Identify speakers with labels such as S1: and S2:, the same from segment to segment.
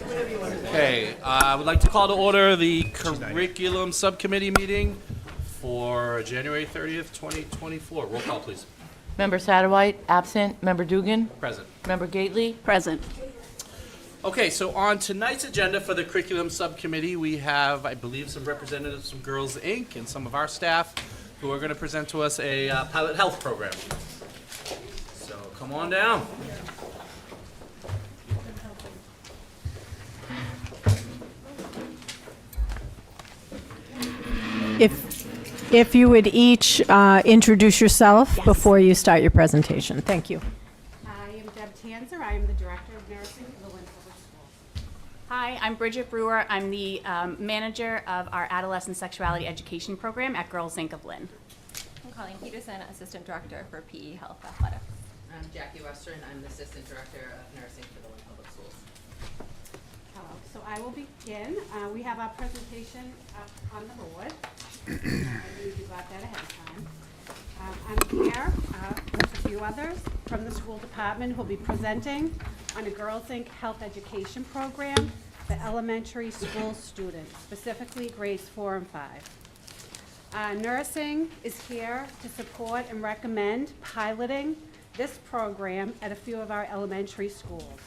S1: Okay, I would like to call to order the curriculum subcommittee meeting for January 30th, 2024. Roll call, please.
S2: Member Satterwhite, absent. Member Dugan.
S1: Present.
S2: Member Gately.
S3: Present.
S1: Okay, so on tonight's agenda for the curriculum subcommittee, we have, I believe, some representatives from Girls Inc. and some of our staff who are going to present to us a pilot health program. So come on down.
S3: If you would each introduce yourself before you start your presentation. Thank you.
S4: I am Deb Tanzer. I am the Director of Nursing for the Lynn Public Schools.
S5: Hi, I'm Bridget Brewer. I'm the manager of our Adolescent Sexuality Education Program at Girls Inc. of Lynn.
S6: I'm Colleen Peterson, Assistant Director for PE Health Athletics.
S7: I'm Jackie Western. I'm the Assistant Director of Nursing for the Lynn Public Schools.
S4: Hello. So I will begin. We have our presentation up on the board. I believe you got that ahead of time. I'm here with a few others from the school department who will be presenting on a Girls Inc. Health Education Program for elementary school students, specifically grades 4 and 5. Nursing is here to support and recommend piloting this program at a few of our elementary schools.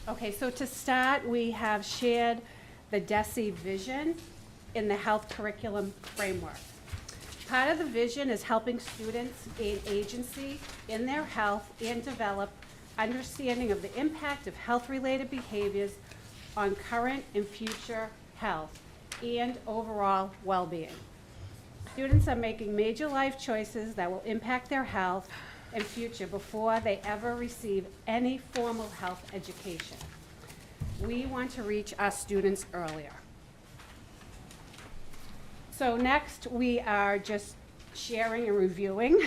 S4: Okay, so to start, we have shared the DESE vision in the health curriculum framework. Part of the vision is helping students gain agency in their health and develop understanding of the impact of health-related behaviors on current and future health and overall well-being. Students are making major life choices that will impact their health and future before they ever receive any formal health education. We want to reach our students earlier. So next, we are just sharing and reviewing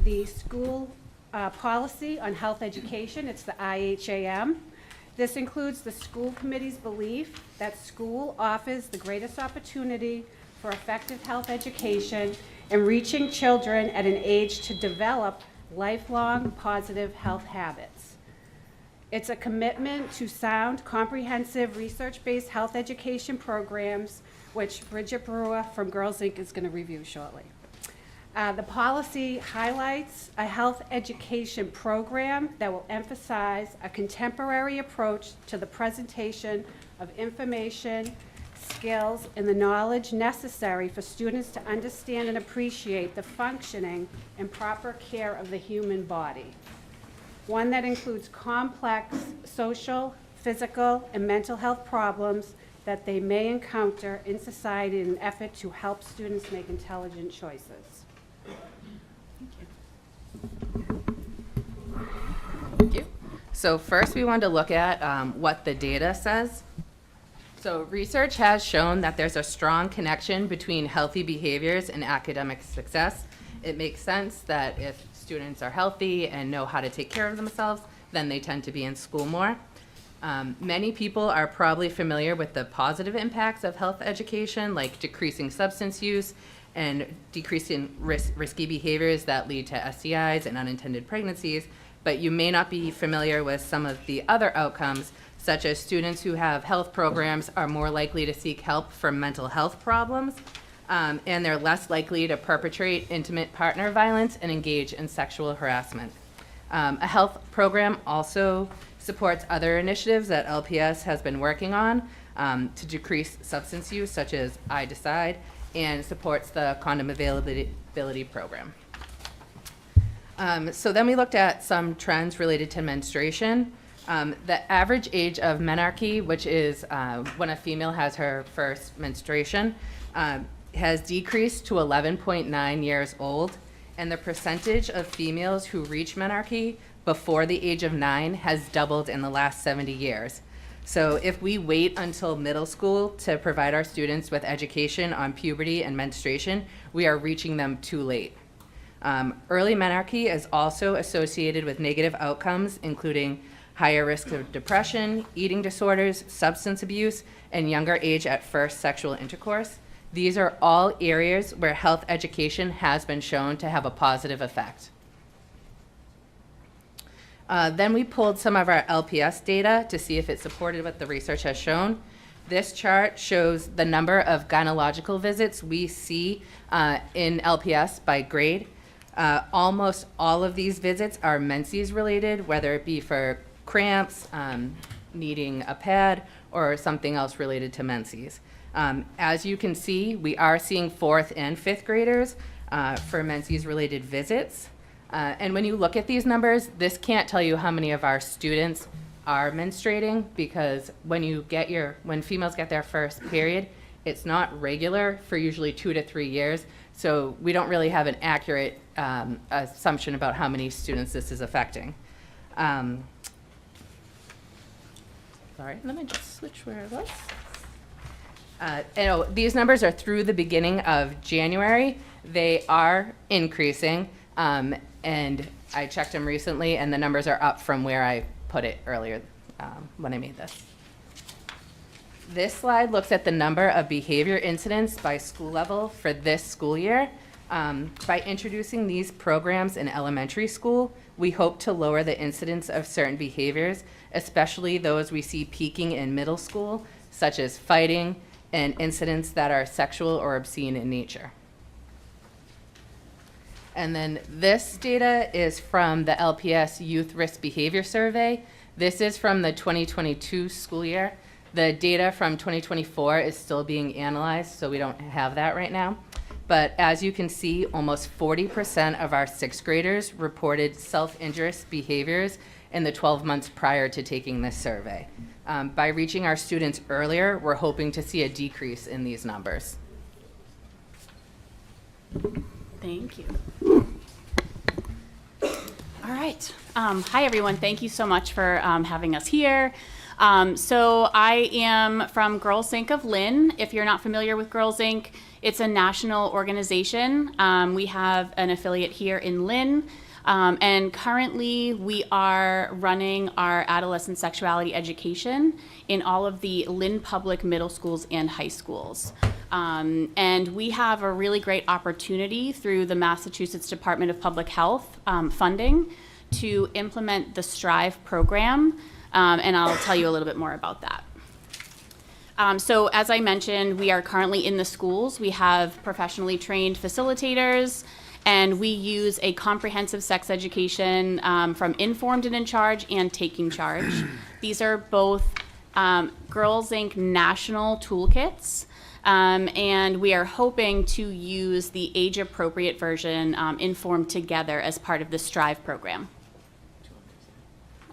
S4: the school policy on health education. It's the IHAM. This includes the school committee's belief that school offers the greatest opportunity for effective health education and reaching children at an age to develop lifelong positive health habits. It's a commitment to sound, comprehensive, research-based health education programs, which Bridget Brewer from Girls Inc. is going to review shortly. The policy highlights a health education program that will emphasize a contemporary approach to the presentation of information, skills, and the knowledge necessary for students to understand and appreciate the functioning and proper care of the human body. One that includes complex social, physical, and mental health problems that they may encounter in society in an effort to help students make intelligent choices.
S7: Thank you. So first we wanted to look at what the data says. So research has shown that there's a strong connection between healthy behaviors and academic success. It makes sense that if students are healthy and know how to take care of themselves, then they tend to be in school more. Many people are probably familiar with the positive impacts of health education, like decreasing substance use and decreasing risky behaviors that lead to STIs and unintended pregnancies, but you may not be familiar with some of the other outcomes, such as students who have health programs are more likely to seek help for mental health problems, and they're less likely to perpetrate intimate partner violence and engage in sexual harassment. A health program also supports other initiatives that LPS has been working on to decrease substance use, such as I Decide, and supports the condom availability program. So then we looked at some trends related to menstruation. The average age of menarche, which is when a female has her first menstruation, has decreased to 11.9 years old, and the percentage of females who reach menarche before the age of 9 has doubled in the last 70 years. So if we wait until middle school to provide our students with education on puberty and menstruation, we are reaching them too late. Early menarche is also associated with negative outcomes, including higher risk of depression, eating disorders, substance abuse, and younger age at first sexual intercourse. These are all areas where health education has been shown to have a positive effect. Then we pulled some of our LPS data to see if it supported what the research has shown. This chart shows the number of gynecological visits we see in LPS by grade. Almost all of these visits are menses related, whether it be for cramps, needing a pad, or something else related to menses. As you can see, we are seeing 4th and 5th graders for menses related visits. And when you look at these numbers, this can't tell you how many of our students are menstruating, because when females get their first period, it's not regular for usually 2 to 3 years. So we don't really have an accurate assumption about how many students this is affecting. Sorry, let me just switch where I was. These numbers are through the beginning of January. They are increasing, and I checked them recently, and the numbers are up from where I put it earlier when I made this. This slide looks at the number of behavior incidents by school level for this school year. By introducing these programs in elementary school, we hope to lower the incidence of certain behaviors, especially those we see peaking in middle school, such as fighting and incidents that are sexual or obscene in nature. And then this data is from the LPS Youth Risk Behavior Survey. This is from the 2022 school year. The data from 2024 is still being analyzed, so we don't have that right now. But as you can see, almost 40% of our 6th graders reported self-injurious behaviors in the 12 months prior to taking this survey. By reaching our students earlier, we're hoping to see a decrease in these numbers.
S5: Thank you. All right. Hi, everyone. Thank you so much for having us here. So I am from Girls Inc. of Lynn. If you're not familiar with Girls Inc., it's a national organization. We have an affiliate here in Lynn. And currently we are running our adolescent sexuality education in all of the Lynn public middle schools and high schools. And we have a really great opportunity through the Massachusetts Department of Public Health funding to implement the STRIVE program. And I'll tell you a little bit more about that. So as I mentioned, we are currently in the schools. We have professionally trained facilitators, and we use a comprehensive sex education from Informed and in Charge and Taking Charge. These are both Girls Inc. national toolkits, and we are hoping to use the age-appropriate version Informed together as part of the STRIVE program.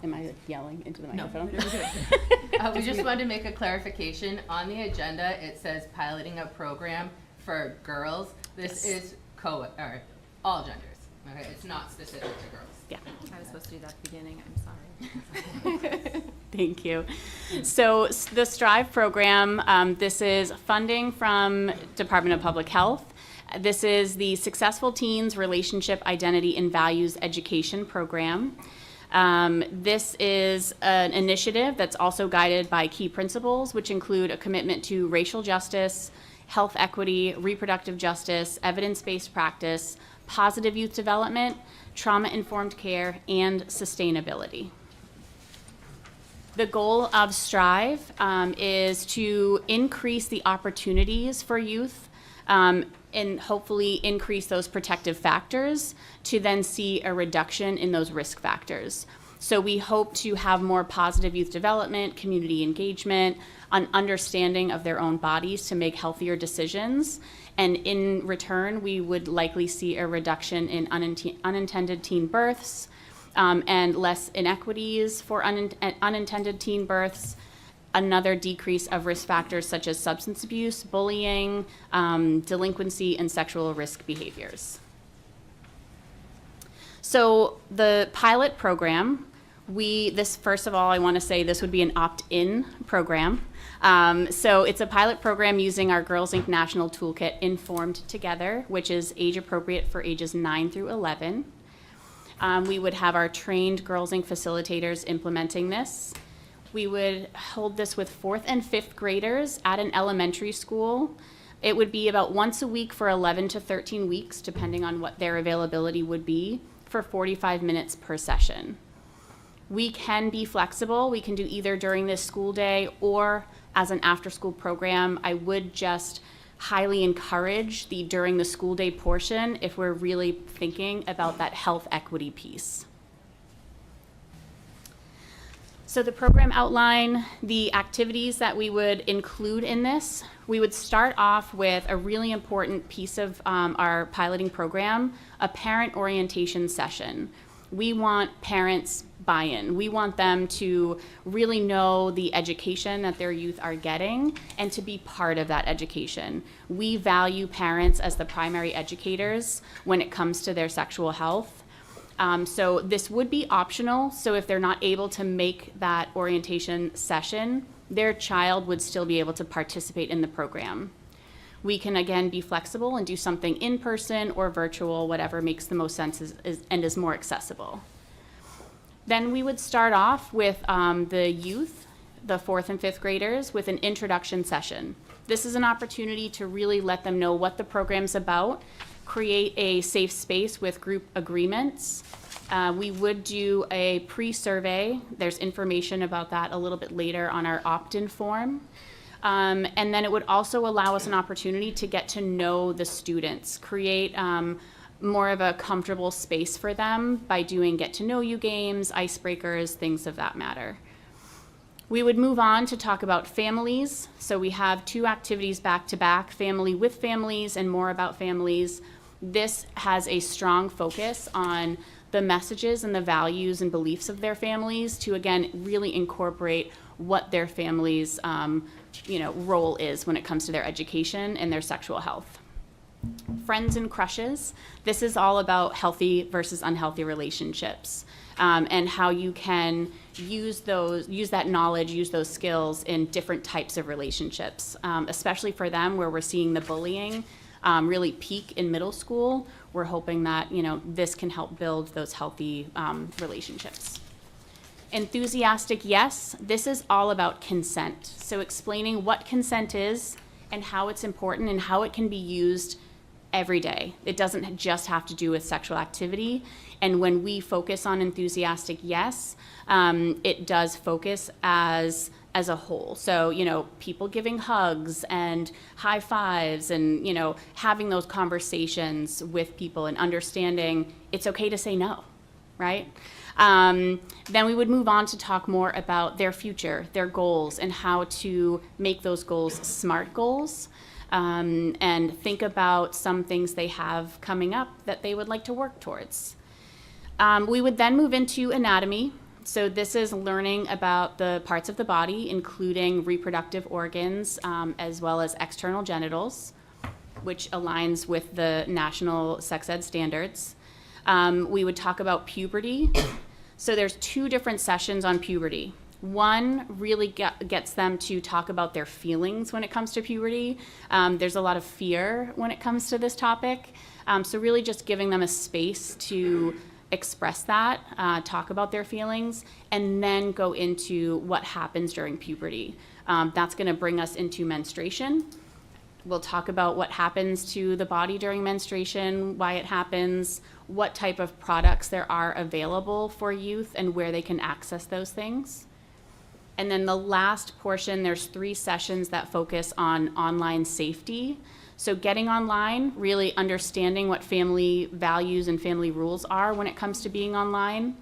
S5: Am I yelling into the microphone?
S7: No. We just wanted to make a clarification. On the agenda, it says piloting a program for girls. This is all genders. Okay, it's not specific to girls.
S5: Yeah.
S6: I was supposed to do that at the beginning. I'm sorry.
S5: Thank you. So the STRIVE program, this is funding from Department of Public Health. This is the Successful Teens Relationship Identity and Values Education Program. This is an initiative that's also guided by key principles, which include a commitment to racial justice, health equity, reproductive justice, evidence-based practice, positive youth development, trauma-informed care, and sustainability. The goal of STRIVE is to increase the opportunities for youth and hopefully increase those protective factors to then see a reduction in those risk factors. So we hope to have more positive youth development, community engagement, an understanding of their own bodies to make healthier decisions. And in return, we would likely see a reduction in unintended teen births and less inequities for unintended teen births, another decrease of risk factors such as substance abuse, bullying, delinquency, and sexual risk behaviors. So the pilot program, first of all, I want to say this would be an opt-in program. So it's a pilot program using our Girls Inc. National Toolkit Informed Together, which is age appropriate for ages 9 through 11. We would have our trained Girls Inc. facilitators implementing this. We would hold this with 4th and 5th graders at an elementary school. It would be about once a week for 11 to 13 weeks, depending on what their availability would be, for 45 minutes per session. We can be flexible. We can do either during this school day or as an after-school program. I would just highly encourage the during the school day portion if we're really thinking about that health equity piece. So the program outline, the activities that we would include in this, we would start off with a really important piece of our piloting program, a parent orientation session. We want parents buy-in. We want them to really know the education that their youth are getting and to be part of that education. We value parents as the primary educators when it comes to their sexual health. So this would be optional. So if they're not able to make that orientation session, their child would still be able to participate in the program. We can, again, be flexible and do something in person or virtual, whatever makes the most sense and is more accessible. Then we would start off with the youth, the 4th and 5th graders, with an introduction session. This is an opportunity to really let them know what the program's about, create a safe space with group agreements. We would do a pre-survey. There's information about that a little bit later on our opt-in form. And then it would also allow us an opportunity to get to know the students, create more of a comfortable space for them by doing get-to-know-you games, icebreakers, things of that matter. We would move on to talk about families. So we have 2 activities back-to-back, family with families and more about families. This has a strong focus on the messages and the values and beliefs of their families to, again, really incorporate what their family's role is when it comes to their education and their sexual health. Friends and crushes. This is all about healthy versus unhealthy relationships, and how you can use that knowledge, use those skills in different types of relationships, especially for them where we're seeing the bullying really peak in middle school. We're hoping that this can help build those healthy relationships. Enthusiastic yes, this is all about consent. So explaining what consent is and how it's important and how it can be used every day. It doesn't just have to do with sexual activity. And when we focus on enthusiastic yes, it does focus as a whole. So, people giving hugs and high fives and, having those conversations with people and understanding it's okay to say no, right? Then we would move on to talk more about their future, their goals, and how to make those goals SMART goals, and think about some things they have coming up that they would like to work towards. We would then move into anatomy. So this is learning about the parts of the body, including reproductive organs, as well as external genitals, which aligns with the national sex ed standards. We would talk about puberty. So there's 2 different sessions on puberty. One really gets them to talk about their feelings when it comes to puberty. There's a lot of fear when it comes to this topic. So really just giving them a space to express that, talk about their feelings, and then go into what happens during puberty. That's going to bring us into menstruation. We'll talk about what happens to the body during menstruation, why it happens, what type of products there are available for youth, and where they can access those things. And then the last portion, there's 3 sessions that focus on online safety. So getting online, really understanding what family values and family rules are when it comes to being online.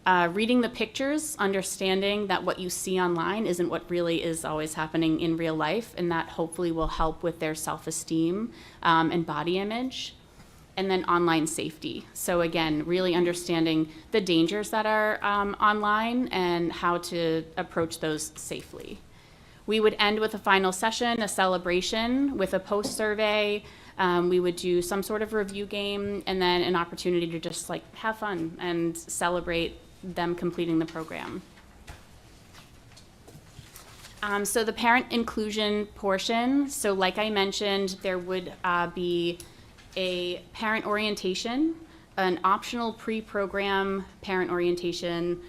S5: Reading the pictures, understanding that what you see online isn't what really is always happening in real life, and that hopefully will help with their self-esteem and body image. And then online safety. So again, really understanding the dangers that are online and how to approach those safely. We would end with a final session, a celebration with a post-survey. We would do some sort of review game, and then an opportunity to just have fun and celebrate them completing the program. So the parent inclusion portion, so like I mentioned, there would be a parent orientation, an optional pre-program parent orientation.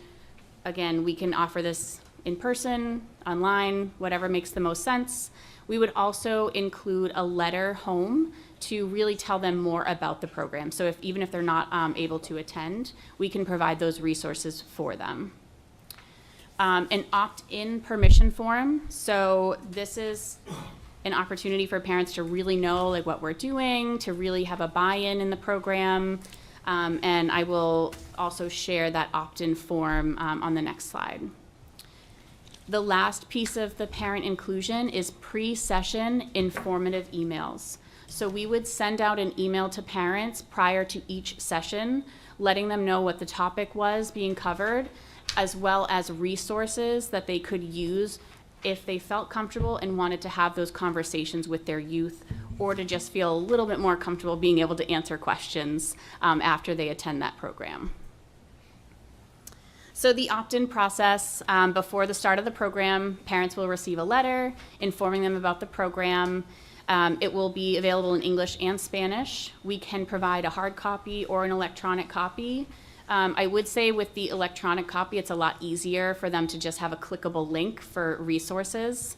S5: Again, we can offer this in person, online, whatever makes the most sense. We would also include a letter home to really tell them more about the program. So even if they're not able to attend, we can provide those resources for them. An opt-in permission form. So this is an opportunity for parents to really know like what we're doing, to really have a buy-in in the program. And I will also share that opt-in form on the next slide. The last piece of the parent inclusion is pre-session informative emails. So we would send out an email to parents prior to each session, letting them know what the topic was being covered, as well as resources that they could use if they felt comfortable and wanted to have those conversations with their youth, or to just feel a little bit more comfortable being able to answer questions after they attend that program. So the opt-in process, before the start of the program, parents will receive a letter informing them about the program. It will be available in English and Spanish. We can provide a hard copy or an electronic copy. I would say with the electronic copy, it's a lot easier for them to just have a clickable link for resources.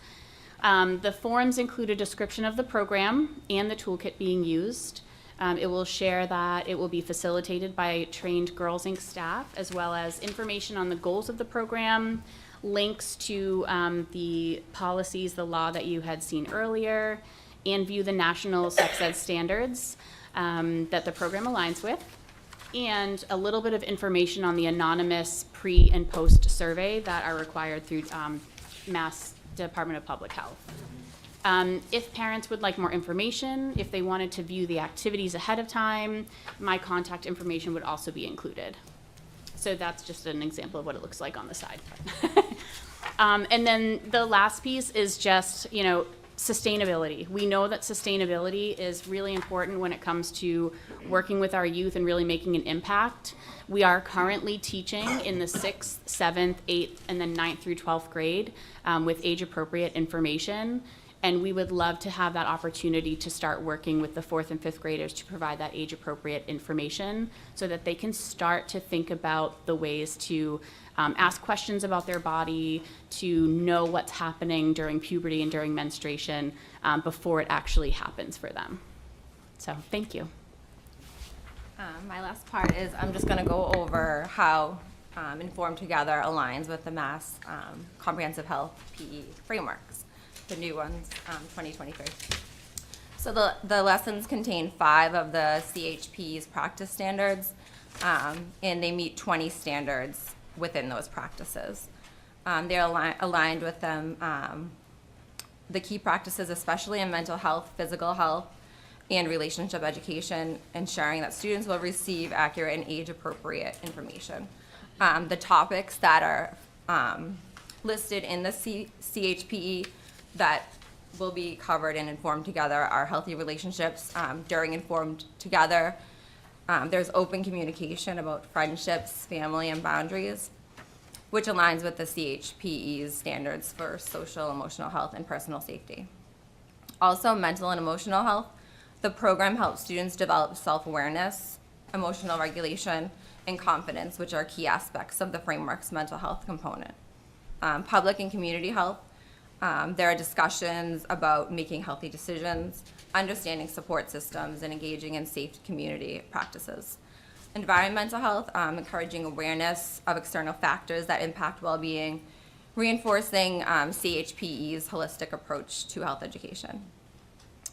S5: The forms include a description of the program and the toolkit being used. It will share that it will be facilitated by trained Girls Inc. staff, as well as information on the goals of the program, links to the policies, the law that you had seen earlier, and view the national sex ed standards that the program aligns with, and a little bit of information on the anonymous pre and post survey that are required through Mass Department of Public Health. If parents would like more information, if they wanted to view the activities ahead of time, my contact information would also be included. So that's just an example of what it looks like on the side. And then the last piece is just, sustainability. We know that sustainability is really important when it comes to working with our youth and really making an impact. We are currently teaching in the 6th, 7th, 8th, and then 9th through 12th grade with age-appropriate information. And we would love to have that opportunity to start working with the 4th and 5th graders to provide that age-appropriate information so that they can start to think about the ways to ask questions about their body, to know what's happening during puberty and during menstruation before it actually happens for them. So, thank you.
S6: My last part is I'm just going to go over how Informed Together aligns with the Mass Comprehensive Health PE frameworks, the new ones, 2023. So the lessons contain 5 of the CHP's practice standards, and they meet 20 standards within those practices. They're aligned with them, the key practices, especially in mental health, physical health, and relationship education, ensuring that students will receive accurate and age-appropriate information. The topics that are listed in the CHPE that will be covered and informed together are healthy relationships during Informed Together. There's open communication about friendships, family, and boundaries, which aligns with the CHPE's standards for social, emotional health, and personal safety. Also, mental and emotional health. The program helps students develop self-awareness, emotional regulation, and confidence, which are key aspects of the framework's mental health component. Public and community health. There are discussions about making healthy decisions, understanding support systems, and engaging in safe community practices. Environmental health, encouraging awareness of external factors that impact well-being, reinforcing CHPE's holistic approach to health education.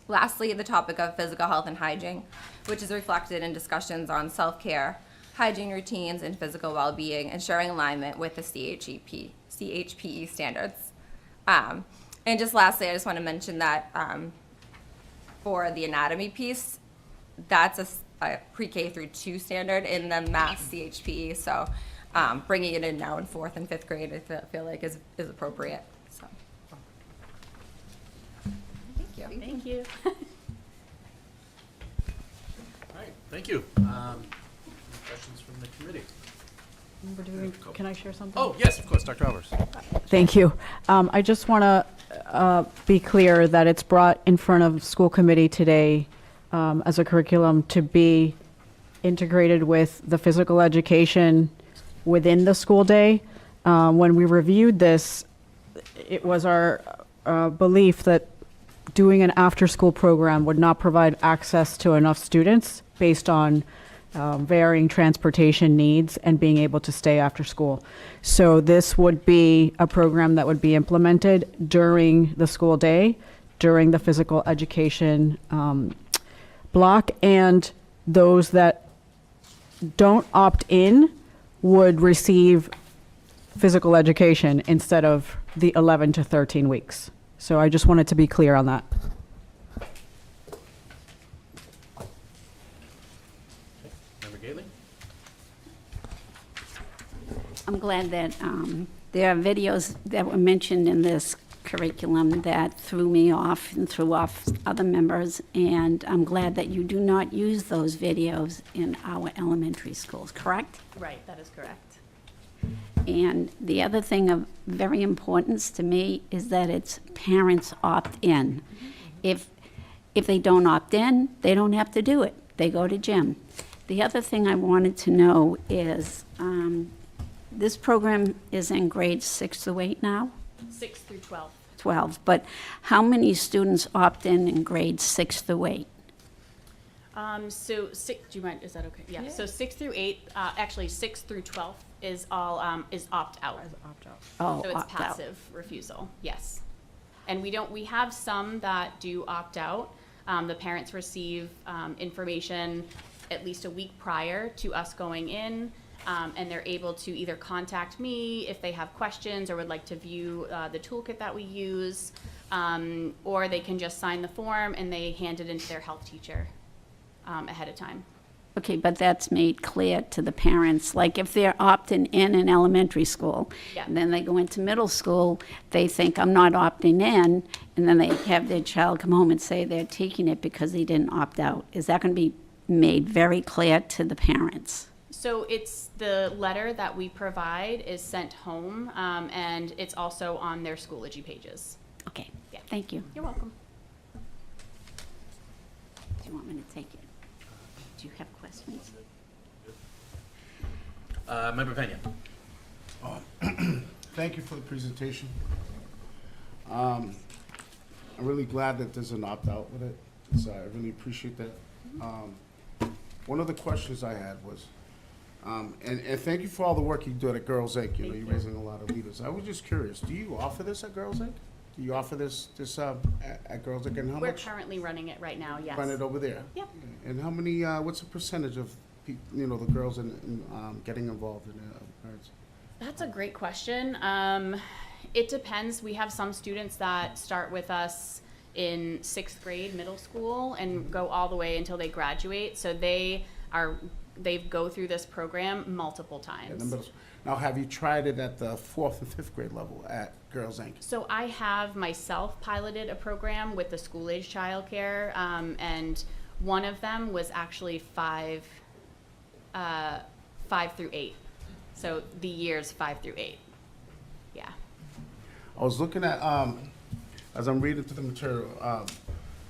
S6: Lastly, the topic of physical health and hygiene, which is reflected in discussions on self-care, hygiene routines, and physical well-being, ensuring alignment with the CHPE standards. And just lastly, I just want to mention that for the anatomy piece, that's a pre-K through 2 standard in the Mass CHPE, so bringing it in now in 4th and 5th grade, I feel like is appropriate. So, thank you.
S5: Thank you.
S1: All right, thank you. Any questions from the committee?
S8: Can I share something?
S1: Oh, yes, of course, Dr. Albers.
S8: Thank you. I just want to be clear that it's brought in front of school committee today as a curriculum to be integrated with the physical education within the school day. When we reviewed this, it was our belief that doing an after-school program would not provide access to enough students based on varying transportation needs and being able to stay after school. So this would be a program that would be implemented during the school day, during the physical education block, and those that don't opt in would receive physical education instead of the 11 to 13 weeks. So I just wanted to be clear on that.
S1: Member Gately?
S9: I'm glad that there are videos that were mentioned in this curriculum that threw me off and threw off other members, and I'm glad that you do not use those videos in our elementary schools, correct?
S5: Right, that is correct.
S9: And the other thing of very importance to me is that it's parents opt in. If they don't opt in, they don't have to do it. They go to gym. The other thing I wanted to know is, this program is in grades 6 through 8 now?
S5: 6 through 12.
S9: 12, but how many students opt in grades 6 through 8?
S5: So do you mind, is that okay? Yeah, so 6 through 8, actually 6 through 12 is all, is opt out.
S9: Oh,
S5: So it's
S9: opt out.
S5: passive refusal, yes. And we have some that do opt out. The parents receive information at least a week prior to us going in, and they're able to either contact me if they have questions or would like to view the toolkit that we use, or they can just sign the form and they hand it into their health teacher ahead of time.
S9: Okay, but that's made clear to the parents, like if they're opting in elementary school,
S5: Yeah.
S9: and then they go into middle school, they think, I'm not opting in, and then they have their child come home and say they're taking it because they didn't opt out. Is that going to be made very clear to the parents?
S5: So it's the letter that we provide is sent home, and it's also on their Schoology pages.
S9: Okay,
S5: Yeah.
S9: thank you.
S5: You're welcome.
S9: Do you want me to take it? Do you have questions?
S1: Member Pena?
S10: Thank you for the presentation. I'm really glad that there's an opt-out with it, so I really appreciate that. One of the questions I had was, and thank you for all the work you do at Girls Inc. You know, you're raising a lot of leaders. I was just curious, do you offer this at Girls Inc.? Do you offer this at Girls Inc., and how
S5: We're
S10: much?
S5: currently running it right now, yes.
S10: Run it over there?
S5: Yep.
S10: And how many, what's the percentage of, the girls in getting involved in parents?
S5: That's a great question. It depends. We have some students that start with us in 6th grade, middle school, and go all the way until they graduate. So they go through this program multiple times.
S10: Now, have you tried it at the 4th and 5th grade level at Girls Inc.?
S5: So I have myself piloted a program with the school-age childcare, and one of them was actually 5 through 8. So the years 5 through 8. Yeah.
S10: I was looking at, as I'm reading through the material,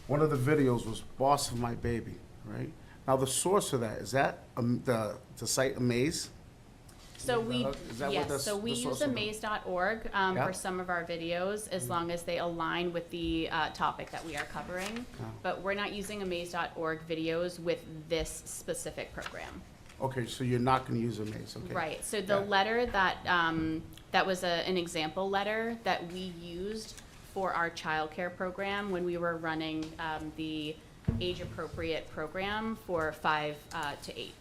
S10: one of the videos was Boss of My Baby, right? Now, the source of that, is that the site Amaze?
S5: So we,
S10: Is that what
S5: yes,
S10: that's-
S5: so we
S10: the source
S5: use
S10: of it?
S5: amaze.org
S10: Yeah.
S5: for some of our videos, as long as they align with the topic that we are covering. But we're not using amaze.org videos with this specific program.
S10: Okay, so you're not gonna use Amaze, okay?
S5: Right, so the
S10: Yeah.
S5: letter that, that was an example letter that we used for our childcare program when we were running the age-appropriate program for 5 to 8.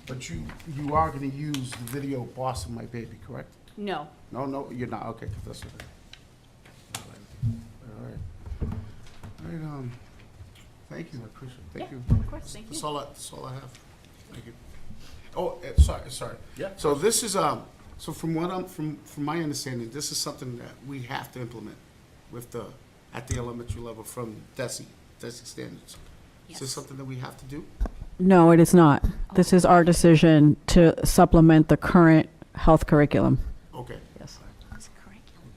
S10: But you are gonna use the video Boss of My Baby, correct?
S5: No,
S10: No, you're not, okay, 'cause that's okay. All right, thank you, I appreciate it, thank
S5: Yeah,
S10: you.
S5: of course, thank you.
S10: That's all I have, thank you. Oh, sorry.
S1: Yeah.
S10: So this is, so from my understanding, this is something that we have to implement with at the elementary level from DESI standards. Is this
S9: Yes.
S10: something that we have to do?
S8: No, it is not. This is our decision to supplement the current health curriculum.
S10: Okay.
S8: Yes.
S9: It's a curriculum.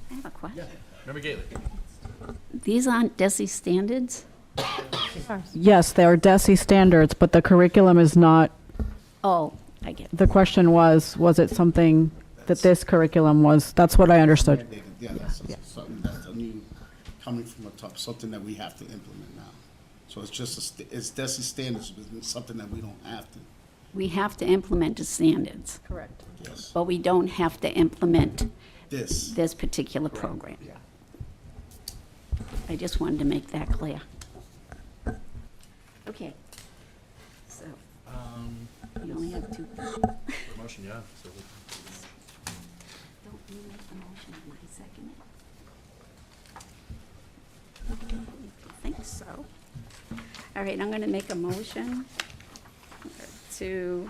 S9: I have a question.
S1: Member Gately?
S9: These aren't DESI standards?
S8: Yes, there are DESI standards, but the curriculum is not,
S9: Oh, I get it.
S8: the question was it something that this curriculum was, that's what I understood.
S10: Yeah, that's something that's a new, coming from the top, something that we have to implement now. So it's just, it's DESI standards, but it's something that we don't have to.
S9: We have to implement the standards,
S3: Correct.
S10: Yes.
S9: but we don't have to implement
S10: This.
S9: particular program.
S10: Yeah.
S9: I just wanted to make that clear. Okay. So, you only have two.
S1: Motion, yeah. So
S9: Don't you make the motion, and I second it? I think so. All right, I'm going to make a motion to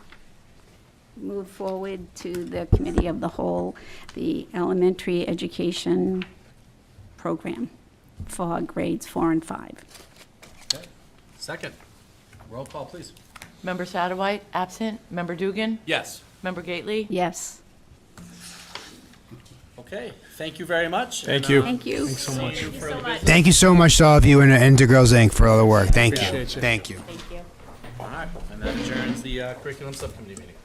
S9: move forward to the Committee of the Whole, the elementary education program for grades 4 and 5.
S1: Okay. Second. Roll call, please.
S2: Member Satterwhite, absent. Member Dugan?
S1: Yes.
S2: Member Gately?
S9: Yes.
S1: Okay, thank you very much.
S11: Thank
S1: and,
S11: you.
S9: Thank you.
S1: so much.
S11: Thank you so much to all of you and to Girls Inc. for all the work. Thank you.
S1: Appreciate you.
S11: Thank you.
S1: All right, and that adjourns the curriculum subcommittee meeting.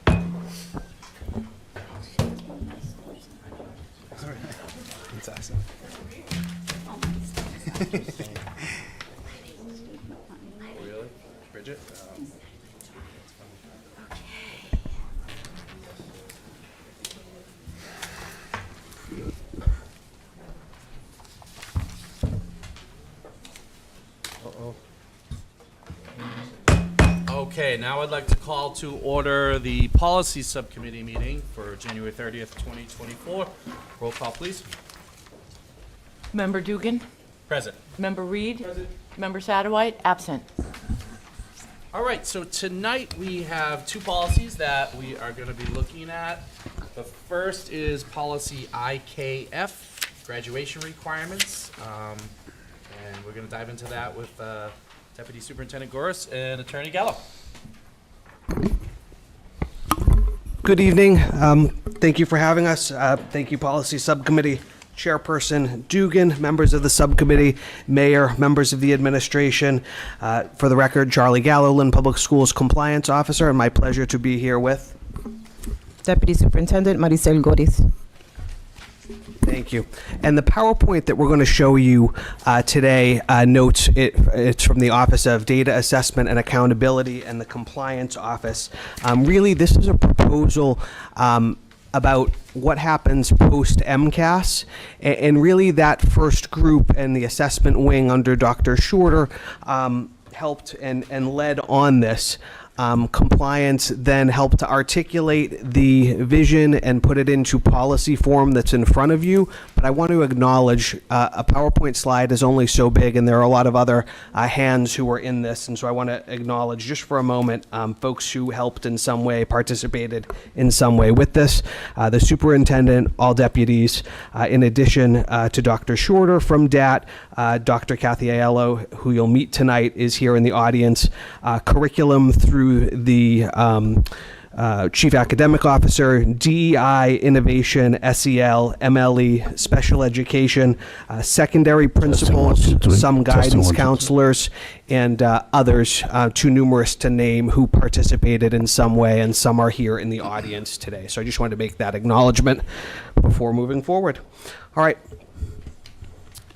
S11: Fantastic.
S1: Really? Bridget? Okay, now I'd like to call to order the policy subcommittee meeting for January 30th, 2024. Roll call, please.
S2: Member Dugan?
S1: Present.
S2: Member Reed? Member Satterwhite, absent.
S1: All right, so tonight we have two policies that we are going to be looking at. The first is policy IKF, graduation requirements. And we're going to dive into that with Deputy Superintendent Goris and Attorney Gallo.
S12: Good evening. Thank you for having us. Thank you, Policy Subcommittee Chairperson Dugan, members of the subcommittee, Mayor, members of the administration. For the record, Charlie Gallo, Lynn Public Schools Compliance Officer, and my pleasure to be here with
S13: Deputy Superintendent Maricel Goris.
S12: Thank you. And the PowerPoint that we're going to show you today notes it's from the Office of Data Assessment and Accountability and the Compliance Office. Really, this is a proposal about what happens post MCAS, and really that first group and the assessment wing under Dr. Shorter helped and led on this. Compliance then helped to articulate the vision and put it into policy form that's in front of you. But I want to acknowledge a PowerPoint slide is only so big, and there are a lot of other hands who are in this. And so I want to acknowledge just for a moment folks who helped in some way, participated in some way with this. The superintendent, all deputies, in addition to Dr. Shorter from DAT, Dr. Kathy Aiello, who you'll meet tonight, is here in the audience. Curriculum through the Chief Academic Officer, DEI, Innovation, SEL, MLE, Special Education, secondary principals, some guidance counselors, and others, too numerous to name, who participated in some way, and some are here in the audience today. So I just wanted to make that acknowledgement before moving forward. All right.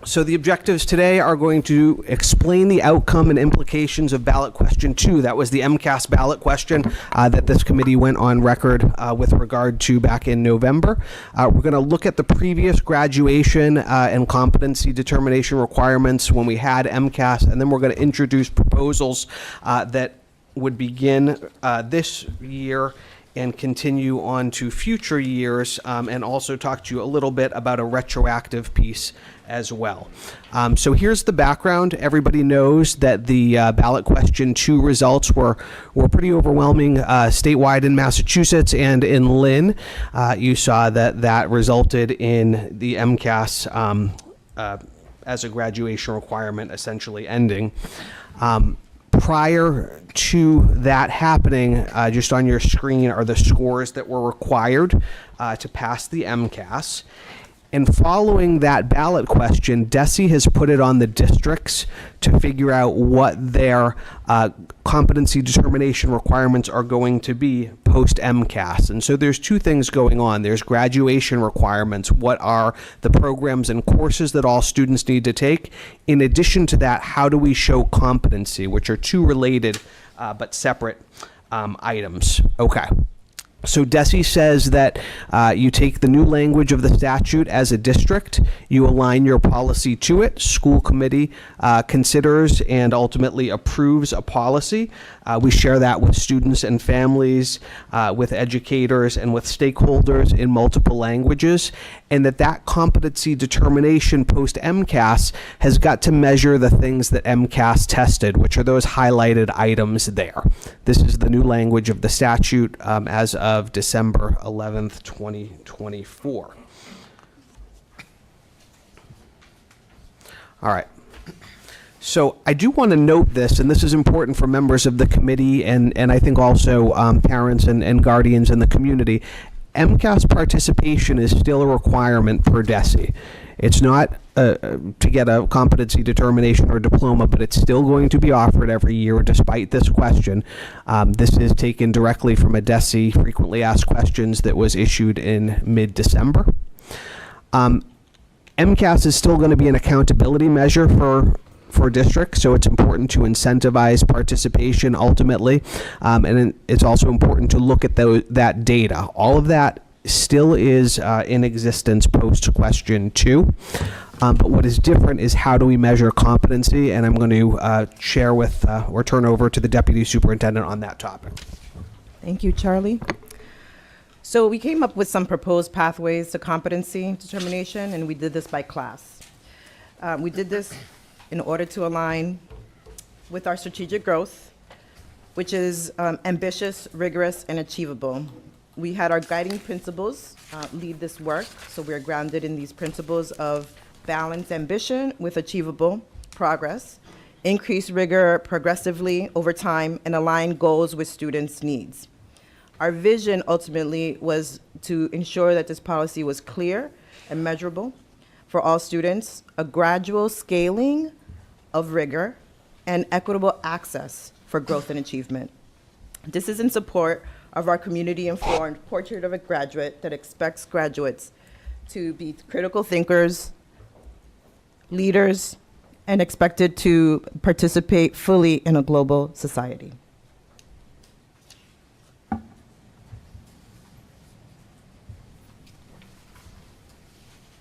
S12: So the objectives today are going to explain the outcome and implications of ballot question 2. That was the MCAS ballot question that this committee went on record with regard to back in November. We're going to look at the previous graduation and competency determination requirements when we had MCAS, and then we're going to introduce proposals that would begin this year and continue on to future years, and also talk to you a little bit about a retroactive piece as well. So here's the background. Everybody knows that the ballot question 2 results were pretty overwhelming statewide in Massachusetts and in Lynn. You saw that resulted in the MCAS as a graduation requirement essentially ending. Prior to that happening, just on your screen are the scores that were required to pass the MCAS. And following that ballot question, DESE has put it on the districts to figure out what their competency determination requirements are going to be post MCAS. And so there's two things going on. There's graduation requirements. What are the programs and courses that all students need to take? In addition to that, how do we show competency, which are two related but separate items. Okay. So DESE says that you take the new language of the statute as a district, you align your policy to it, school committee considers and ultimately approves a policy. We share that with students and families, with educators and with stakeholders in multiple languages, and that competency determination post MCAS has got to measure the things that MCAS tested, which are those highlighted items there. This is the new language of the statute as of December 11th, 2024. All right. So I do want to note this, and this is important for members of the committee and I think also parents and guardians in the community. MCAS participation is still a requirement per DESE. It's not to get a competency determination or diploma, but it's still going to be offered every year despite this question. This is taken directly from a DESE frequently asked questions that was issued in mid-December. MCAS is still going to be an accountability measure for districts, so it's important to incentivize participation ultimately, and it's also important to look at that data. All of that still is in existence post question 2, but what is different is how do we measure competency, and I'm going to share with or turn over to the Deputy Superintendent on that topic.
S13: Thank you, Charlie. So we came up with some proposed pathways to competency determination, and we did this by class. We did this in order to align with our strategic growth, which is ambitious, rigorous, and achievable. We had our guiding principles lead this work, so we're grounded in these principles of balanced ambition with achievable progress, increase rigor progressively over time, and align goals with students' needs. Our vision ultimately was to ensure that this policy was clear and measurable for all students, a gradual scaling of rigor, and equitable access for growth and achievement. This is in support of our community-informed portrait of a graduate that expects graduates to be critical thinkers, leaders, and expected to participate fully in a global society.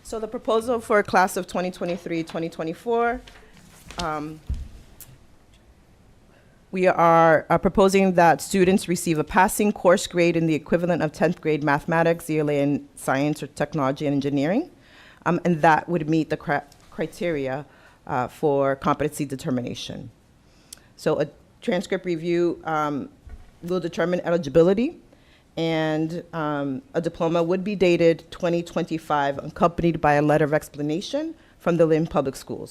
S13: So the proposal for a class of 2023-2024, we are proposing that students receive a passing course grade in the equivalent of 10th grade mathematics, ELA, and science or technology and engineering, and that would meet the criteria for competency determination. So a transcript review will determine eligibility, and a diploma would be dated 2025, accompanied by a letter of explanation from the Lynn Public Schools.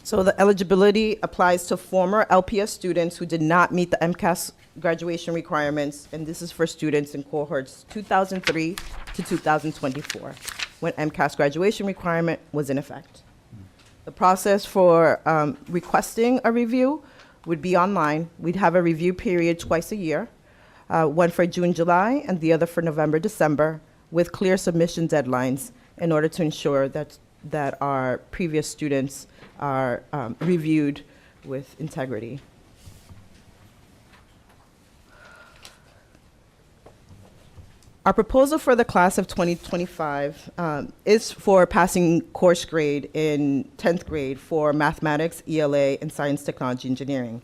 S13: So the eligibility applies to former LPS students who did not meet the MCAS graduation requirements, and this is for students in cohorts 2003 to 2024, when MCAS graduation requirement was in effect. The process for requesting a review would be online. We'd have a review period twice a year, one for June, July, and the other for November, December, with clear submission deadlines in order to ensure that our previous students are reviewed with integrity. Our proposal for the class of 2025 is for passing course grade in 10th grade for mathematics, ELA, and science, technology, engineering.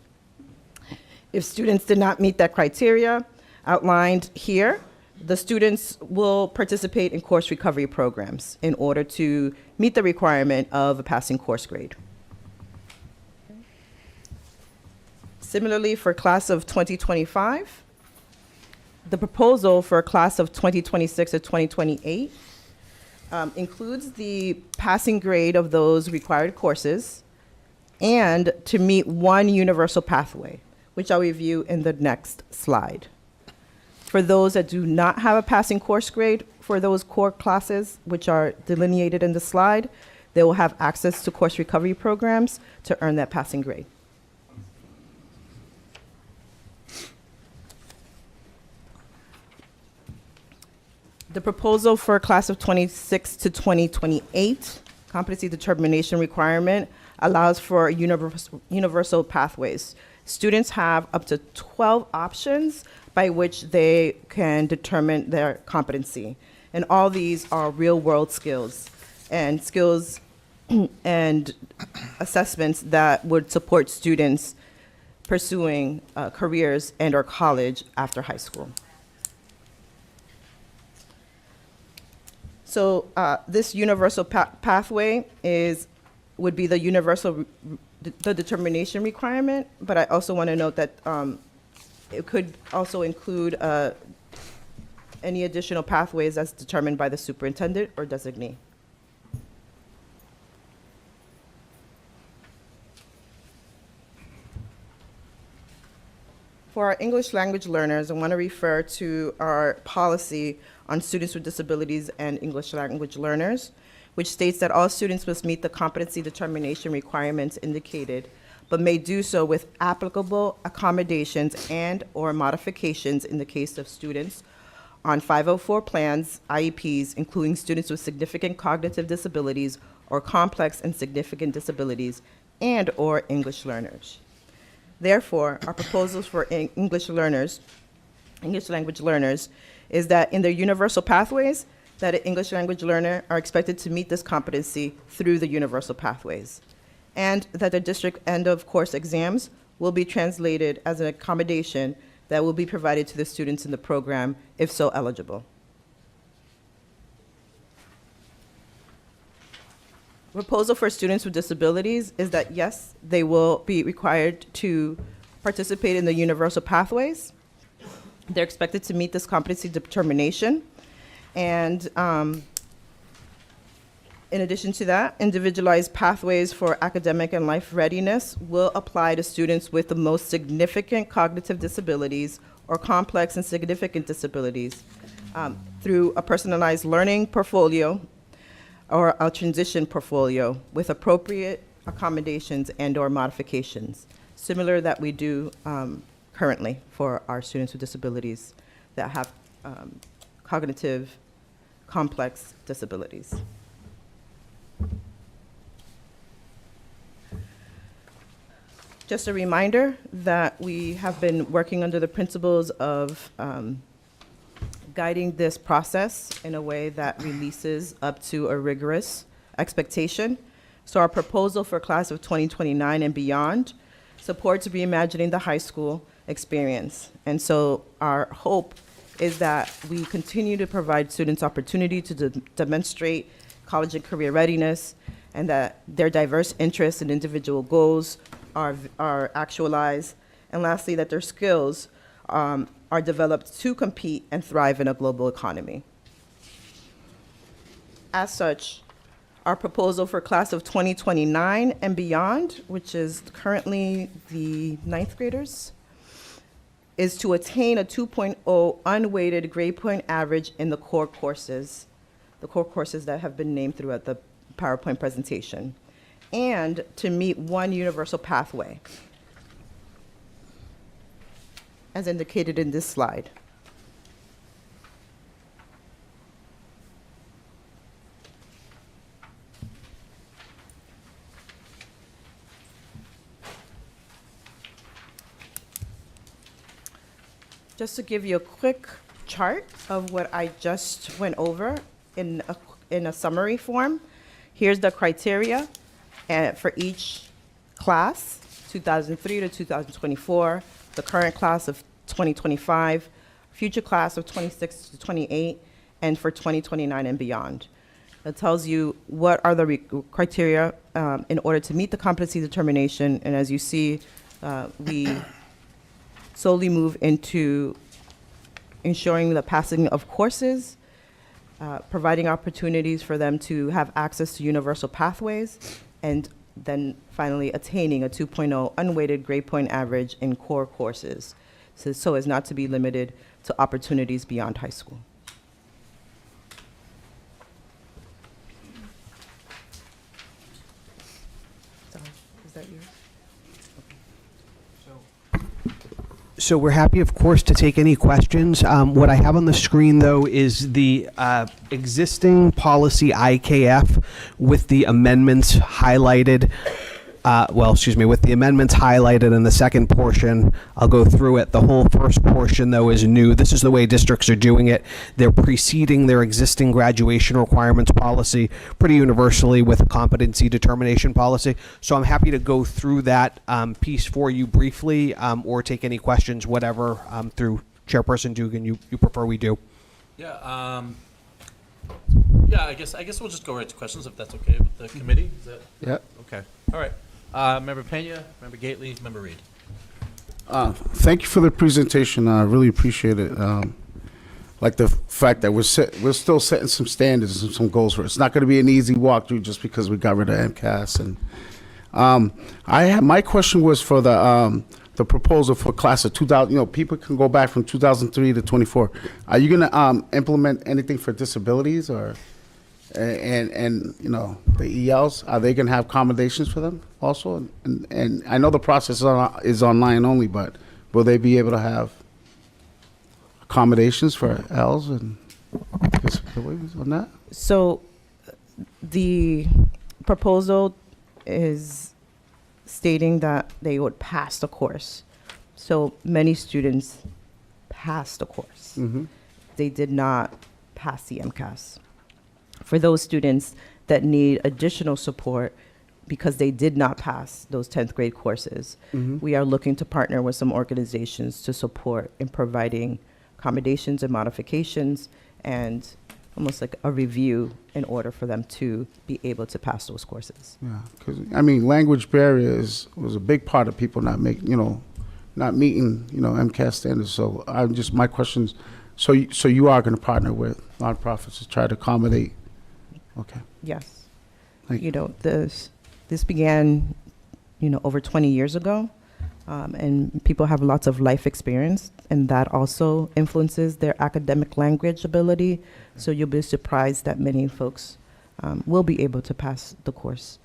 S13: If students did not meet that criteria outlined here, the students will participate in course recovery programs in order to meet the requirement of a passing course grade. Similarly, for class of 2025, the proposal for a class of 2026 or 2028 includes the passing grade of those required courses and to meet one universal pathway, which I'll review in the next slide. For those that do not have a passing course grade for those core classes, which are delineated in the slide, they will have access to course recovery programs to earn that passing grade. The proposal for a class of 26 to 2028 competency determination requirement allows for universal pathways. Students have up to 12 options by which they can determine their competency. And all these are real-world skills and and assessments that would support students pursuing careers and or college after high school. So this universal pathway would be the universal the determination requirement, but I also want to note that it could also include any additional pathways as determined by the superintendent or designee. For our English language learners, I want to refer to our policy on students with disabilities and English language learners, which states that all students must meet the competency determination requirements indicated, but may do so with applicable accommodations and or modifications in the case of students on 504 plans, IEPs, including students with significant cognitive disabilities or complex and significant disabilities, and or English learners. Therefore, our proposals for English language learners, is that in their universal pathways, that an English language learner are expected to meet this competency through the universal pathways, and that the district end of course exams will be translated as an accommodation that will be provided to the students in the program, if so eligible. Proposal for students with disabilities is that, yes, they will be required to participate in the universal pathways. They're expected to meet this competency determination. And in addition to that, individualized pathways for academic and life readiness will apply to students with the most significant cognitive disabilities or complex and significant disabilities through a personalized learning portfolio or a transition portfolio with appropriate accommodations and or modifications, similar that we do currently for our students with disabilities that have cognitive complex disabilities. Just a reminder that we have been working under the principles of guiding this process in a way that releases up to a rigorous expectation. So our proposal for class of 2029 and beyond supports reimagining the high school experience. And so our hope is that we continue to provide students opportunity to demonstrate college and career readiness, and that their diverse interests and individual goals are actualized. And lastly, that their skills are developed to compete and thrive in a global economy. As such, our proposal for class of 2029 and beyond, which is currently the 9th graders, is to attain a 2.0 unweighted grade point average in the core courses that have been named throughout the PowerPoint presentation, and to meet one universal pathway, as indicated in this slide. Just to give you a quick chart of what I just went over in a summary form, here's the criteria for each class, 2003 to 2024, the current class of 2025, future class of 26 to 28, and for 2029 and beyond. It tells you what are the criteria in order to meet the competency determination, and as you see, we slowly move into ensuring the passing of courses, providing opportunities for them to have access to universal pathways, and then finally attaining a 2.0 unweighted grade point average in core courses. so as not to be limited to opportunities beyond high school. Is that yours?
S12: So we're happy, of course, to take any questions. What I have on the screen, though, is the existing policy IKF with the amendments highlighted. With the amendments highlighted in the second portion. I'll go through it. The whole first portion, though, is new. This is the way districts are doing it. They're preceding their existing graduation requirements policy pretty universally with a competency determination policy. So I'm happy to go through that piece for you briefly, or take any questions, whatever, through Chairperson Dugan you prefer we do.
S1: Yeah, I guess we'll just go right to questions if that's okay with the committee. Is that?
S10: Yeah.
S1: Okay. All right. Member Pena, Member Gately, Member Reed.
S10: Thank you for the presentation. I really appreciate it. Like the fact that we're still setting some standards and some goals for it. It's not going to be an easy walkthrough just because we got rid of MCAS. And my question was for the proposal for class of 2000. People can go back from 2003 to 24. Are you going to implement anything for disabilities or? And the ELs, are they going to have accommodations for them also? And I know the process is online only, but will they be able to have accommodations for ELs and disabilities on that?
S13: So the proposal is stating that they would pass the course. So many students passed the course.
S10: Mm-hmm.
S13: They did not pass the MCAS. For those students that need additional support because they did not pass those 10th grade courses, we are looking to partner with some organizations to support in providing accommodations and modifications and almost like a review in order for them to be able to pass those courses.
S10: Yeah, because language barriers was a big part of people not meeting MCAS standards. So my questions. So you are going to partner with nonprofits to try to accommodate. Okay.
S13: Yes.
S10: Thank you.
S13: This began, over 20 years ago, and people have lots of life experience, and that also influences their academic language ability. So you'll be surprised that many folks will be able to pass the course,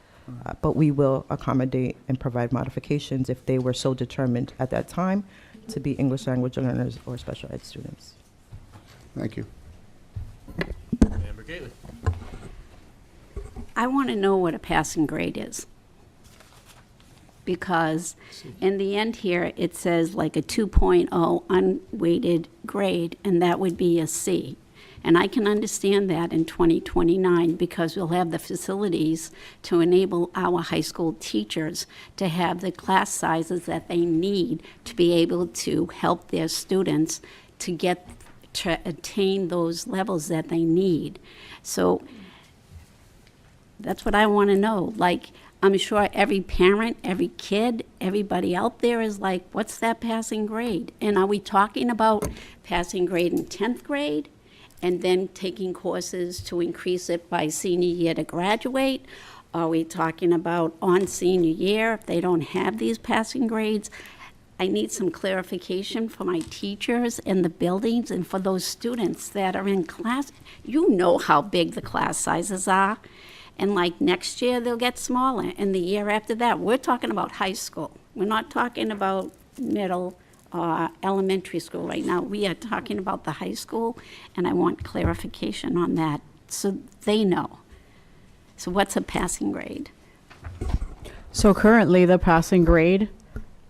S13: but we will accommodate and provide modifications if they were so determined at that time to be English language learners or special ed students.
S10: Thank you.
S1: Member Gately.
S9: I want to know what a passing grade is. Because in the end here, it says like a 2.0 unweighted grade, and that would be a C. And I can understand that in 2029 because we'll have the facilities to enable our high school teachers to have the class sizes that they need to be able to help their students to attain those levels that they need. So that's what I want to know. Like, I'm sure every parent, every kid, everybody out there is like, what's that passing grade? And are we talking about passing grade in 10th grade and then taking courses to increase it by senior year to graduate? Are we talking about on senior year if they don't have these passing grades? I need some clarification for my teachers in the buildings and for those students that are in class. You know how big the class sizes are. And like next year, they'll get smaller. And the year after that, we're talking about high school. We're not talking about middle or elementary school right now. We are talking about the high school, and I want clarification on that so they know. So what's a passing grade?
S8: So currently, the passing grade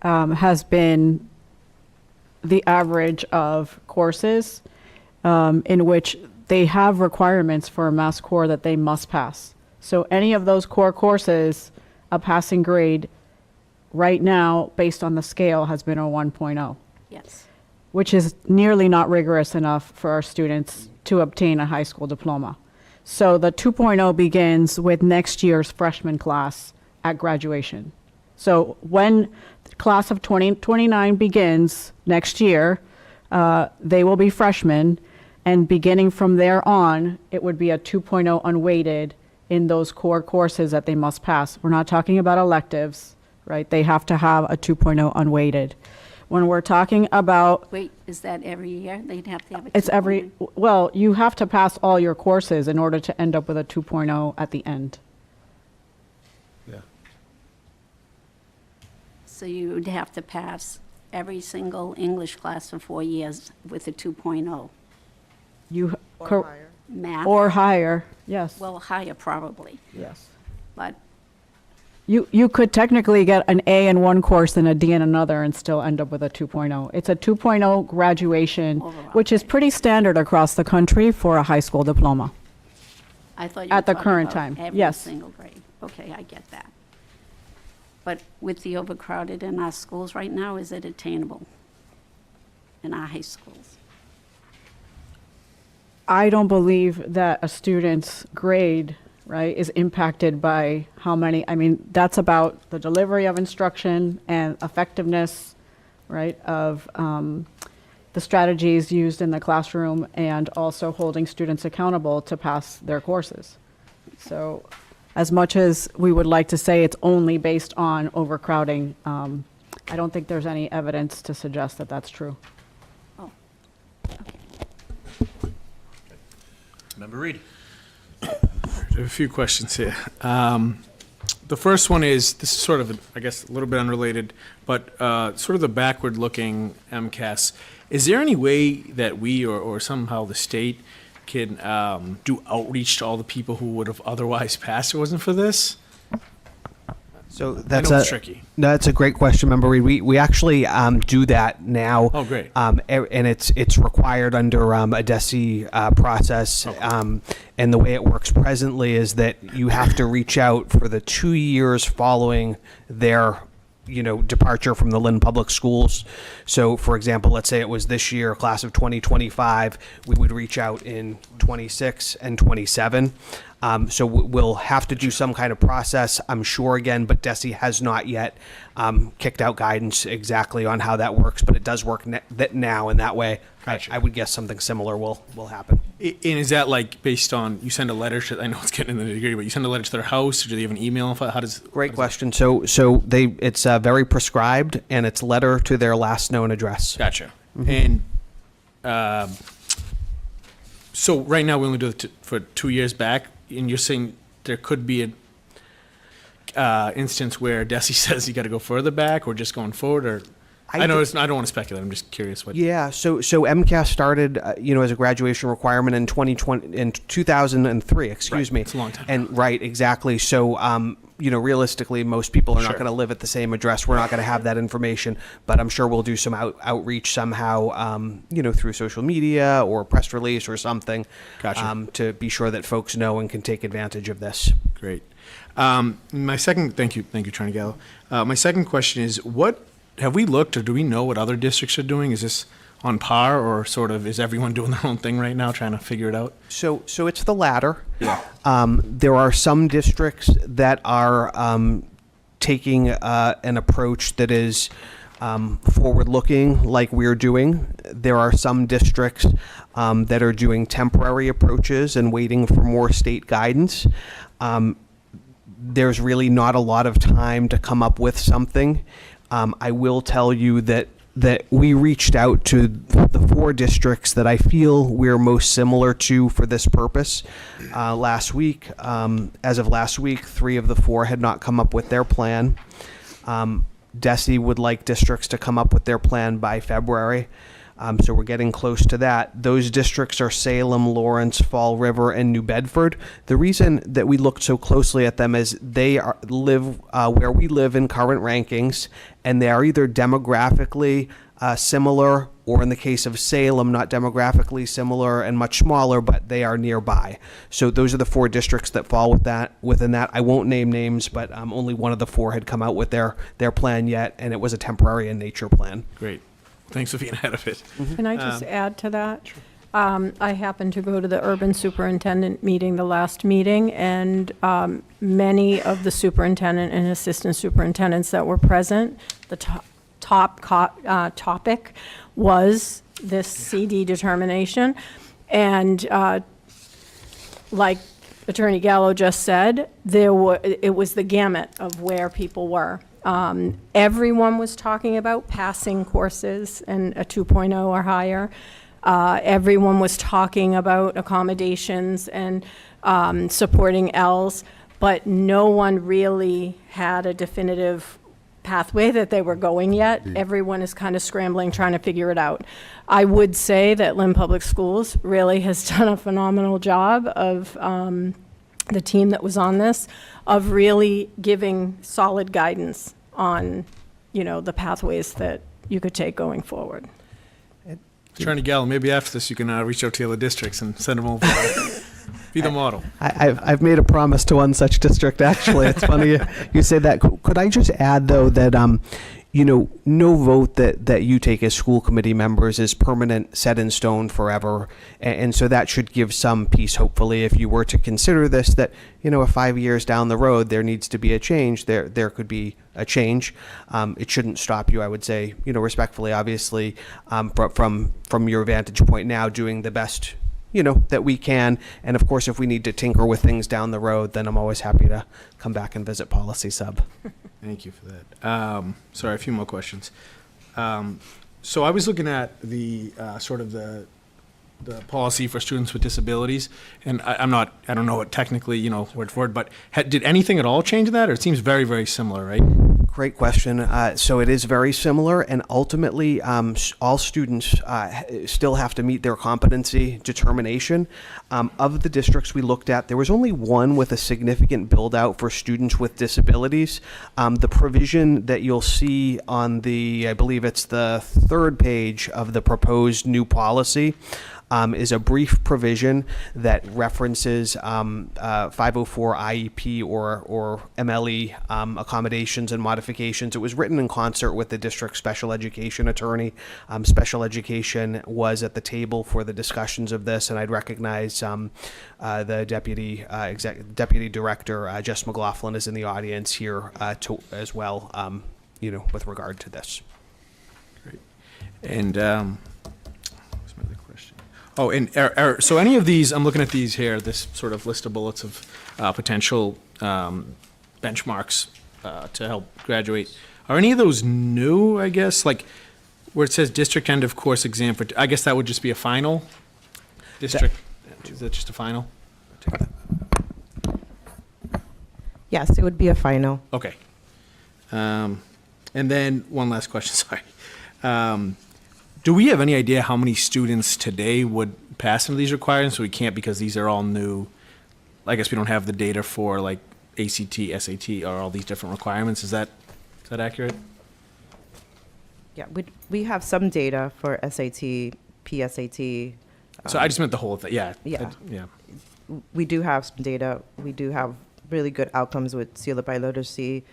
S8: has been the average of courses in which they have requirements for a mass core that they must pass. So any of those core courses, a passing grade right now, based on the scale, has been a 1.0.
S9: Yes.
S8: Which is nearly not rigorous enough for our students to obtain a high school diploma. So the 2.0 begins with next year's freshman class at graduation. So when the class of 2029 begins next year, they will be freshmen, and beginning from there on, it would be a 2.0 unweighted in those core courses that they must pass. We're not talking about electives, right? They have to have a 2.0 unweighted. when we're talking about,
S9: Wait, is that every year? They'd have to have a 2.0?
S8: it's every, well, you have to pass all your courses in order to end up with a 2.0 at the end.
S10: Yeah.
S9: So you would have to pass every single English class for 4 years with a 2.0.
S8: You,
S9: Math?
S8: or higher, yes,
S9: Well, higher probably,
S8: yes.
S9: but
S8: You could technically get an A in one course and a D in another and still end up with a 2.0. It's a 2.0 graduation,
S9: Overall,
S8: which is pretty standard across the country for a high school diploma.
S9: I thought you were
S8: At the
S9: talking
S8: current
S9: about
S8: time,
S9: every
S8: yes.
S9: single grade. Okay, I get that. But with the overcrowded in our schools right now, is it attainable in our high schools?
S8: I don't believe that a student's grade, right, is impacted by how many, I mean, that's about the delivery of instruction and effectiveness, right, of the strategies used in the classroom and also holding students accountable to pass their courses. So as much as we would like to say it's only based on overcrowding, I don't think there's any evidence to suggest that that's true.
S9: Oh, okay.
S1: Member Reed.
S14: I have a few questions here. The first one is, this is sort of, I guess, a little bit unrelated, but sort of the backward-looking MCAS. Is there any way that we or somehow the state can do outreach to all the people who would have otherwise passed if it wasn't for this?
S12: So that's
S14: I know it's tricky.
S12: No, that's a great question, Member Reed. We actually do that now.
S14: Oh, great.
S12: And it's required under a DESE process.
S14: Okay.
S12: And the way it works presently is that you have to reach out for the 2 years following their departure from the Lynn Public Schools. So, for example, let's say it was this year, class of 2025, we would reach out in 26 and 27. So we'll have to do some kind of process, I'm sure, again, but DESE has not yet kicked out guidance exactly on how that works, but it does work now in that way.
S14: Gotcha.
S12: I would guess something similar will happen.
S14: And is that like based on, you send a letter to, I know it's getting in the nitty-gritty, but you send a letter to their house, or do they have an email? How does?
S12: Great question. So it's very prescribed, and it's letter to their last known address.
S14: Gotcha. And so right now we only do it for 2 years back, and you're saying there could be an instance where DESE says you got to go further back, or just going forward, or I don't want to speculate. I'm just curious what.
S12: Yeah. So MCAS started, as a graduation requirement in 2003. Excuse me.
S14: It's a long time.
S12: And right, exactly. So realistically, most people are not
S14: Sure.
S12: going to live at the same address. We're not going to have that information, but I'm sure we'll do some outreach somehow, through social media or a press release or something.
S14: Gotcha.
S12: To be sure that folks know and can take advantage of this.
S14: Great. My second, thank you, Attorney Gallo. My second question is, what have we looked, or do we know what other districts are doing? Is this on par, or sort of is everyone doing their own thing right now, trying to figure it out?
S12: So it's the latter.
S14: Yeah.
S12: There are some districts that are taking an approach that is forward-looking, like we're doing. There are some districts that are doing temporary approaches and waiting for more state guidance. There's really not a lot of time to come up with something. I will tell you that we reached out to the 4 districts that I feel we're most similar to for this purpose last week. As of last week, 3 of the 4 had not come up with their plan. DESE would like districts to come up with their plan by February. So we're getting close to that. Those districts are Salem, Lawrence, Fall River, and New Bedford. The reason that we looked so closely at them is they live where we live in current rankings, and they are either demographically similar, or in the case of Salem, not demographically similar and much smaller, but they are nearby. So those are the 4 districts that fall within that. I won't name names, but only one of the 4 had come out with their plan yet, and it was a temporary in nature plan.
S14: Great. Thanks for being ahead of it.
S3: Can I just add to that? I happened to go to the urban superintendent meeting, the last meeting, and many of the superintendent and assistant superintendents that were present, the topic was this CD determination. And like Attorney Gallo just said, it was the gamut of where people were. Everyone was talking about passing courses and a 2.0 or higher. Everyone was talking about accommodations and supporting Ls, but no one really had a definitive pathway that they were going yet. Everyone is kind of scrambling, trying to figure it out. I would say that Lynn Public Schools really has done a phenomenal job of the team that was on this, of really giving solid guidance on, the pathways that you could take going forward.
S14: Attorney Gallo, maybe after this you can reach out to the other districts and send them over. Be the model.
S12: I've made a promise to one such district, actually. It's funny you say that. Could I just add, though, that, no vote that you take as school committee members is permanent, set in stone forever. And so that should give some peace, hopefully, if you were to consider this, that, if 5 years down the road there needs to be a change, there could be a change. It shouldn't stop you, I would say, respectfully, obviously, from your vantage point now, doing the best that we can. And of course, if we need to tinker with things down the road, then I'm always happy to come back and visit Policy Sub.
S14: Thank you for that. Sorry, a few more questions. So I was looking at the sort of the policy for students with disabilities, and I don't know it technically, word for word, but did anything at all change in that, or it seems very, very similar, right?
S12: Great question. So it is very similar, and ultimately, all students still have to meet their competency determination. Of the districts we looked at, there was only one with a significant build-out for students with disabilities. The provision that you'll see on I believe it's the third page of the proposed new policy, is a brief provision that references 504 IEP or MLE accommodations and modifications. It was written in concert with the district special education attorney. Special education was at the table for the discussions of this, and I'd recognize the deputy director, Jess McLaughlin, is in the audience here as well, with regard to this.
S14: Great. And what's my other question? Oh, and so any of these, I'm looking at these here, this sort of list of bullets of potential benchmarks to help graduate. Are any of those new, I guess, like where it says district end of course exam for, I guess that would just be a final? District, is that just a final?
S13: Yes, it would be a final.
S14: Okay. And then one last question, sorry. Do we have any idea how many students today would pass into these requirements? So we can't because these are all new. I guess we don't have the data for like ACT, SAT, or all these different requirements. Is that accurate?
S13: Yeah, we have some data for SAT, PSAT.
S14: So I just meant the whole thing. Yeah.
S13: Yeah.
S14: Yeah.
S13: We do have some data. We do have really good outcomes with Seal Up by Literacy,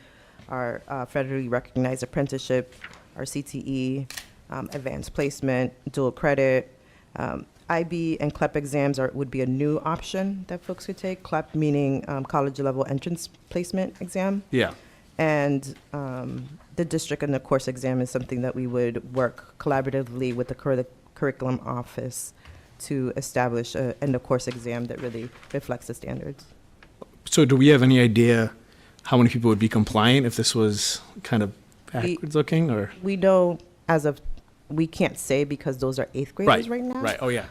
S13: our federally recognized apprenticeship, our CTE, advanced placement, dual credit. IB and CLEP exams would be a new option that folks could take. CLEP meaning college level entrance placement exam.
S14: Yeah.
S13: And the district and the course exam is something that we would work collaboratively with the curriculum office to establish an end of course exam that really reflects the standards.
S14: So do we have any idea how many people would be compliant if this was kind of backwards looking, or?
S13: We know we can't say because those are 8th graders right now.
S14: Right. Oh yeah.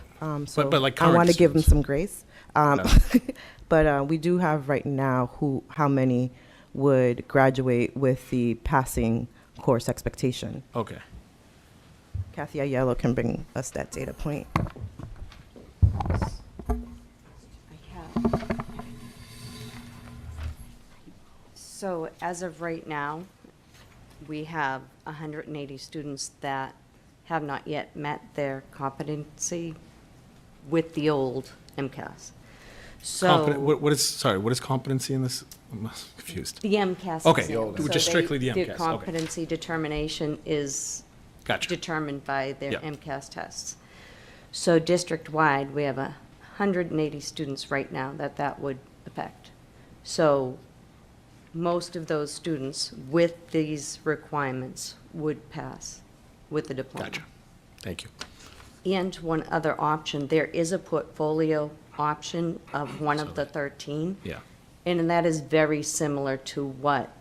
S13: So
S14: but like
S13: I want to give them
S14: students.
S13: some grace. But we do have right now how many would graduate with the passing course expectation.
S14: Okay.
S13: Kathy Aiello can bring us that data point.
S15: So as of right now, we have 180 students that have not yet met their competency with the old MCAS. So
S14: What is competency in this? I'm confused.
S15: the MCAS
S14: Okay,
S15: exam.
S14: just
S15: So
S14: strictly the MCAS,
S15: The
S14: okay.
S15: competency determination is
S14: Gotcha.
S15: determined by their
S14: Yeah.
S15: MCAS tests. So district-wide, we have 180 students right now that would affect. So most of those students with these requirements would pass with the diploma.
S14: Gotcha. Thank you.
S15: And one other option, there is a portfolio option of one of the 13.
S14: Yeah.
S15: And that is very similar to what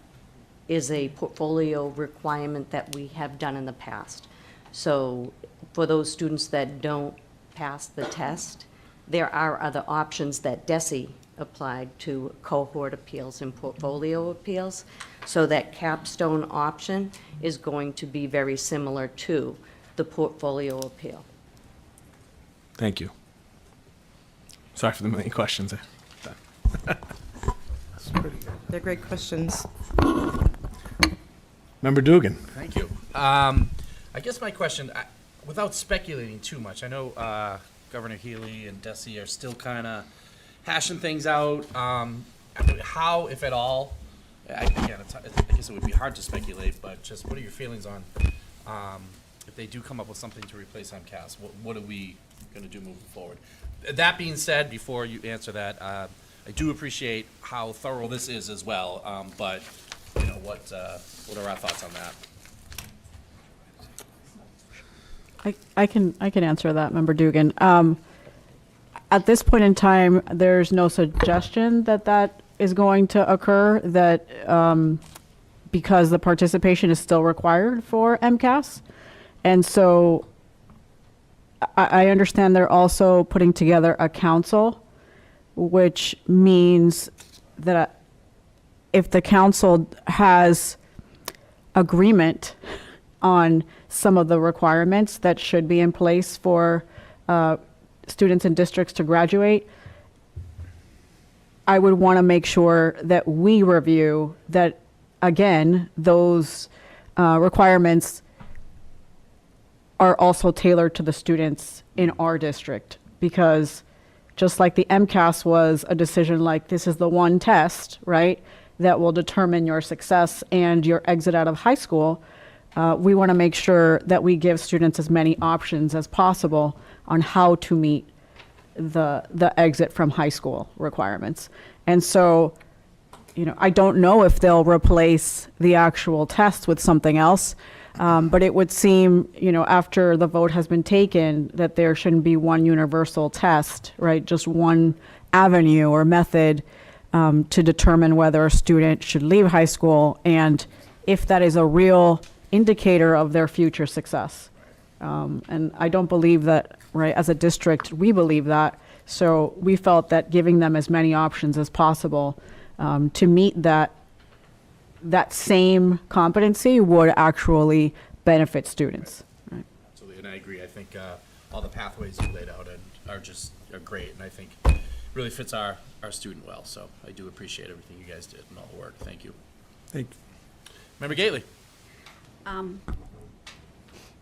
S15: is a portfolio requirement that we have done in the past. So for those students that don't pass the test, there are other options that DESE applied to cohort appeals and portfolio appeals. So that capstone option is going to be very similar to the portfolio appeal.
S14: Thank you. Sorry for the million questions.
S13: They're great questions.
S14: Member Dugan.
S1: Thank you. I guess my question, without speculating too much, I know Governor Healy and DESE are still kind of hashing things out. How, if at all, I guess it would be hard to speculate, but just what are your feelings on if they do come up with something to replace MCAS? What are we going to do moving forward? That being said, before you answer that, I do appreciate how thorough this is as well, but you know, what are our thoughts on that?
S8: I can answer that, Member Dugan. At this point in time, there's no suggestion that is going to occur, that because the participation is still required for MCAS. And so I understand they're also putting together a council, which means that if the council has agreement on some of the requirements that should be in place for students and districts to graduate, I would want to make sure that we review that, again, those requirements are also tailored to the students in our district. Because just like the MCAS was a decision like, this is the one test, right, that will determine your success and your exit out of high school, we want to make sure that we give students as many options as possible on how to meet the exit from high school requirements. And so, you know, I don't know if they'll replace the actual test with something else, but it would seem, you know, after the vote has been taken, that there shouldn't be one universal test, right? Just one avenue or method to determine whether a student should leave high school and if that is a real indicator of their future success. And I don't believe that, right, as a district, we believe that. So we felt that giving them as many options as possible to meet that same competency would actually benefit students. Right.
S1: Absolutely, and I agree. I think all the pathways you laid out are great, and I think really fits our student well. So I do appreciate everything you guys did and all the work. Thank you.
S14: Thank you.
S1: Member Gately.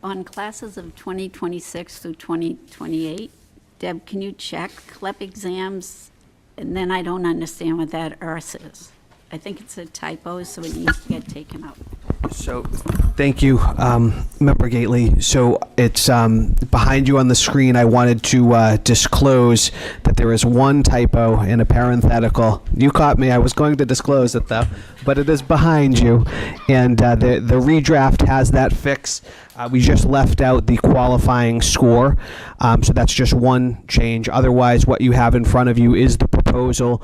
S9: On classes of 2026 through 2028, Deb, can you check CLEP exams? And then I don't understand what that ERS is. I think it's a typo, so it needs to get taken out.
S12: So, thank you, Member Gately. So it's behind you on the screen. I wanted to disclose that there is one typo in a parenthetical. You caught me. I was going to disclose it though, but it is behind you, and the redraft has that fix. We just left out the qualifying score, so that's just one change. Otherwise, what you have in front of you is the proposal.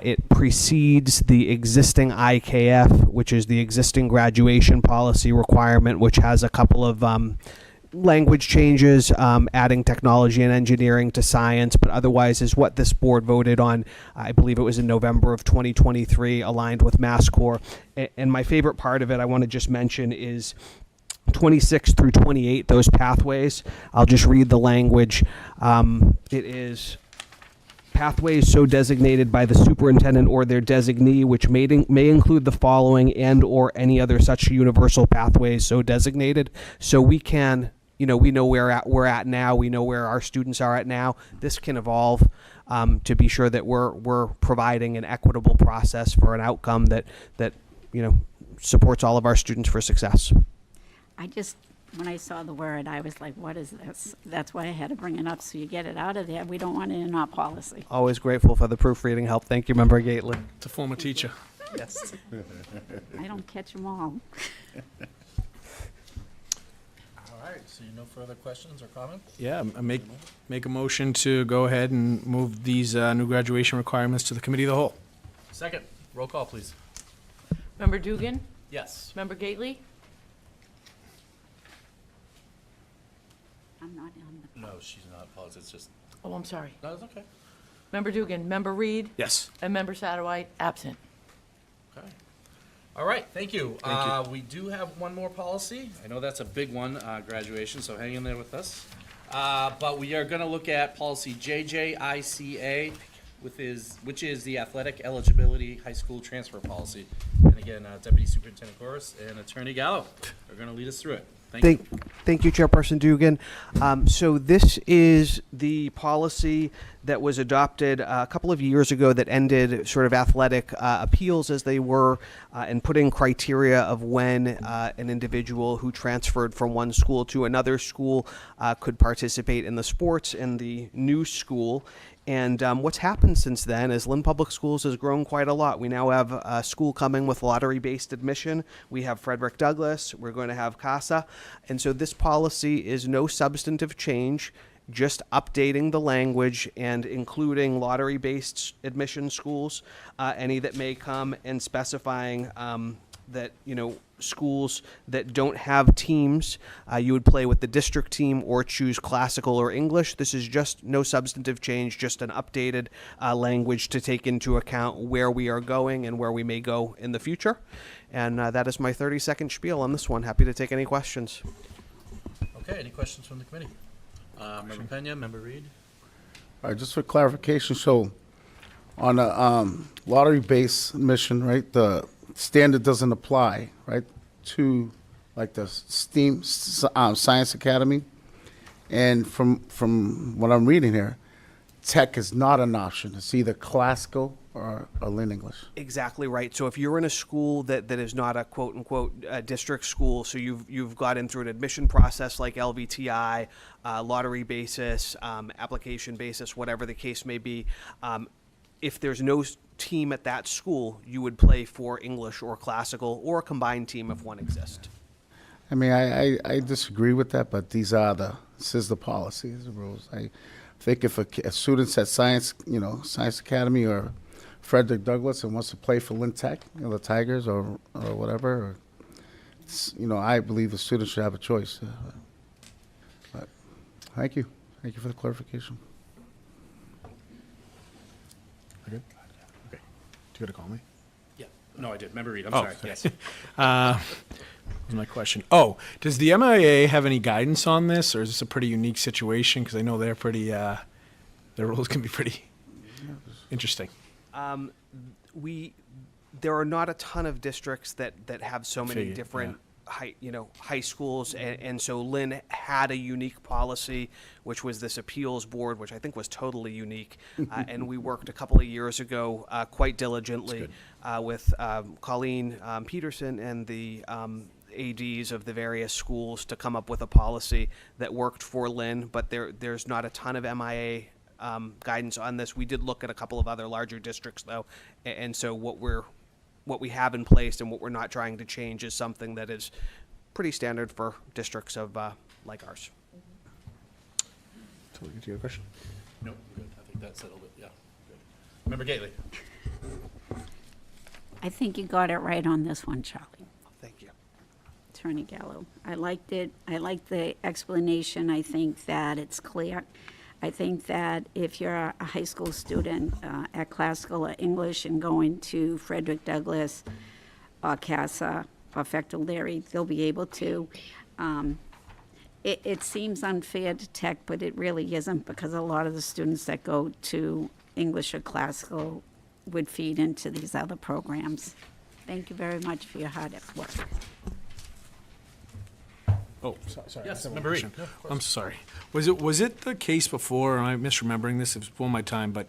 S12: It precedes the existing IKF, which is the existing graduation policy requirement, which has a couple of language changes, adding technology and engineering to science, but otherwise is what this board voted on. I believe it was in November of 2023, aligned with MassCore. And my favorite part of it, I want to just mention, is 26 through 28, those pathways. I'll just read the language. It is pathways so designated by the superintendent or their designee, which may include the following and or any other such universal pathways so designated. So we can, you know, we know where we're at now. We know where our students are at now. This can evolve to be sure that we're providing an equitable process for an outcome that you know, supports all of our students for success.
S9: When I saw the word, I was like, what is this? That's why I had to bring it up, so you get it out of there. We don't want it in our policy.
S12: Always grateful for the proofreading help. Thank you, Member Gately.
S14: It's a former teacher.
S12: Yes.
S9: I don't catch them all.
S1: All right. See no further questions or comments?
S14: Yeah, make a motion to go ahead and move these new graduation requirements to the committee of the whole.
S1: Second, roll call, please.
S2: Member Dugan?
S1: Yes.
S2: Member Gately?
S9: I'm not on the.
S1: No, she's not. Apologies. It's just.
S2: Oh, I'm sorry.
S1: No, it's okay.
S2: Member Dugan, Member Reed,
S14: Yes.
S2: and Member Satterwhite, absent.
S1: Okay. All right, thank you. We do have one more policy. I know that's a big one, graduation, so hang in there with us. But we are going to look at policy JJICA, which is the athletic eligibility high school transfer policy. And again, Deputy Superintendent Goris and Attorney Gallo are going to lead us through it.
S12: Thank you, Chairperson Dugan. So this is the policy that was adopted a couple of years ago that ended sort of athletic appeals as they were and putting criteria of when an individual who transferred from one school to another school could participate in the sports in the new school. And what's happened since then is Lynn Public Schools has grown quite a lot. We now have a school coming with lottery-based admission. We have Frederick Douglass. We're going to have CASA. And so this policy is no substantive change, just updating the language and including lottery-based admission schools, any that may come, and specifying that, schools that don't have teams, you would play with the district team or choose classical or English. This is just no substantive change, just an updated language to take into account where we are going and where we may go in the future. And that is my 30-second spiel on this one. Happy to take any questions.
S1: Okay, any questions from the committee? Member Pena, Member Reed?
S10: All right, just for clarification, so on a lottery-based admission, right, the standard doesn't apply, right, to like the STEAM Science Academy, and from what I'm reading here, tech is not an option. It's either classical or Lynn English.
S12: Exactly right. So if you're in a school that is not a quote unquote district school, so you've gotten through an admission process like LVTI, lottery basis, application basis, whatever the case may be, if there's no team at that school, you would play for English or classical or a combined team if one exists.
S10: I mean, I disagree with that, but this is the policy, is the rules. I think if a student's at Science Academy or Frederick Douglass and wants to play for Lynn Tech, the Tigers or whatever, I believe the student should have a choice. But thank you for the clarification.
S14: Okay. You gotta call me.
S1: Yeah. No, I did. Member Reed, I'm
S14: Oh,
S1: sorry. Yes.
S14: What was my question? Oh, does the MIA have any guidance on this, or is this a pretty unique situation? Because I know they're pretty, their rules can be pretty interesting.
S12: There are not a ton of districts that have so many
S14: Figured,
S12: different high schools, and so Lynn had a unique policy, which was this appeals board, which I think was totally unique. And we worked a couple of years ago quite diligently with Colleen Peterson and the ADs of the various schools to come up with a policy that worked for Lynn, but there's not a ton of MIA guidance on this. We did look at a couple of other larger districts, though, and so what we have in place and what we're not trying to change is something that is pretty standard for districts of like ours.
S14: Do you have a question?
S1: No, good. I think that settled it. Yeah. Good. Member Gately.
S9: I think you got it right on this one, Charlie.
S12: Thank you.
S9: Attorney Gallo. I liked it. I liked the explanation. I think that it's clear. I think that if you're a high school student at classical or English and going to Frederick Douglass or CASA or Fector Leary, they'll be able to. It seems unfair to tech, but it really isn't, because a lot of the students that go to English or classical would feed into these other programs. Thank you very much for your hard work.
S14: Oh, sorry.
S1: Yes,
S14: I have one
S1: Member Reed.
S14: question.
S1: No, of course.
S14: I'm sorry. Was it the case before, and I'm misremembering this, it was before my time, but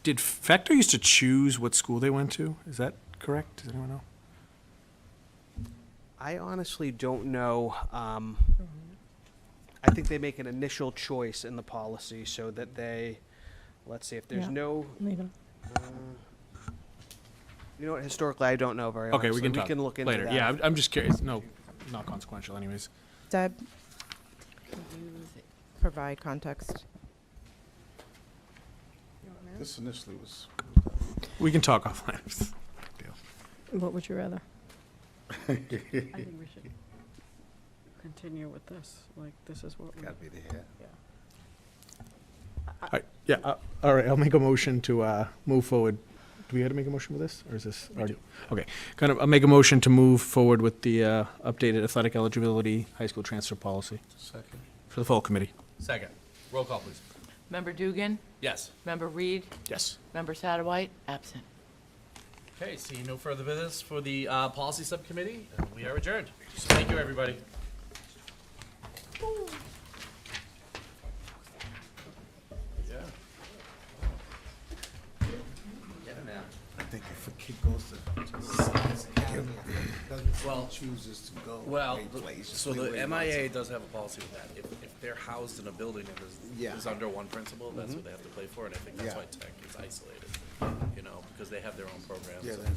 S14: did Fector used to choose what school they went to? Is that correct? Does anyone know?
S12: I honestly don't know. I think they make an initial choice in the policy so that they, let's see, if there's no, you know what, historically, I don't know very
S14: Okay,
S12: honestly.
S14: we can talk
S12: look into
S14: later.
S12: that.
S14: Yeah, I'm just curious. No, not consequential anyways.
S13: Deb, Provide context.
S10: This initially was.
S14: We can talk offline.
S3: What would you rather?
S8: I think we should continue with this, like, this is what we.
S10: Gotta be the head.
S14: All right, yeah, all right, I'll make a motion to move forward. Do we have to make a motion with this, or is this already? Okay, I'll make a motion to move forward with the updated athletic eligibility high school transfer policy
S10: Second.
S14: for the full committee.
S1: Second. Roll call, please.
S2: Member Dugan,
S1: Yes.
S2: Member Reed,
S14: Yes.
S2: Member Satterwhite, absent.
S1: Okay, seeing no further business for the policy subcommittee, we are adjourned. Thank you, everybody.
S10: I think if a kid goes to science academy,
S1: Well,
S10: chooses to go.
S1: Well,
S10: great place,
S1: so
S10: way,
S1: the
S10: way
S1: MIA does have a policy with that. If they're housed in a building and
S10: Yeah.
S1: is under one principal, that's what they have to play for, and I think that's
S10: Yeah.
S1: why Tech is isolated, you know, because they have their own programs.
S10: Yeah,
S1: and,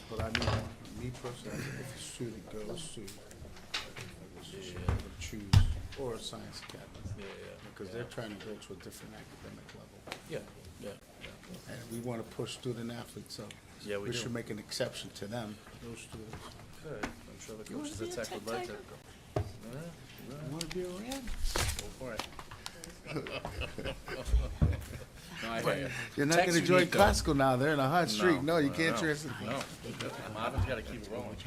S10: but I mean, me personally, I think if a student goes to, choose, or a science academy, because they're trying to go to a different academic level.
S1: Yeah, yeah,
S10: And we want to push student athletes, so
S1: Yeah, we
S10: we
S1: do.
S10: should make an exception to them, those students.
S1: Good. I'm sure the coaches at Tech would like to.
S10: You want to be around?
S1: Go for it. No, I hear you.
S10: You're not
S1: Tech's
S10: going to join
S1: unique, though.
S10: classical now, they're in a hot streak, no, you can't
S1: no,
S10: transfer.
S1: No, Marvin's gotta keep it rolling.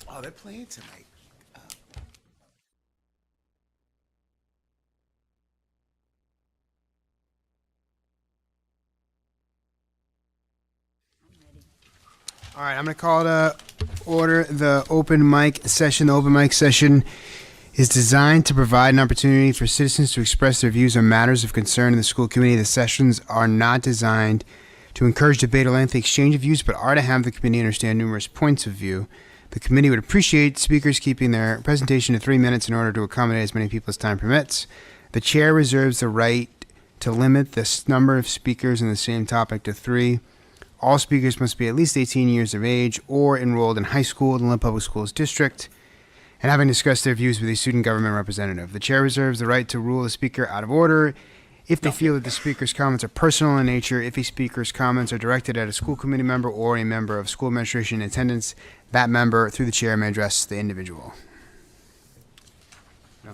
S10: Oh, they're playing tonight.
S11: All right, I'm going to call to order the open mic session. The open mic session is designed to provide an opportunity for citizens to express their views on matters of concern in the school committee. The sessions are not designed to encourage debate or lengthy exchange of views, but are to have the committee understand numerous points of view. The committee would appreciate speakers keeping their presentation to 3 minutes in order to accommodate as many people as time permits. The chair reserves the right to limit the number of speakers on the same topic to 3. All speakers must be at least 18 years of age or enrolled in high school in the Lynn Public Schools District and having discussed their views with a student government representative. The chair reserves the right to rule a speaker out of order if they feel that the speaker's comments are personal in nature. If a speaker's comments are directed at a school committee member or a member of school administration in attendance, that member, through the chair, may address the individual. No.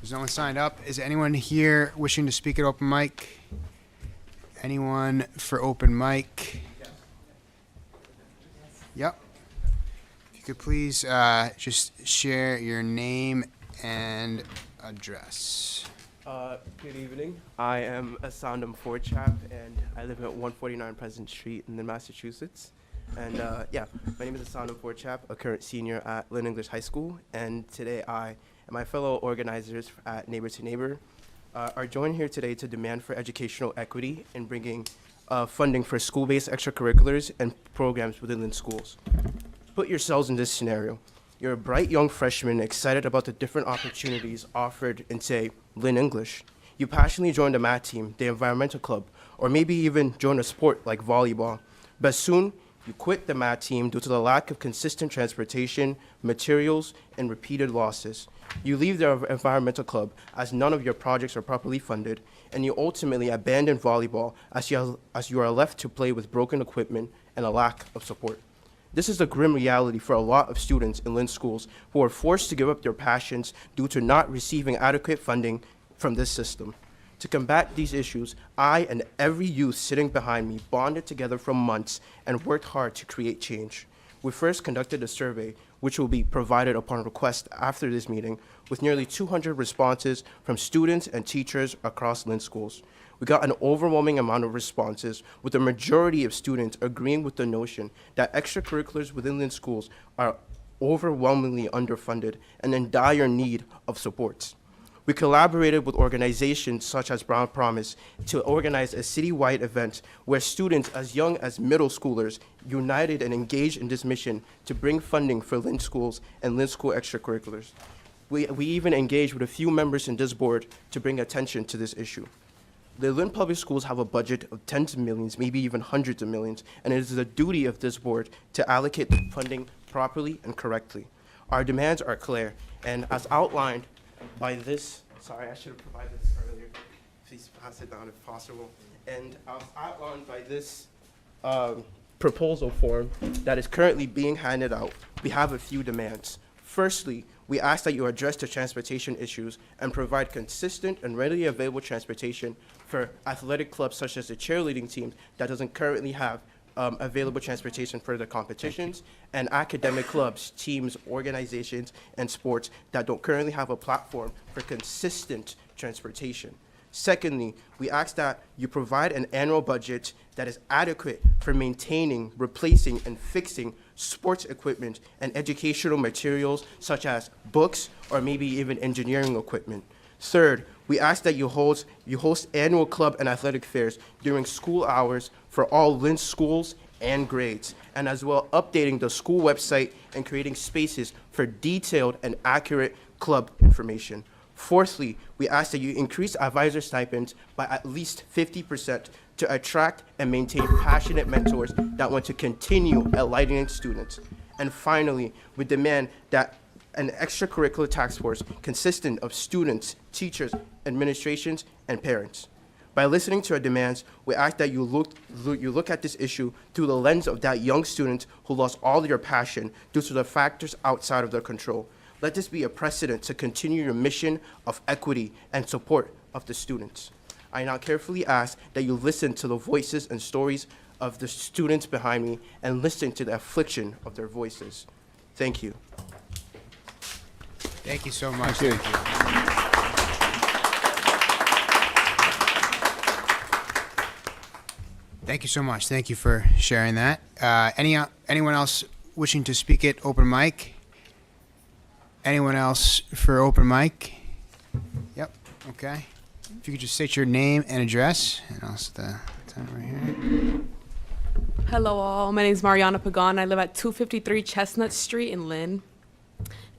S11: There's no one signed up. Is anyone here wishing to speak at open mic? Anyone for open mic? Yep. If you could please just share your name and address.
S16: Good evening. I am a Sondam Fordchap, and I live at 149 Pleasant Street in Massachusetts. And yeah, my name is Sondam Fordchap, a current senior at Lynn English High School. And today I and my fellow organizers at Neighbor to Neighbor are joined here today to demand for educational equity in bringing funding for school-based extracurriculars and programs within Lynn schools. Put yourselves in this scenario. You're a bright young freshman excited about the different opportunities offered in, say, Lynn English. You passionately joined the math team, the environmental club, or maybe even join a sport like volleyball. But soon, you quit the math team due to the lack of consistent transportation, materials, and repeated losses. You leave the environmental club as none of your projects are properly funded, and you ultimately abandon volleyball as you are left to play with broken equipment and a lack of support. This is a grim reality for a lot of students in Lynn schools who are forced to give up their passions due to not receiving adequate funding from this system. To combat these issues, I and every youth sitting behind me bonded together for months and worked hard to create change. We first conducted a survey, which will be provided upon request after this meeting, with nearly 200 responses from students and teachers across Lynn schools. We got an overwhelming amount of responses, with the majority of students agreeing with the notion that extracurriculars within Lynn schools are overwhelmingly underfunded and in dire need of supports. We collaborated with organizations such as Brown Promise to organize a citywide event where students as young as middle schoolers united and engaged in this mission to bring funding for Lynn schools and Lynn school extracurriculars. We even engaged with a few members in this board to bring attention to this issue. The Lynn Public Schools have a budget of tens of millions, maybe even hundreds of millions, and it is the duty of this board to allocate the funding properly and correctly. Our demands are clear, and as outlined by this, sorry, I should have provided this earlier. Please pass it down if possible. And as outlined by this proposal form that is currently being handed out, we have a few demands. Firstly, we ask that you address the transportation issues and provide consistent and readily available transportation for athletic clubs such as the cheerleading team that doesn't currently have available transportation for the competitions, and academic clubs, teams, organizations, and sports that don't currently have a platform for consistent transportation. Secondly, we ask that you provide an annual budget that is adequate for maintaining, replacing, and fixing sports equipment and educational materials such as books or maybe even engineering equipment. Third, we ask that you host annual club and athletic fairs during school hours for all Lynn schools and grades, and as well updating the school website and creating spaces for detailed and accurate club information. Fourthly, we ask that you increase advisor stipends by at least 50% to attract and maintain passionate mentors that want to continue enlightening students. And finally, we demand that an extracurricular task force consisting of students, teachers, administrations, and parents. By listening to our demands, we ask that you look at this issue through the lens of that young student who lost all their passion due to the factors outside of their control. Let this be a precedent to continue your mission of equity and support of the students. I now carefully ask that you listen to the voices and stories of the students behind me and listen to the affliction of their voices. Thank you.
S11: Thank you so much.
S10: Thank you.
S11: Thank you so much. Thank you for sharing that. Anyone else wishing to speak at open mic? Anyone else for open mic? Yep, okay. If you could just state your name and address, and I'll set the time right here.
S17: Hello all, my name is Mariana Pagan. I live at 253 Chestnut Street in Lynn.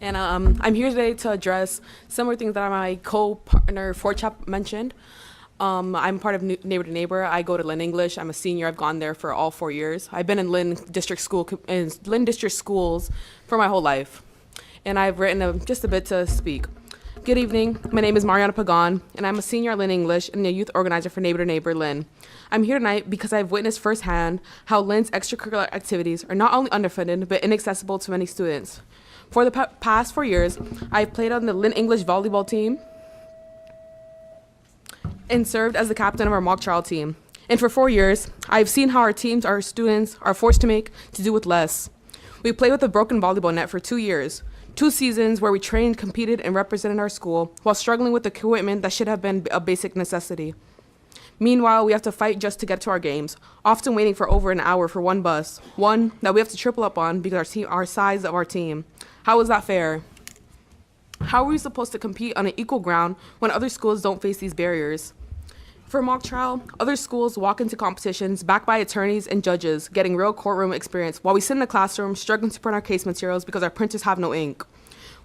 S17: And I'm here today to address similar things that my co-partner Forchap mentioned. I'm part of Neighbor to Neighbor. I go to Lynn English. I'm a senior. I've gone there for all 4 years. I've been in Lynn District schools for my whole life. And I've written just a bit to speak. Good evening. My name is Mariana Pagan, and I'm a senior at Lynn English and a youth organizer for Neighbor to Neighbor Lynn. I'm here tonight because I've witnessed firsthand how Lynn's extracurricular activities are not only underfunded, but inaccessible to many students. For the past 4 years, I've played on the Lynn English volleyball team and served as the captain of our mock trial team. And for 4 years, I've seen how our students are forced to do with less. We played with a broken volleyball net for 2 years. 2 seasons where we trained, competed, and represented our school while struggling with the equipment that should have been a basic necessity. Meanwhile, we have to fight just to get to our games, often waiting for over an hour for one bus, one that we have to triple up on because our size of our team. How is that fair? How are we supposed to compete on an equal ground when other schools don't face these barriers? For mock trial, other schools walk into competitions backed by attorneys and judges, getting real courtroom experience, while we sit in the classroom struggling to print our case materials because our printers have no ink.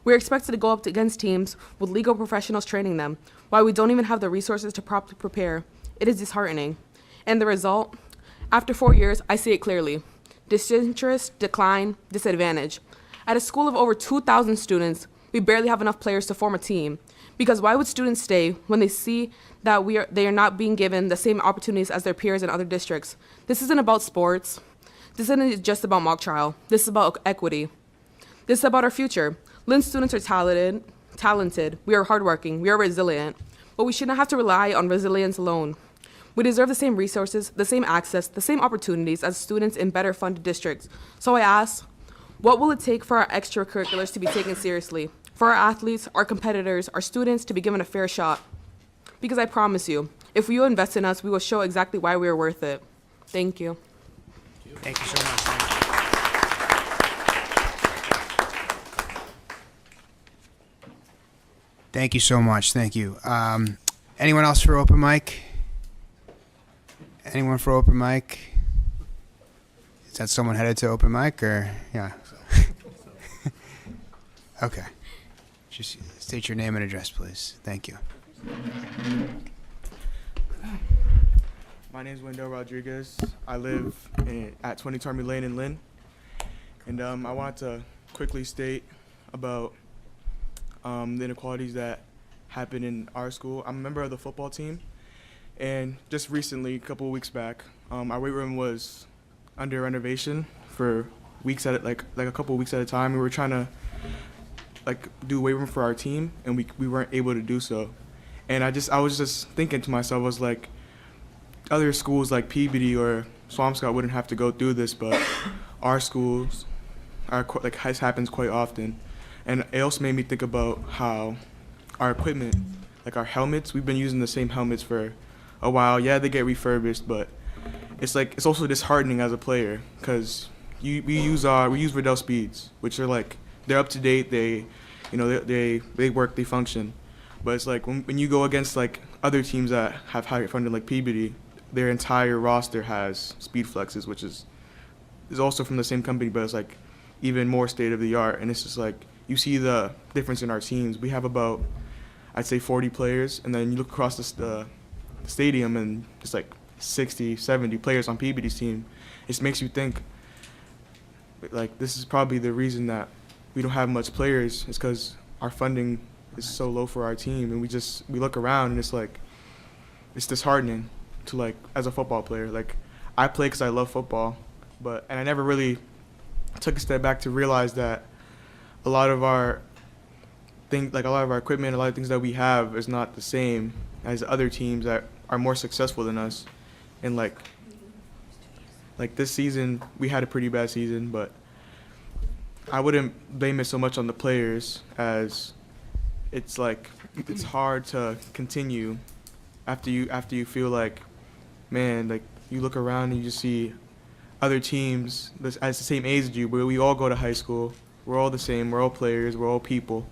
S17: We're expected to go up against teams with legal professionals training them, while we don't even have the resources to properly prepare. It is disheartening. And the result? After 4 years, I see it clearly. Disinterest, decline, disadvantage. At a school of over 2,000 students, we barely have enough players to form a team. Because why would students stay when they see that they are not being given the same opportunities as their peers in other districts? This isn't about sports. This isn't just about mock trial. This is about equity. This is about our future. Lynn students are talented. We are hardworking. We are resilient. But we should not have to rely on resilience alone. We deserve the same resources, the same access, the same opportunities as students in better funded districts. So I ask, what will it take for our extracurriculars to be taken seriously? For our athletes, our competitors, our students to be given a fair shot? Because I promise you, if you invest in us, we will show exactly why we are worth it. Thank you.
S11: Thank you so much. Thank you so much. Thank you. Anyone else for open mic? Anyone for open mic? Is that someone headed to open mic or yeah? Okay. Just state your name and address, please. Thank you.
S18: My name is Wendell Rodriguez. I live at 20 Tormy Lane in Lynn. And I wanted to quickly state about the inequalities that happen in our school. I'm a member of the football team. And just recently, a couple of weeks back, our weight room was under renovation for weeks at like a couple of weeks at a time. We were trying to do weight room for our team, and we weren't able to do so. And I was just thinking to myself, I was like, other schools like Peabody or Swampscott wouldn't have to go through this, but our schools this happens quite often. And it also made me think about how our equipment, like our helmets, we've been using the same helmets for a while. Yeah, they get refurbished, but it's also disheartening as a player because we use Riddell Speeds, which are they're up to date. They work, they function. But it's like when you go against other teams that have higher funding like Peabody, their entire roster has Speed Flexes, which is also from the same company, but it's even more state of the art. And it's just you see the difference in our teams. We have about, I'd say, 40 players, and then you look across the stadium and it's 60, 70 players on Peabody's team. It makes you think this is probably the reason that we don't have much players. It's because our funding is so low for our team, and we look around and it's disheartening to as a football player. I play because I love football, and I never really took a step back to realize that a lot of our equipment, a lot of things that we have is not the same as other teams that are more successful than us. And this season, we had a pretty bad season, but I wouldn't blame it so much on the players as it's hard to continue after you feel man, you look around and you just see other teams as the same age as you, where we all go to high school, we're all the same, we're all players, we're all people,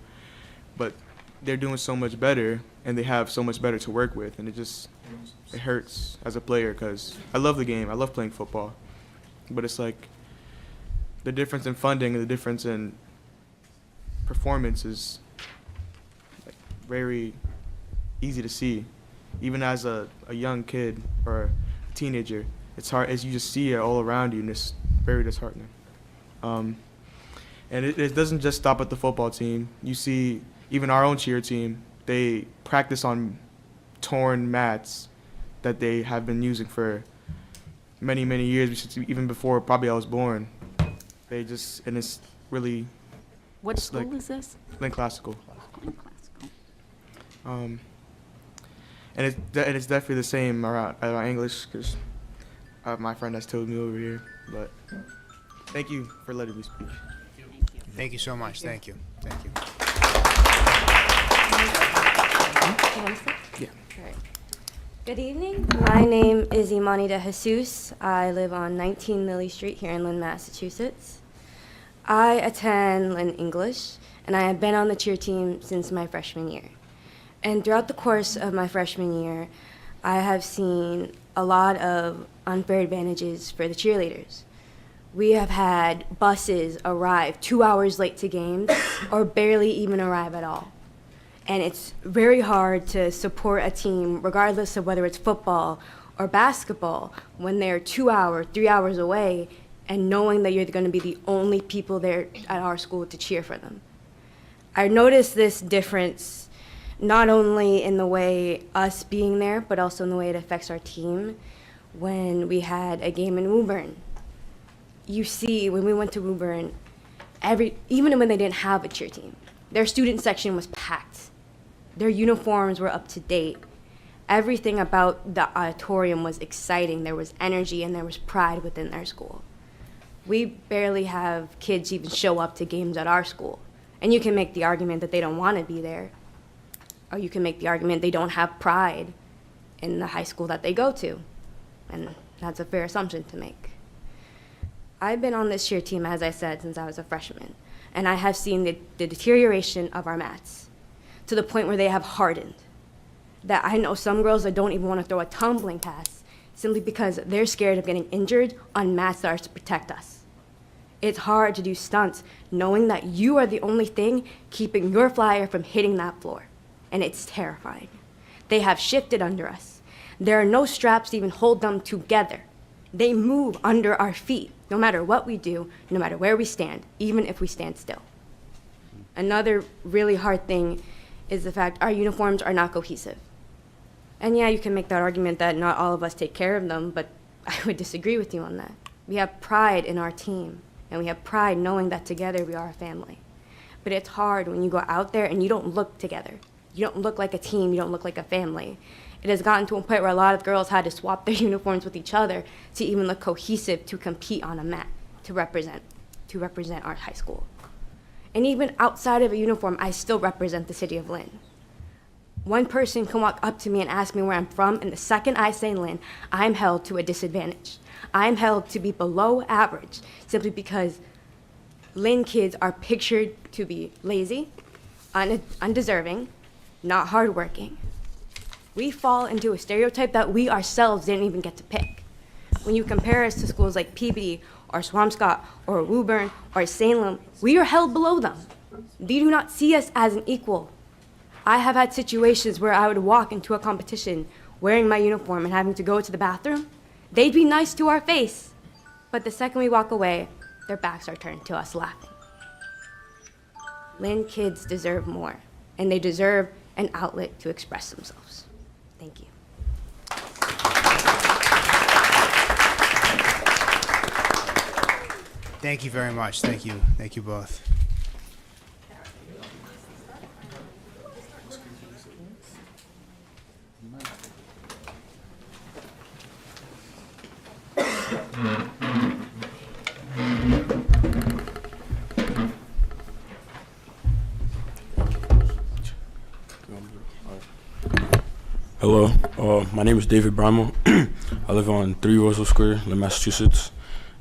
S18: but they're doing so much better and they have so much better to work with, and it hurts as a player because I love the game, I love playing football, but it's the difference in funding and the difference in performance is very easy to see. Even as a young kid or a teenager, it's hard as you just see it all around you, and it's very disheartening. And it doesn't just stop at the football team. You see even our own cheer team, they practice on torn mats that they have been using for many, many years, even before probably I was born. And it's really...
S2: What school is this?
S18: Lynn Classical.
S2: Lynn Classical.
S18: And it's definitely the same around English, because my friend has told me over here. But thank you for letting me speak.
S11: Thank you so much. Thank you. Thank you.
S18: Yeah.
S19: All right. Good evening. My name is Imani de Jesus. I live on 19 Lilly Street here in Lynn, Massachusetts. I attend Lynn English, and I have been on the cheer team since my freshman year. And throughout the course of my freshman year, I have seen a lot of unfair advantages for the cheerleaders. We have had buses arrive 2 hours late to games or barely even arrive at all. And it's very hard to support a team, regardless of whether it's football or basketball, when they're 2 hours, 3 hours away, and knowing that you're going to be the only people there at our school to cheer for them. I noticed this difference not only in the way us being there, but also in the way it affects our team when we had a game in Woburn. You see, when we went to Woburn, even when they didn't have a cheer team, their student section was packed. Their uniforms were up to date. Everything about the auditorium was exciting. There was energy and there was pride within their school. We barely have kids even show up to games at our school. And you can make the argument that they don't want to be there, or you can make the argument they don't have pride in the high school that they go to. And that's a fair assumption to make. I've been on this cheer team, as I said, since I was a freshman, and I have seen the deterioration of our mats to the point where they have hardened. That I know some girls that don't even want to throw a tumbling pass simply because they're scared of getting injured on mats that are to protect us. It's hard to do stunts knowing that you are the only thing keeping your flyer from hitting that floor, and it's terrifying. They have shifted under us. There are no straps to even hold them together. They move under our feet, no matter what we do, no matter where we stand, even if we stand still. Another really hard thing is the fact our uniforms are not cohesive. And yeah, you can make that argument that not all of us take care of them, but I would disagree with you on that. We have pride in our team, and we have pride knowing that together we are a family. But it's hard when you go out there and you don't look together. You don't look like a team, you don't look like a family. It has gotten to a point where a lot of girls had to swap their uniforms with each other to even look cohesive to compete on a mat, to represent our high school. And even outside of a uniform, I still represent the city of Lynn. One person can walk up to me and ask me where I'm from, and the second I say Lynn, I'm held to a disadvantage. I'm held to be below average simply because Lynn kids are pictured to be lazy, undeserving, not hardworking. We fall into a stereotype that we ourselves didn't even get to pick. When you compare us to schools like Peabody or Swampscott or Woburn or Salem, we are held below them. They do not see us as an equal. I have had situations where I would walk into a competition wearing my uniform and having to go to the bathroom. They'd be nice to our face, but the second we walk away, their backs are turned to us laughing. Lynn kids deserve more, and they deserve an outlet to express themselves. Thank you.
S11: Thank you very much. Thank you. Thank you both.
S20: Hello, my name is David Bramall. I live on 3 Roseville Square, Lynn, Massachusetts.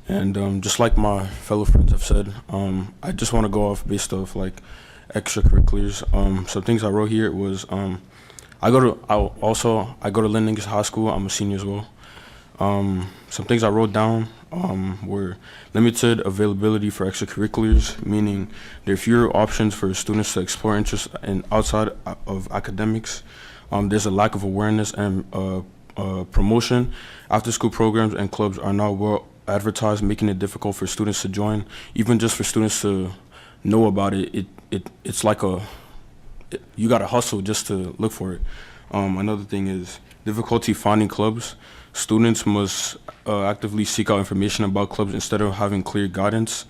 S20: And just like my fellow friends have said, I just want to go off based off like extracurriculars. Some things I wrote here was I go to Lynn English High School. I'm a senior as well. Some things I wrote down were limited availability for extracurriculars, meaning there are fewer options for students to explore interests in outside of academics. There's a lack of awareness and promotion. After-school programs and clubs are not well advertised, making it difficult for students to join. Even just for students to know about it, it's like you got to hustle just to look for it. Another thing is difficulty finding clubs. Students must actively seek out information about clubs instead of having clear guidance.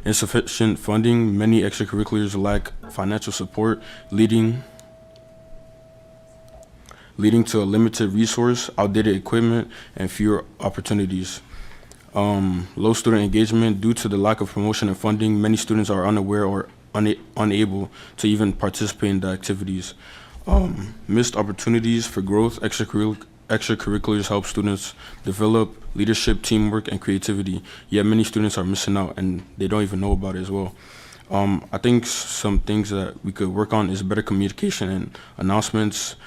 S20: Insufficient funding. Many extracurriculars lack financial support, leading to a limited resource, outdated equipment, and fewer opportunities. Low student engagement. Due to the lack of promotion and funding, many students are unaware or unable to even participate in the activities. Missed opportunities for growth. Extracurriculars help students develop leadership, teamwork, and creativity, yet many students are missing out and they don't even know about it as well. I think some things that we could work on is better communication and announcements.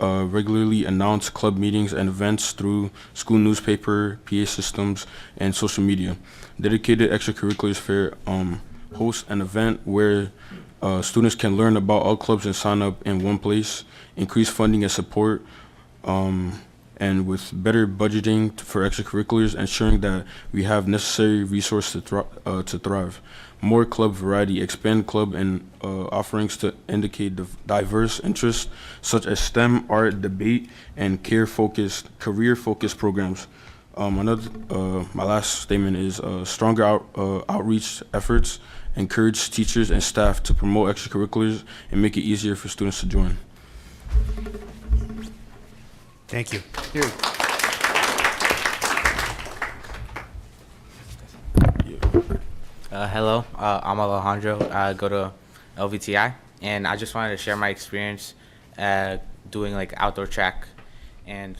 S20: Regularly announce club meetings and events through school newspaper, PA systems, and social media. Dedicated extracurriculars fair host an event where students can learn about all clubs and sign up in one place. Increase funding and support, and with better budgeting for extracurriculars, ensuring that we have necessary resources to thrive. More club variety, expand club and offerings to indicate diverse interests such as STEM, art, debate, and career-focused programs. My last statement is stronger outreach efforts, encourage teachers and staff to promote extracurriculars and make it easier for students to join.
S11: Thank you.
S21: Hello, I'm Alejandro. I go to LVTI, and I just wanted to share my experience doing like outdoor track. And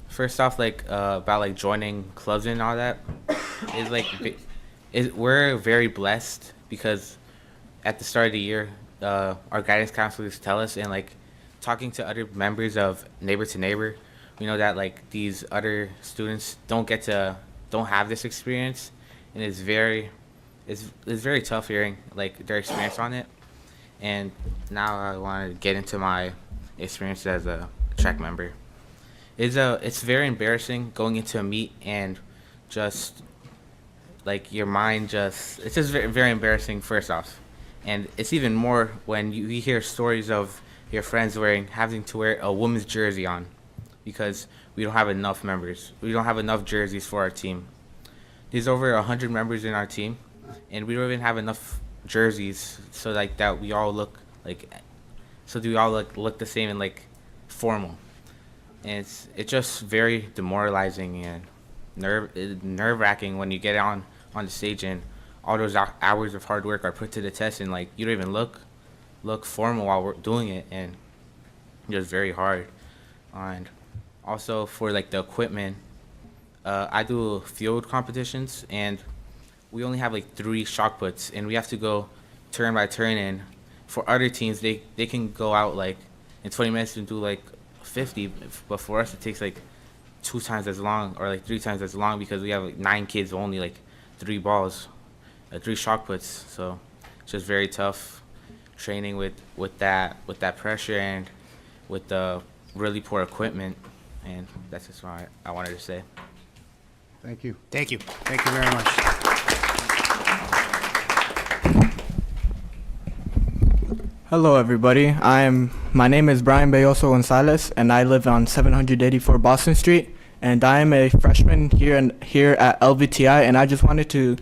S21: first off, about like joining clubs and all that, we're very blessed because at the start of the year, our guidance counselors tell us, and like talking to other members of Neighbor to Neighbor, we know that like these other students don't have this experience, and it's very tough hearing like their experience on it. And now I want to get into my experience as a track member. it's very embarrassing going into a meet and just like your mind it's just very, very embarrassing first off, and it's even more when you hear stories of your friends having to wear a woman's jersey on because we don't have enough members. We don't have enough jerseys for our team. There's over 100 members in our team, and we don't even have enough jerseys so like that we all look like look the same and like formal. And it's just very demoralizing and nerve-wracking when you get on the stage and all those hours of hard work are put to the test and like you don't even look formal while we're doing it, and it's very hard. And also for like the equipment, I do field competitions and we only have like 3 shot puts and we have to go turn by turn, and for other teams they can go out like in 20 minutes and do like 50, but for us it takes like 2 times as long or like 3 times as long because we have like 9 kids, only like 3 balls, 3 shot puts. So it's just very tough training with that pressure and with the really poor equipment, and that's just what I wanted to say.
S11: Thank you. Thank you. Thank you very much.
S4: Hello, everybody. My name is Brian Belloso Gonzalez, and I live on 784 Boston Street. And I am a freshman here at LVTI, and I just wanted to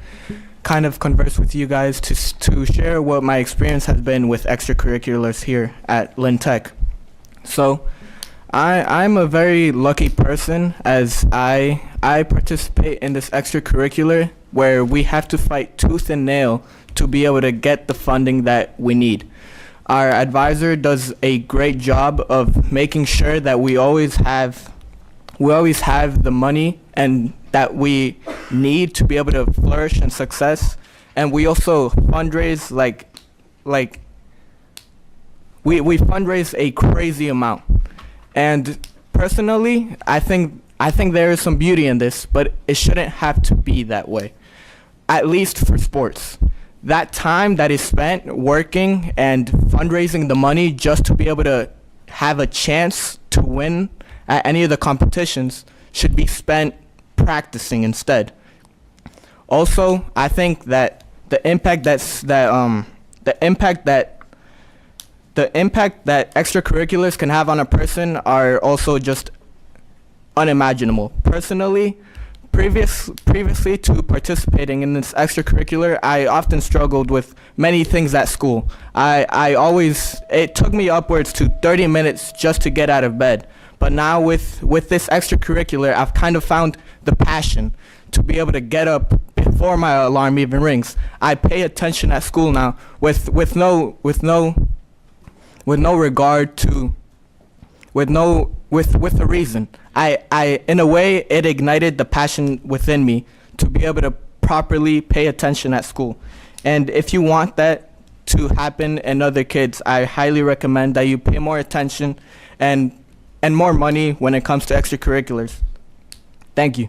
S4: kind of converse with you guys to share what my experience has been with extracurriculars here at Lynn Tech. So, I'm a very lucky person as I participate in this extracurricular where we have to fight tooth and nail to be able to get the funding that we need. Our advisor does a great job of making sure that we always have the money and that we need to be able to flourish and success. And we also fundraise we fundraise a crazy amount. And personally, I think there is some beauty in this, but it shouldn't have to be that way, at least for sports. That time that is spent working and fundraising the money just to be able to have a chance to win at any of the competitions should be spent practicing instead. Also, I think that the impact that extracurriculars can have on a person are also just unimaginable. Personally, previously to participating in this extracurricular, I often struggled with many things at school. It took me upwards to 30 minutes just to get out of bed. But now with this extracurricular, I've kind of found the passion to be able to get up before my alarm even rings. I pay attention at school now with no a reason. I in a way it ignited the passion within me to be able to properly pay attention at school. And if you want that to happen in other kids, I highly recommend that you pay more attention and more money when it comes to extracurriculars. Thank you.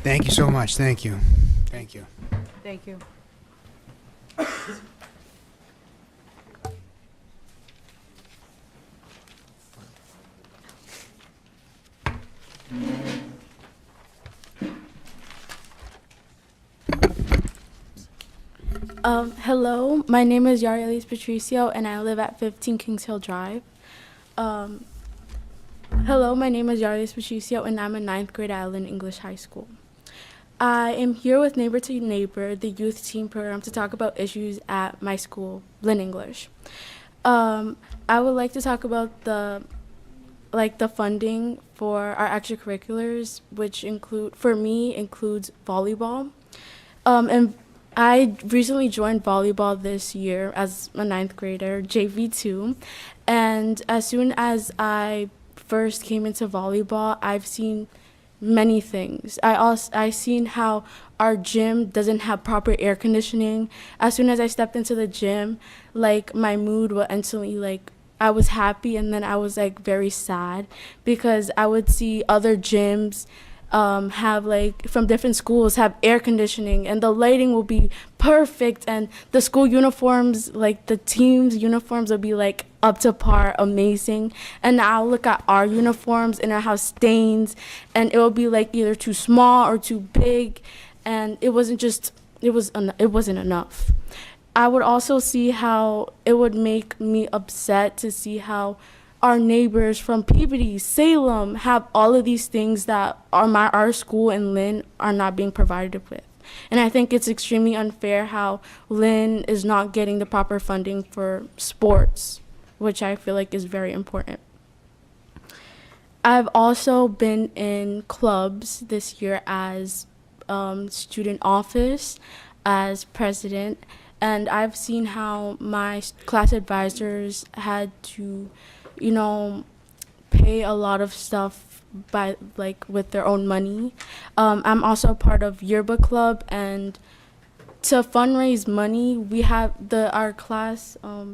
S11: Thank you so much. Thank you. Thank you.
S8: Thank you.
S22: Hello, my name is Yari Patricio, and I live at 15 Kings Hill Drive. Hello, my name is Yari Patricio, and I'm a 9th grade at Lynn English High School. I am here with Neighbor to Neighbor, the youth team program, to talk about issues at my school, Lynn English. I would like to talk about the funding for our extracurriculars, which includes volleyball. And I recently joined volleyball this year as a 9th grader, JV2. And as soon as I first came into volleyball, I've seen many things. I seen how our gym doesn't have proper air conditioning. As soon as I stepped into the gym, my mood was instantly I was happy, and then I was very sad because I would see other gyms have like from different schools have air conditioning, and the lighting will be perfect, and the school uniforms, like the team's uniforms, will be like up to par, amazing. And I'll look at our uniforms and I have stains, and it will be like either too small or too big, and it wasn't enough. I would also see how it would make me upset to see how our neighbors from Peabody, Salem, have all of these things that our school and Lynn are not being provided with. And I think it's extremely unfair how Lynn is not getting the proper funding for sports, which I feel like is very important. I've also been in clubs this year as student office, as president, and I've seen how my class advisors had to, pay a lot of stuff with their own money. I'm also part of yearbook club, and to fundraise money, we have our class, I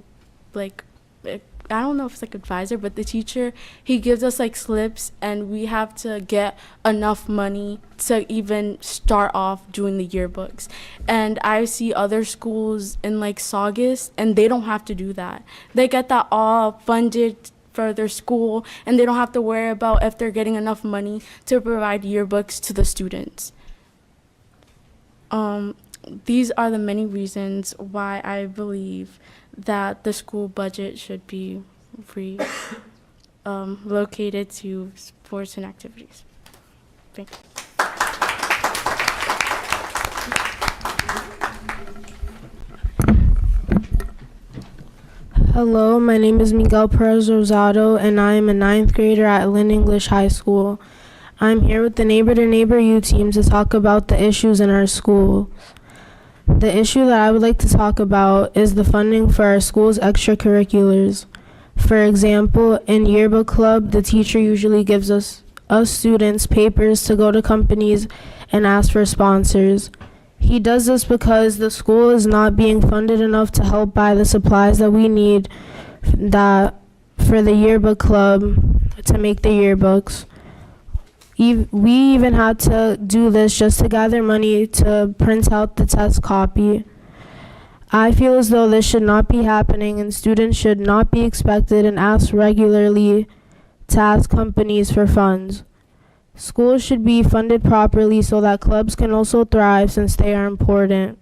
S22: don't know if it's like advisor, but the teacher, he gives us like slips, and we have to get enough money to even start off doing the yearbooks. And I see other schools in like Saugus, and they don't have to do that. They get that all funded for their school, and they don't have to worry about if they're getting enough money to provide yearbooks to the students. These are the many reasons why I believe that the school budget should be located to sports and activities. Thank you.
S6: Hello, my name is Miguel Perez Rosado, and I am a 9th grader at Lynn English High School. I'm here with the Neighbor to Neighbor U team to talk about the issues in our school. The issue that I would like to talk about is the funding for our school's extracurriculars. For example, in yearbook club, the teacher usually gives us students papers to go to companies and ask for sponsors. He does this because the school is not being funded enough to help buy the supplies that we need for the yearbook club to make the yearbooks. We even had to do this just to gather money to print out the test copy. I feel as though this should not be happening, and students should not be expected and asked regularly to ask companies for funds. Schools should be funded properly so that clubs can also thrive, since they are important.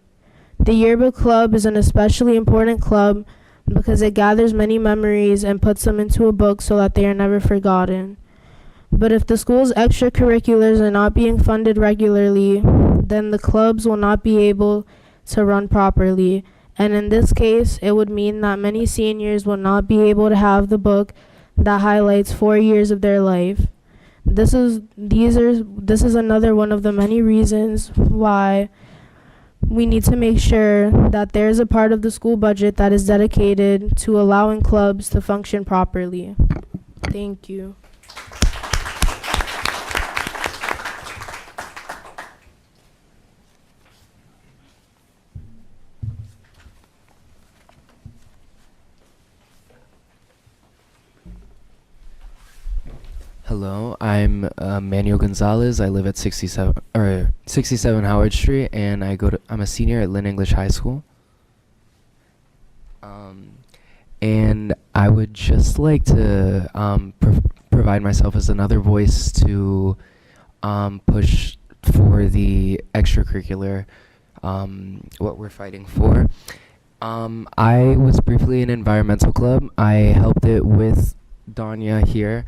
S6: The yearbook club is an especially important club because it gathers many memories and puts them into a book so that they are never forgotten. But if the school's extracurriculars are not being funded regularly, then the clubs will not be able to run properly. And in this case, it would mean that many seniors will not be able to have the book that highlights 4 years of their life. This is another one of the many reasons why we need to make sure that there is a part of the school budget that is dedicated to allowing clubs to function properly. Thank you.
S7: Hello, I'm Manuel Gonzalez. I live at 67 Howard Street, and I'm a senior at Lynn English High School. And I would just like to provide myself as another voice to push for the extracurricular, what we're fighting for. I was briefly in environmental club. I helped it with Danya here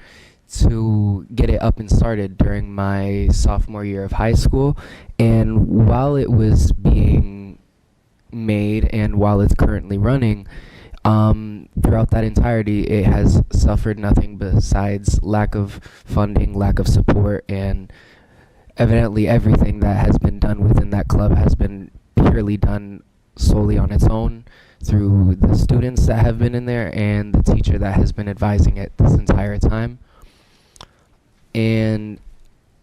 S7: to get it up and started during my sophomore year of high school. And while it was being made and while it's currently running, throughout that entirety, it has suffered nothing besides lack of funding, lack of support, and evidently everything that has been done within that club has been purely done solely on its own through the students that have been in there and the teacher that has been advising it this entire time. And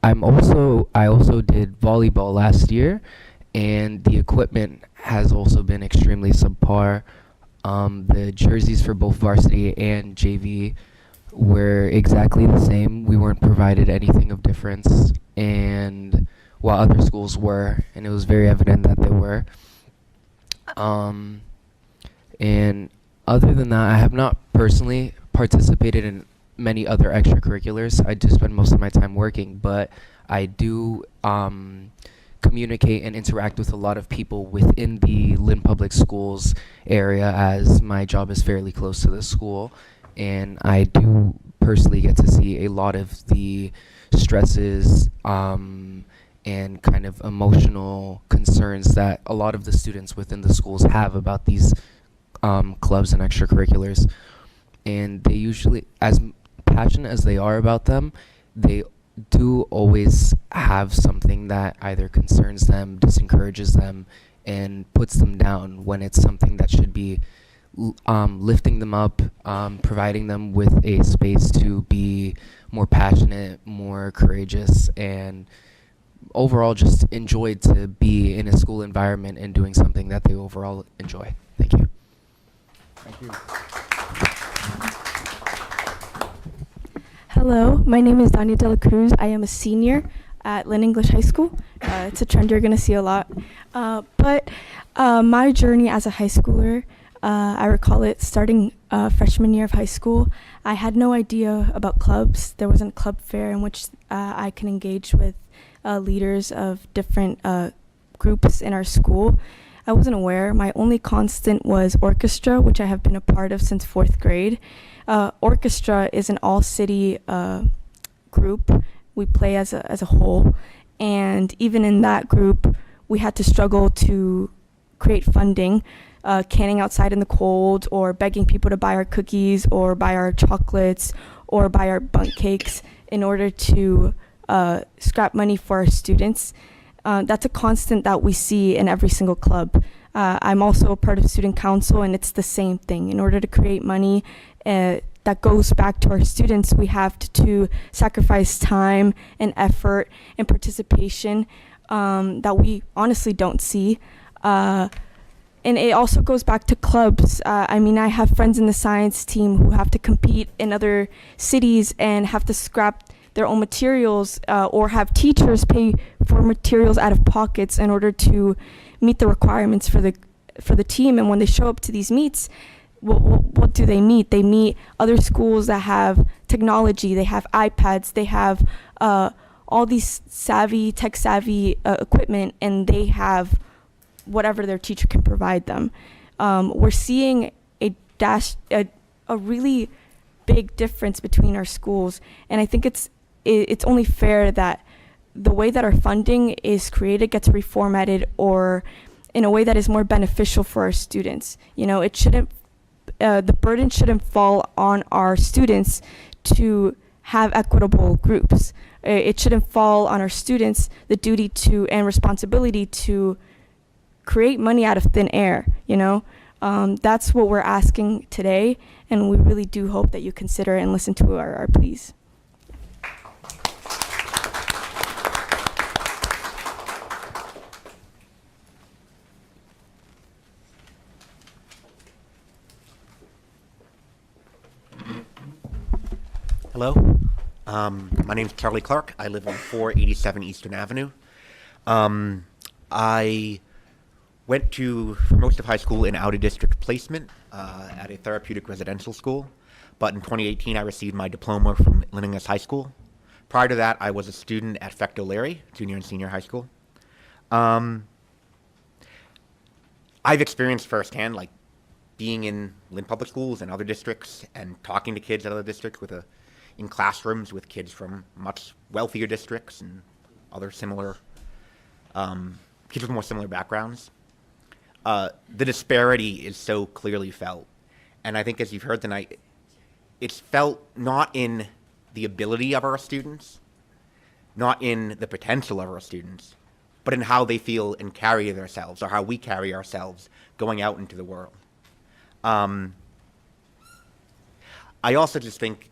S7: I also did volleyball last year, and the equipment has also been extremely subpar. The jerseys for both varsity and JV were exactly the same. We weren't provided anything of difference, and while other schools were, and it was very evident that they were. And other than that, I have not personally participated in many other extracurriculars. I do spend most of my time working, but I do communicate and interact with a lot of people within the Lynn Public Schools area, as my job is fairly close to the school, and I do personally get to see a lot of the stresses and kind of emotional concerns that a lot of the students within the schools have about these clubs and extracurriculars. And they usually, as passionate as they are about them, they do always have something that either concerns them, disencourages them, and puts them down when it's something that should be lifting them up, providing them with a space to be more passionate, more courageous, and overall just enjoyed to be in a school environment and doing something that they overall enjoy. Thank you.
S10: Thank you.
S22: Hello, my name is Dania De La Cruz. I am a senior at Lynn English High School. It's a trend you're going to see a lot. But my journey as a high schooler, I recall it starting freshman year of high school. I had no idea about clubs. There wasn't a club fair in which I can engage with leaders of different groups in our school. I wasn't aware. My only constant was orchestra, which I have been a part of since 4th grade. Orchestra is an all-city group. We play as a whole, and even in that group, we had to struggle to create funding, canning outside in the cold, or begging people to buy our cookies, or buy our chocolates, or buy our bundt cakes in order to scrap money for our students. That's a constant that we see in every single club. I'm also a part of student council, and it's the same thing. In order to create money that goes back to our students, we have to sacrifice time and effort and participation that we honestly don't see. And it also goes back to clubs. I mean, I have friends in the science team who have to compete in other cities and have to scrap their own materials, or have teachers pay for materials out of pockets in order to meet the requirements for the team. And when they show up to these meets, what do they meet? They meet other schools that have technology. They have iPads. They have all these tech savvy equipment, and they have whatever their teacher can provide them. We're seeing a really big difference between our schools, and I think it's only fair that the way that our funding is created gets reformatted, or in a way that is more beneficial for our students. You know, it shouldn't, the burden shouldn't fall on our students to have equitable groups. It shouldn't fall on our students the duty to and responsibility to create money out of thin air, you know? That's what we're asking today, and we really do hope that you consider and listen to our pleas.
S5: Hello, my name is Charlie Clark. I live on 487 Eastern Avenue. I went for most of high school in out-of-district placement at a therapeutic residential school, but in 2018 I received my diploma from Lynn English High School. Prior to that, I was a student at Fecto Larry, junior and senior high school. I've experienced firsthand, like, being in Lynn Public Schools and other districts and talking to kids at other districts in classrooms with kids from much wealthier districts and other similar, kids with more similar backgrounds. The disparity is so clearly felt. And I think, as you've heard tonight, it's felt not in the ability of our students, not in the potential of our students, but in how they feel and carry themselves, or how we carry ourselves going out into the world. I also just think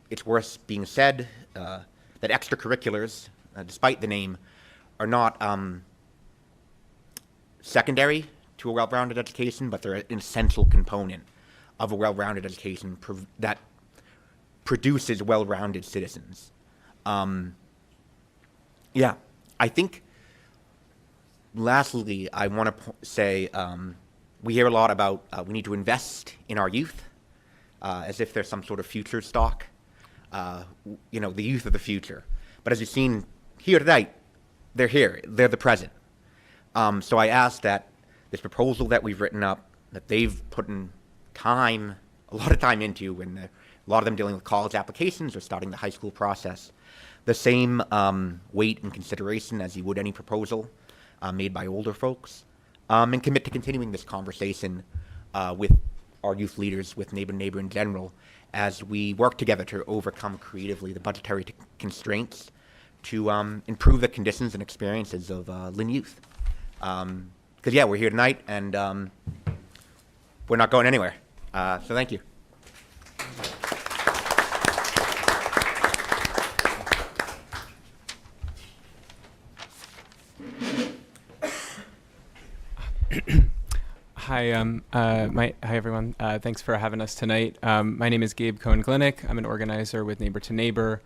S5: it's worth being said that extracurriculars, despite the name, are not secondary to a well-rounded education, but they're an essential component of a well-rounded education that produces well-rounded citizens. Yeah, I think. Lastly, I want to say we hear a lot about we need to invest in our youth, as if there's some sort of future stock. The youth of the future. But as you've seen here tonight, they're here. They're the present. So I ask that this proposal that we've written up, that they've put in time, a lot of time into, and a lot of them dealing with college applications or starting the high school process, the same weight and consideration as you would any proposal made by older folks, and commit to continuing this conversation with our youth leaders, with Neighbor to Neighbor in general, as we work together to overcome creatively the budgetary constraints to improve the conditions and experiences of Lynn youth. Because, we're here tonight, and we're not going anywhere. So thank you.
S9: Hi, hi everyone. Thanks for having us tonight. My name is Gabe Cohen-Glinick. I'm an organizer with Neighbor to Neighbor.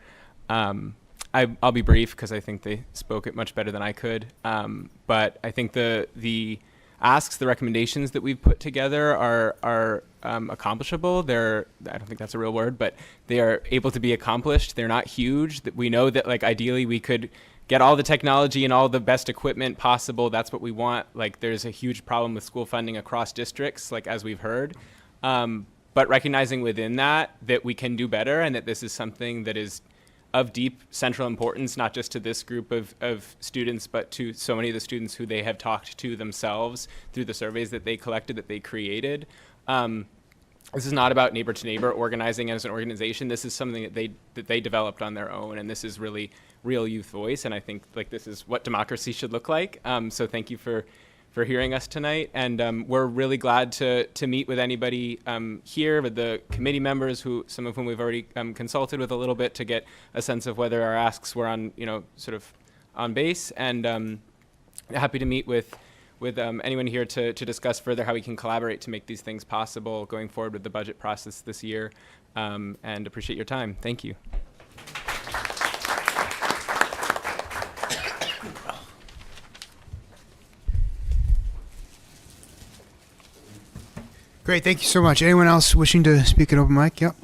S9: I'll be brief because I think they spoke it much better than I could. But I think the asks, the recommendations that we've put together are accomplishable. I don't think that's a real word, but they are able to be accomplished. They're not huge. We know that ideally we could get all the technology and all the best equipment possible. That's what we want. There's a huge problem with school funding across districts, as we've heard. But recognizing within that we can do better, and that this is something that is of deep central importance, not just to this group of students, but to so many of the students who they have talked to themselves through the surveys that they collected, that they created. This is not about Neighbor to Neighbor organizing as an organization. This is something that they developed on their own, and this is really real youth voice, and I think this is what democracy should look like. So thank you for hearing us tonight, and we're really glad to meet with anybody here, with the committee members, some of whom we've already consulted with a little bit to get a sense of whether our asks were on sort of on base, and happy to meet with anyone here to discuss further how we can collaborate to make these things possible going forward with the budget process this year, and appreciate your time. Thank you.
S11: Great, thank you so much. Anyone else wishing to speak at open mic? Yep.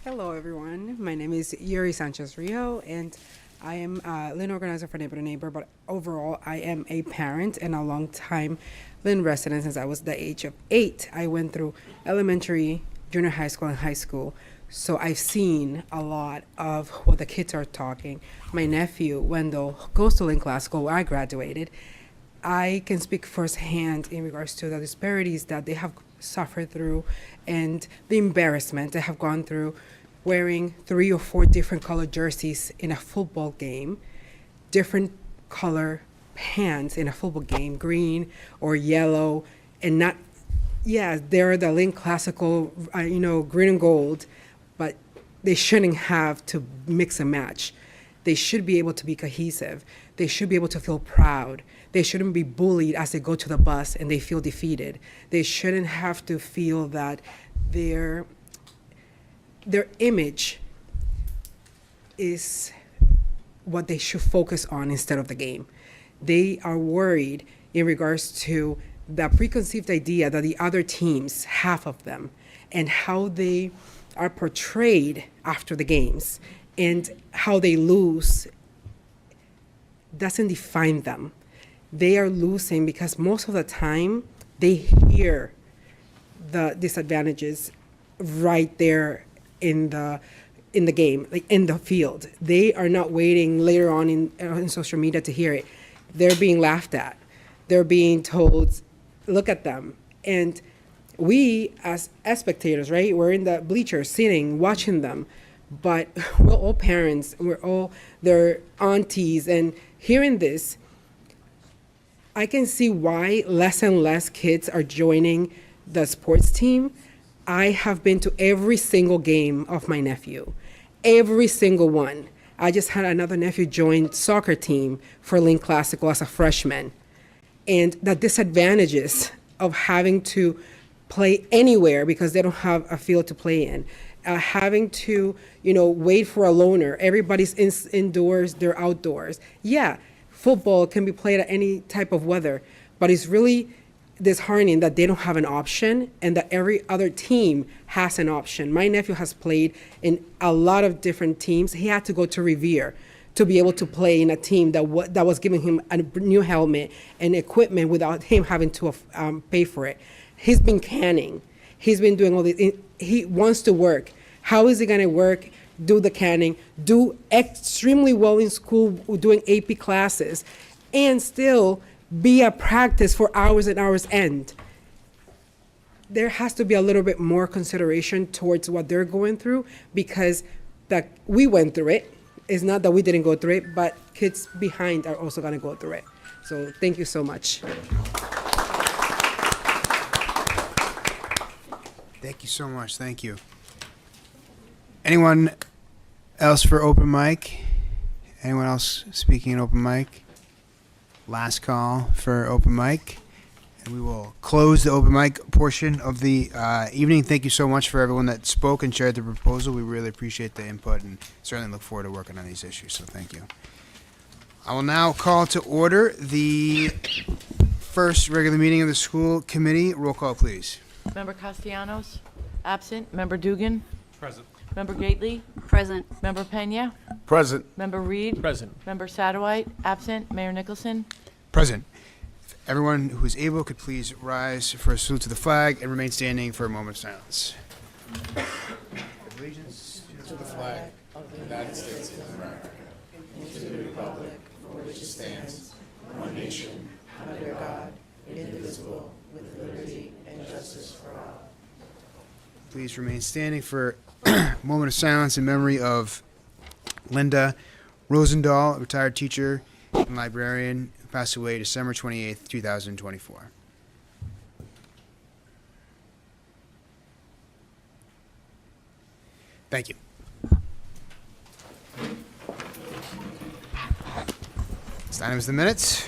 S15: Hello, everyone. My name is Yuri Sanchez Rio, and I am a Lynn organizer for Neighbor to Neighbor, but overall, I am a parent and a long-time Lynn resident since I was the age of 8. I went through elementary, junior high school, and high school. So I've seen a lot of what the kids are talking. My nephew, Wendell, goes to Lynn Classical, where I graduated. I can speak firsthand in regards to the disparities that they have suffered through and the embarrassment they have gone through wearing 3 or 4 different color jerseys in a football game, different color pants in a football game, green or yellow, and not, they're the Lynn Classical, green and gold, but they shouldn't have to mix and match. They should be able to be cohesive. They should be able to feel proud. They shouldn't be bullied as they go to the bus and they feel defeated. They shouldn't have to feel that their image is what they should focus on instead of the game. They are worried in regards to the preconceived idea that the other teams, half of them, and how they are portrayed after the games and how they lose doesn't define them. They are losing because most of the time they hear the disadvantages right there in the game, in the field. They are not waiting later on in social media to hear it. They're being laughed at. They're being told, look at them. And we as spectators, right, we're in the bleachers sitting, watching them, but we're all parents, we're all their aunties, and hearing this, I can see why less and less kids are joining the sports team. I have been to every single game of my nephew, every single one. I just had another nephew join soccer team for Lynn Classical as a freshman. And the disadvantages of having to play anywhere because they don't have a field to play in. Having to, wait for a loaner. Everybody's indoors, they're outdoors. Yeah, football can be played at any type of weather, but it's really disheartening that they don't have an option and that every other team has an option. My nephew has played in a lot of different teams. He had to go to Revere to be able to play in a team that was giving him a new helmet and equipment without him having to pay for it. He's been canning. He's been doing all this. He wants to work. How is he going to work, do the canning, do extremely well in school doing AP classes, and still be at practice for hours and hours end? There has to be a little bit more consideration towards what they're going through, because that we went through it. It's not that we didn't go through it, but kids behind are also going to go through it. So thank you so much.
S11: Thank you so much. Thank you. Anyone else for open mic? Anyone else speaking in open mic? Last call for open mic. And we will close the open mic portion of the evening. Thank you so much for everyone that spoke and shared the proposal. We really appreciate the input and certainly look forward to working on these issues. So thank you. I will now call to order the first regular meeting of the school committee. Roll call, please.
S12: Member Castellanos, absent. Member Dugan,
S1: Present.
S12: Member Gately,
S2: Present.
S12: Member Pena,
S10: Present.
S12: Member Reed,
S14: Present.
S12: Member Satterwhite, absent. Mayor Nicholson.
S11: Present. If everyone who is able could please rise for a salute to the flag and remain standing for a moment of silence. Allegiance to the flag of the United States of America and to the republic for which it stands, one nation, under God, indivisible, with liberty and justice for all. Please remain standing for a moment of silence in memory of Linda Rosendahl, a retired teacher and librarian who passed away December 28th, 2024. Thank you. This item is the minutes.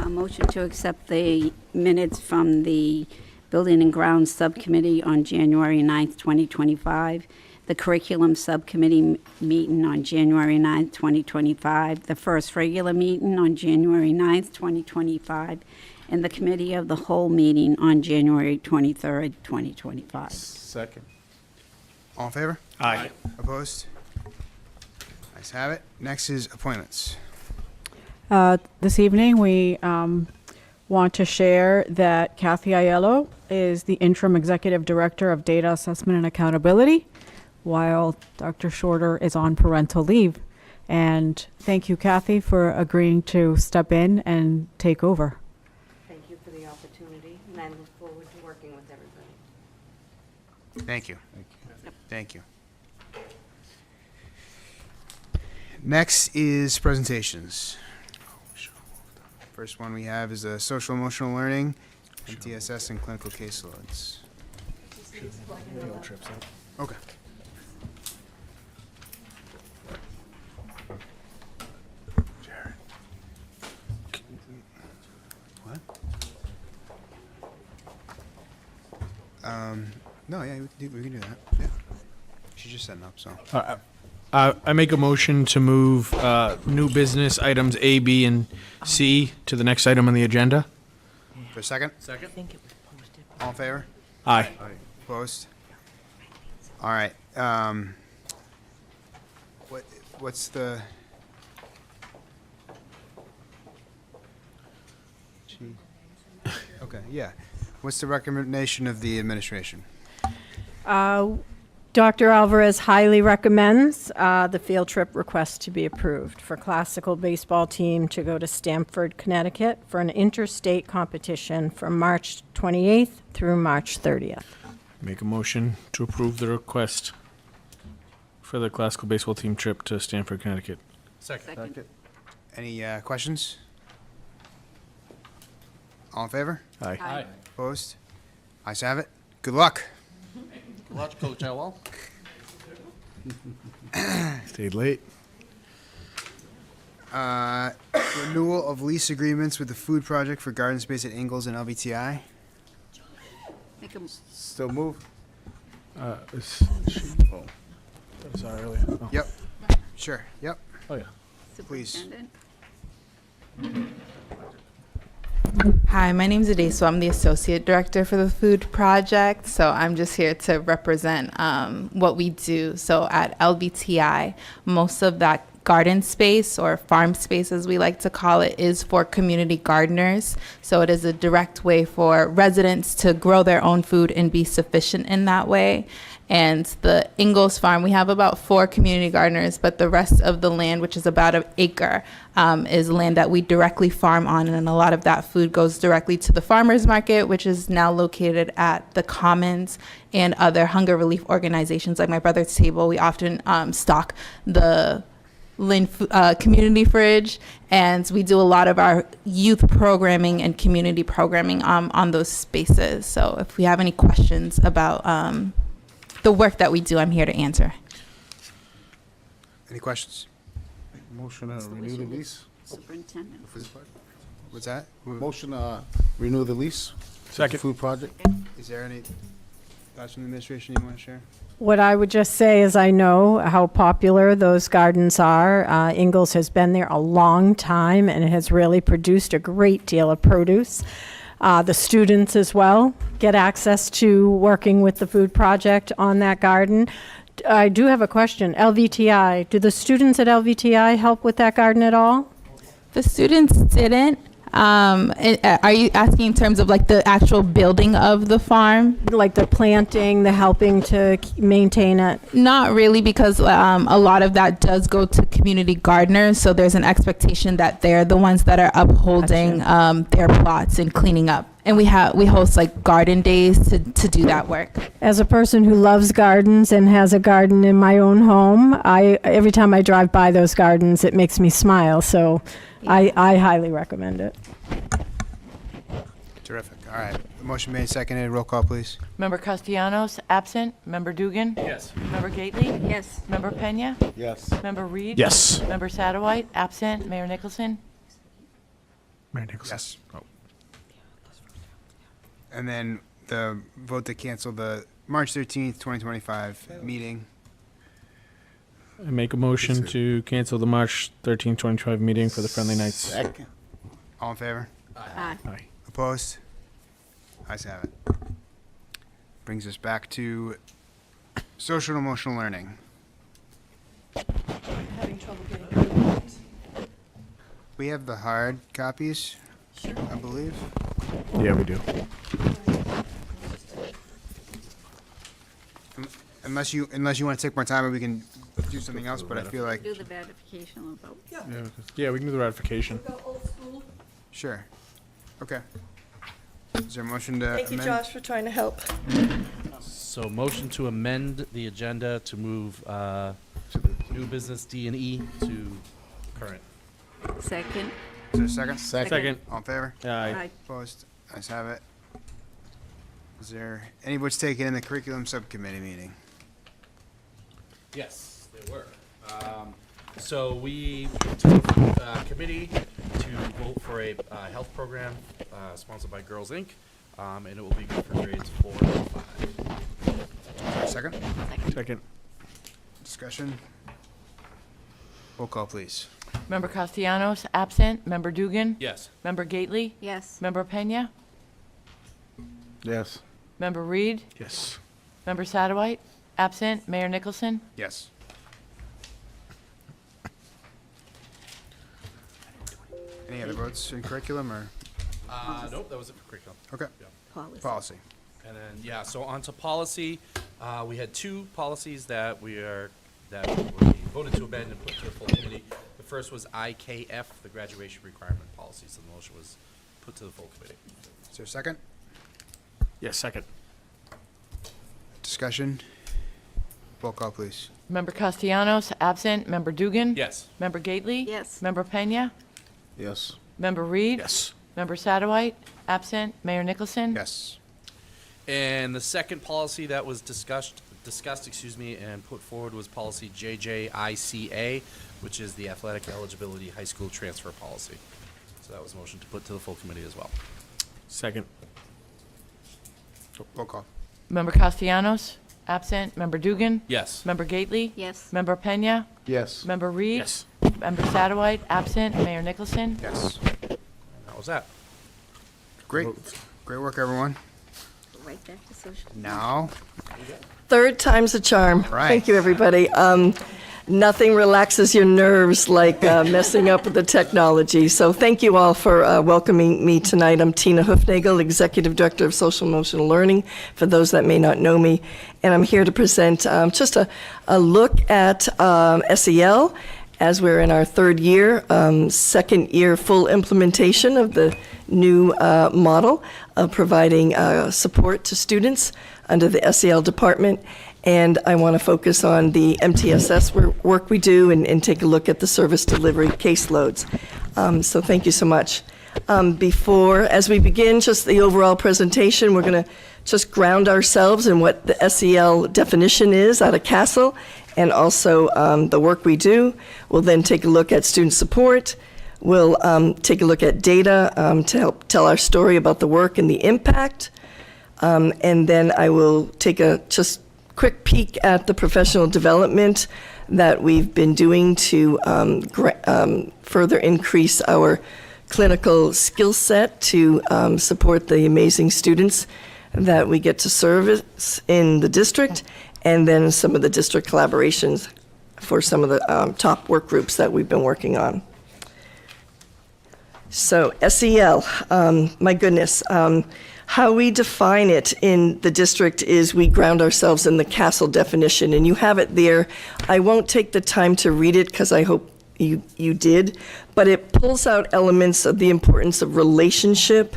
S2: Motion to accept the minutes from the Building and Grounds Subcommittee on January 9th, 2025, the Curriculum Subcommittee meeting on January 9th, 2025, the first regular meeting on January 9th, 2025, and the Committee of the Whole meeting on January 23rd, 2025.
S10: Second.
S11: All in favor?
S14: Aye.
S11: Opposed? Ayes have it. Next is appointments.
S8: This evening, we want to share that Kathy Aiello is the Interim Executive Director of Data Assessment and Accountability, while Dr. Shorter is on parental leave. And thank you, Kathy, for agreeing to step in and take over.
S19: Thank you for the opportunity, and I look forward to working with everybody.
S11: Thank you. Thank you. Next is presentations. First one we have is social emotional learning, MTSS, and clinical caseloads. Okay. What? No, yeah, we can do that. Yeah. She's just setting up, so.
S14: I make a motion to move new business items A, B, and C to the next item on the agenda.
S11: For a second?
S1: Second.
S11: All in favor?
S14: Aye.
S11: Opposed? All right. What's the? Okay, yeah. What's the recommendation of the administration?
S3: Dr. Alvarez highly recommends the field trip request to be approved for classical baseball team to go to Stamford, Connecticut for an interstate competition from March 28th through March 30th.
S14: Make a motion to approve the request for the classical baseball team trip to Stamford, Connecticut.
S1: Second.
S11: Any questions? All in favor?
S14: Aye.
S1: Aye.
S11: Opposed? Ayes have it. Good luck.
S1: Good luck, Coach Elwell.
S14: Stayed late.
S11: Renewal of lease agreements with the food project for garden space at Ingalls and LBTI.
S2: Make a
S10: Still move?
S14: Oh, that was earlier. Oh.
S11: Yep. Sure. Yep.
S14: Oh, yeah.
S11: Please.
S2: Superintendent?
S13: Hi, my name's Adeso. I'm the Associate Director for the Food Project. So I'm just here to represent what we do. So at LBTI, most of that garden space, or farm space as we like to call it, is for community gardeners. So it is a direct way for residents to grow their own food and be sufficient in that way. And the Ingalls Farm, we have about 4 community gardeners, but the rest of the land, which is about an acre, is land that we directly farm on, and a lot of that food goes directly to the farmers market, which is now located at the Commons and other hunger relief organizations like My Brother's Table. We often stock the Lynn Community Fridge, and we do a lot of our youth programming and community programming on those spaces. So if we have any questions about the work that we do, I'm here to answer.
S11: Any questions?
S10: Motion to renew the lease?
S2: Superintendent.
S11: What's that?
S10: Motion to renew the lease?
S14: Second.
S10: Food project?
S11: Is there any thoughts from the administration you want to share?
S3: What I would just say is I know how popular those gardens are. Ingalls has been there a long time, and it has really produced a great deal of produce. The students as well get access to working with the food project on that garden. I do have a question. LVTI, do the students at LVTI help with that garden at all?
S13: The students didn't. Are you asking in terms of like the actual building of the farm?
S3: Like the planting, the helping to maintain it?
S13: Not really, because a lot of that does go to community gardeners. So there's an expectation that they're the ones that are upholding their plots and cleaning up. And we host like garden days to do that work.
S3: As a person who loves gardens and has a garden in my own home, every time I drive by those gardens, it makes me smile. So I highly recommend it.
S11: Terrific. All right. Motion made, seconded. Roll call, please.
S12: Member Castellanos, absent. Member Dugan?
S1: Yes.
S12: Member Gately?
S2: Yes.
S12: Member Pena?
S10: Yes.
S12: Member Reed?
S14: Yes.
S12: Member Satterwhite, absent. Mayor Nicholson?
S14: Mayor Nicholson.
S11: Yes.
S14: Oh.
S11: And then the vote to cancel the March 13th, 2025 meeting.
S14: I make a motion to cancel the March 13, 2025 meeting for the Friendly Nights.
S10: Second.
S11: All in favor?
S2: Aye.
S14: Aye.
S11: Opposed? Ayes have it. Brings us back to social and emotional learning.
S12: Having trouble getting
S11: We have the hard copies, I believe.
S14: Yeah, we do.
S11: Unless you want to take more time, we can do something else, but I feel like,
S2: Do the ratification vote.
S14: Yeah, we can do the ratification.
S11: sure. Okay. Is there a motion to
S12: Thank you,
S11: amend?
S12: Josh, for trying to help.
S1: So motion to amend the agenda to move new business D and E to current.
S2: Second.
S11: Is there a second?
S14: Second.
S11: All in favor?
S14: Aye.
S11: Opposed? Ayes have it. Is there any votes taken in the curriculum subcommittee meeting?
S1: Yes, there were. So we took committee to vote for a health program sponsored by Girls Inc. And it will be good for grades 4 and 5.
S11: Second?
S14: Second.
S11: Discussion? Roll call, please.
S12: Member Castellanos, absent. Member Dugan?
S1: Yes.
S12: Member Gately?
S2: Yes.
S12: Member Pena?
S10: Yes.
S12: Member Reed?
S14: Yes.
S12: Member Satterwhite, absent. Mayor Nicholson?
S11: Yes. Any other votes in curriculum or
S1: Nope, that was it for curriculum.
S11: okay?
S1: Yeah.
S2: Policy.
S11: Policy.
S1: And then, yeah, so on to policy. We had 2 policies that we voted to amend and put to the full committee. The first was IKF, the graduation requirement policy, so the motion was put to the full committee.
S11: Is there a second?
S14: Yes, second.
S11: Discussion? Roll call, please.
S12: Member Castellanos, absent. Member Dugan?
S1: Yes.
S12: Member Gately?
S2: Yes.
S12: Member Pena?
S10: Yes.
S12: Member Reed?
S14: Yes.
S12: Member Satterwhite, absent. Mayor Nicholson?
S11: Yes.
S1: And the second policy that was discussed, and put forward was policy JJICA, which is the athletic eligibility high school transfer policy. So that was a motion to put to the full committee as well.
S14: Second.
S11: Roll call.
S12: Member Castellanos? Absent. Member Dugan?
S1: Yes.
S12: Member Gately?
S2: Yes.
S12: Member Pena?
S10: Yes.
S12: Member Reed?
S14: Yes.
S12: Member Satterwhite? Absent. Mayor Nicholson?
S10: Yes.
S1: That was that.
S11: Great. Great work, everyone.
S2: Right back to social.
S11: Now,
S16: Third time's a charm.
S11: Right.
S16: Thank you, everybody. Nothing relaxes your nerves like messing up with the technology. So thank you all for welcoming me tonight. I'm Tina Hoofnagel, Executive Director of Social Emotional Learning, for those that may not know me. And I'm here to present just a look at SEL as we're in our third year, second year full implementation of the new model of providing support to students under the SEL department. And I want to focus on the MTSS work we do and take a look at the service delivery caseloads. So thank you so much. As we begin just the overall presentation, we're going to just ground ourselves in what the SEL definition is out of CASEL, and also the work we do. We'll then take a look at student support. We'll take a look at data to help tell our story about the work and the impact. And then I will take a just quick peek at the professional development that we've been doing to further increase our clinical skill set to support the amazing students that we get to service in the district, and then some of the district collaborations for some of the top work groups that we've been working on. So SEL, my goodness. How we define it in the district is we ground ourselves in the CASEL definition, and you have it there. I won't take the time to read it because I hope you did, but it pulls out elements of the importance of relationship,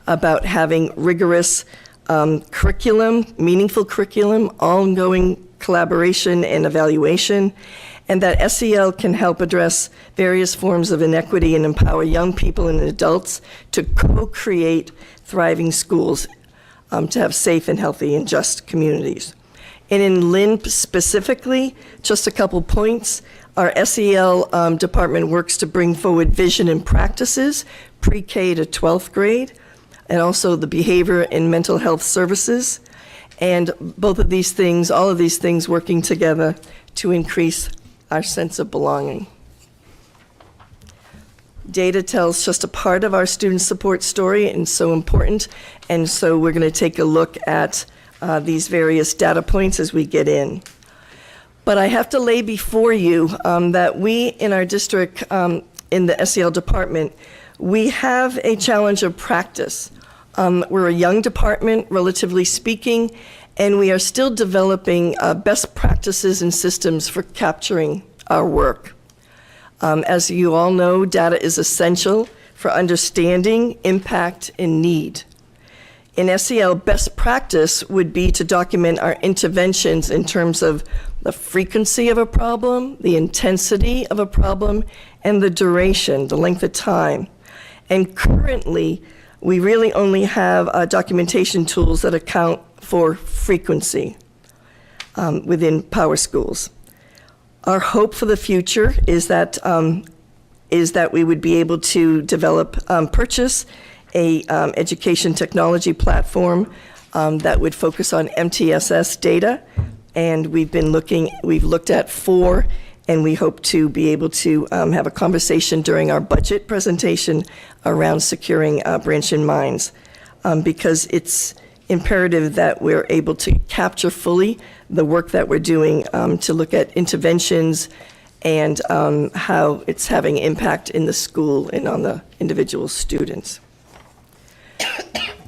S16: about having rigorous curriculum, meaningful curriculum, ongoing collaboration and evaluation, and that SEL can help address various forms of inequity and empower young people and adults to co-create thriving schools, to have safe and healthy and just communities. And in Lynn specifically, just a couple points. Our SEL department works to bring forward vision and practices, pre-K to 12th grade, and also the behavior and mental health services. And both of these things, all of these things working together to increase our sense of belonging. Data tells just a part of our student support story, and so important. And so we're going to take a look at these various data points as we get in. But I have to lay before you that we in our district, in the SEL department, we have a challenge of practice. We're a young department, relatively speaking, and we are still developing best practices and systems for capturing our work. As you all know, data is essential for understanding impact and need. In SEL, best practice would be to document our interventions in terms of the frequency of a problem, the intensity of a problem, and the duration, the length of time. And currently, we really only have documentation tools that account for frequency within Power Schools. Our hope for the future is that we would be able to develop, purchase a education technology platform that would focus on MTSS data, and we've looked at 4, and we hope to be able to have a conversation during our budget presentation around securing branch and mines, because it's imperative that we're able to capture fully the work that we're doing to look at interventions and how it's having impact in the school and on the individual students.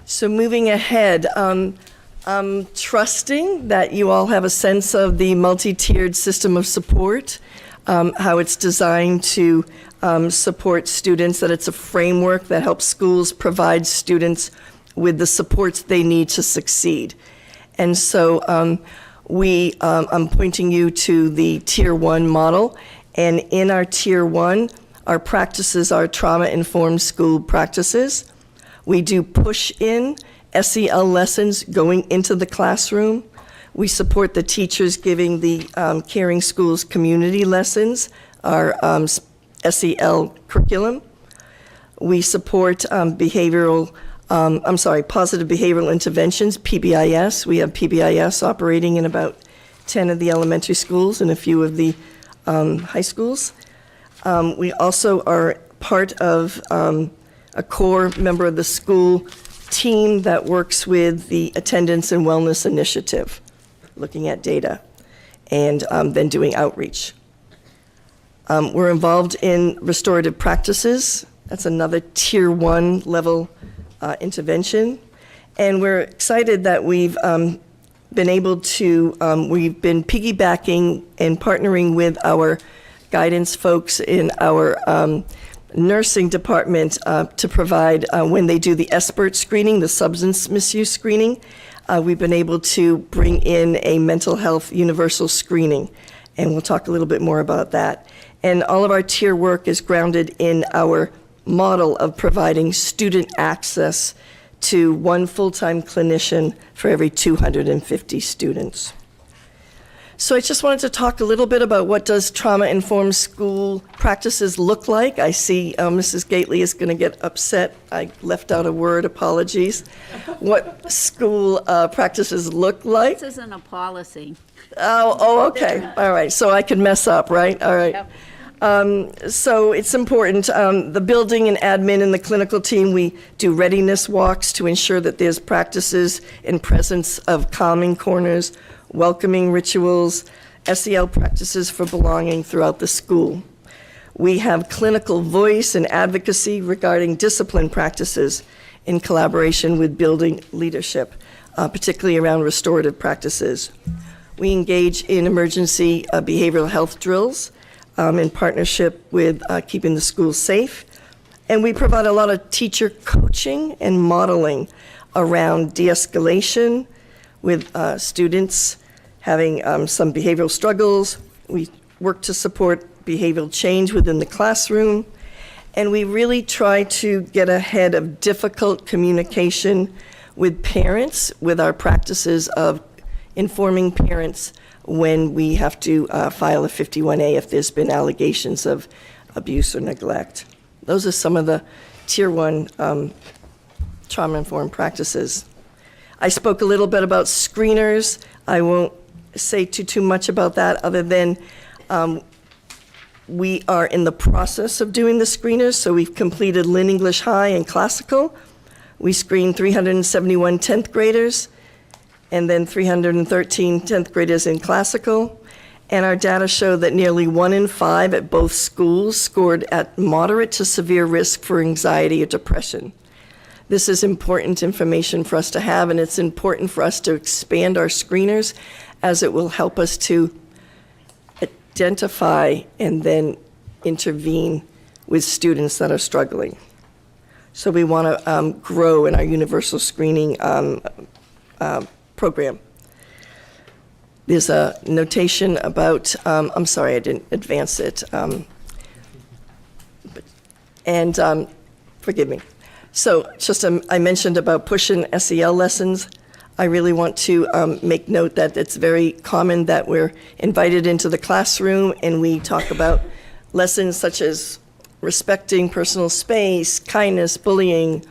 S16: So moving ahead, I'm trusting that you all have a sense of the multi-tiered system of support, how it's designed to support students, that it's a framework that helps schools provide students with the supports they need to succeed. And so I'm pointing you to the Tier 1 model, and in our Tier 1, our practices are trauma-informed school practices. We do push-in SEL lessons going into the classroom. We support the teachers giving the Caring Schools community lessons, our SEL curriculum. We support behavioral Positive Behavioral Interventions, PBIS. We have PBIS operating in about 10 of the elementary schools and a few of the high schools. We also are part of a core member of the school team that works with the Attendance and Wellness Initiative, looking at data, and then doing outreach. We're involved in restorative practices. That's another Tier 1 level intervention. And we're excited that we've been able to, we've been piggybacking and partnering with our guidance folks in our nursing department to provide, when they do the SBIRT screening, the substance misuse screening, we've been able to bring in a mental health universal screening. And we'll talk a little bit more about that. And all of our tier work is grounded in our model of providing student access to one full-time clinician for every 250 students. So I just wanted to talk a little bit about what does trauma-informed school practices look like. I see Mrs. Gately is going to get upset. I left out a word, apologies. What school practices look like.
S2: This isn't a policy.
S16: Oh, okay. All right. So I could mess up, right? All right.
S2: Yep.
S16: So it's important. The building and admin and the clinical team, we do readiness walks to ensure that there's practices and presence of calming corners, welcoming rituals, SEL practices for belonging throughout the school. We have clinical voice and advocacy regarding discipline practices in collaboration with building leadership, particularly around restorative practices. We engage in emergency behavioral health drills in partnership with keeping the schools safe. And we provide a lot of teacher coaching and modeling around de-escalation with students having some behavioral struggles. We work to support behavioral change within the classroom. And we really try to get ahead of difficult communication with parents with our practices of informing parents when we have to file a 51A if there's been allegations of abuse or neglect. Those are some of the Tier 1 trauma-informed practices. I spoke a little bit about screeners. I won't say too much about that other than we are in the process of doing the screeners. So we've completed Lynn English High and Classical. We screened 371 10th graders and then 313 10th graders in Classical. And our data show that nearly 1 in 5 at both schools scored at moderate to severe risk for anxiety or depression. This is important information for us to have, and it's important for us to expand our screeners as it will help us to identify and then intervene with students that are struggling. So we want to grow in our universal screening program. There's a notation about, I'm sorry, I didn't advance it. Forgive me. So just I mentioned about pushing SEL lessons. I really want to make note that it's very common that we're invited into the classroom and we talk about lessons such as respecting personal space, kindness, bullying,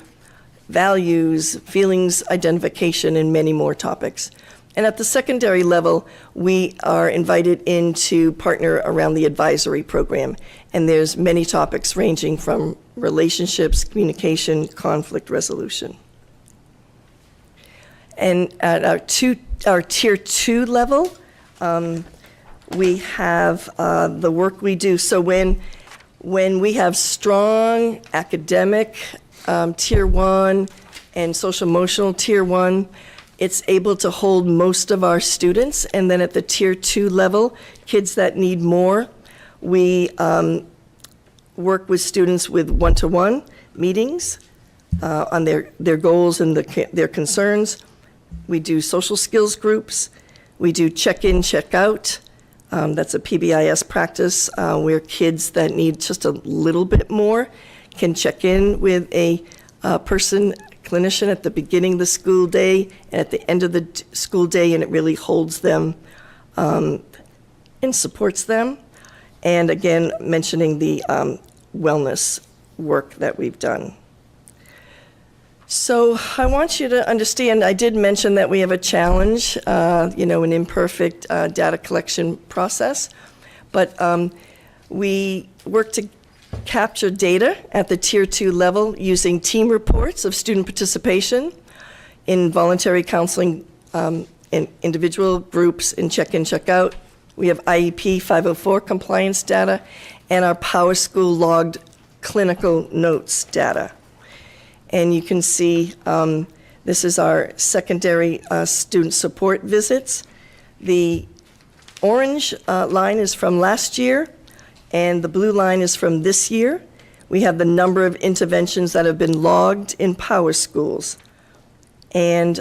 S16: values, feelings, identification, and many more topics. And at the secondary level, we are invited in to partner around the advisory program. And there's many topics ranging from relationships, communication, conflict resolution. And at our tier 2 level, we have the work we do. So when we have strong academic tier 1 and social emotional tier 1, it's able to hold most of our students. And then at the tier 2 level, kids that need more, we work with students with one-to-one meetings on their goals and their concerns. We do social skills groups. We do check-in, check-out. That's a PBIS practice where kids that need just a little bit more can check in with a clinician at the beginning of the school day and at the end of the school day, and it really holds them and supports them. And again, mentioning the wellness work that we've done. So I want you to understand, I did mention that we have a challenge, an imperfect data collection process, but we work to capture data at the Tier 2 level using team reports of student participation in voluntary counseling in individual groups in check-in, check-out. We have IEP 504 compliance data and our PowerSchool logged clinical notes data. And you can see this is our secondary student support visits. The orange line is from last year, and the blue line is from this year. We have the number of interventions that have been logged in PowerSchools. And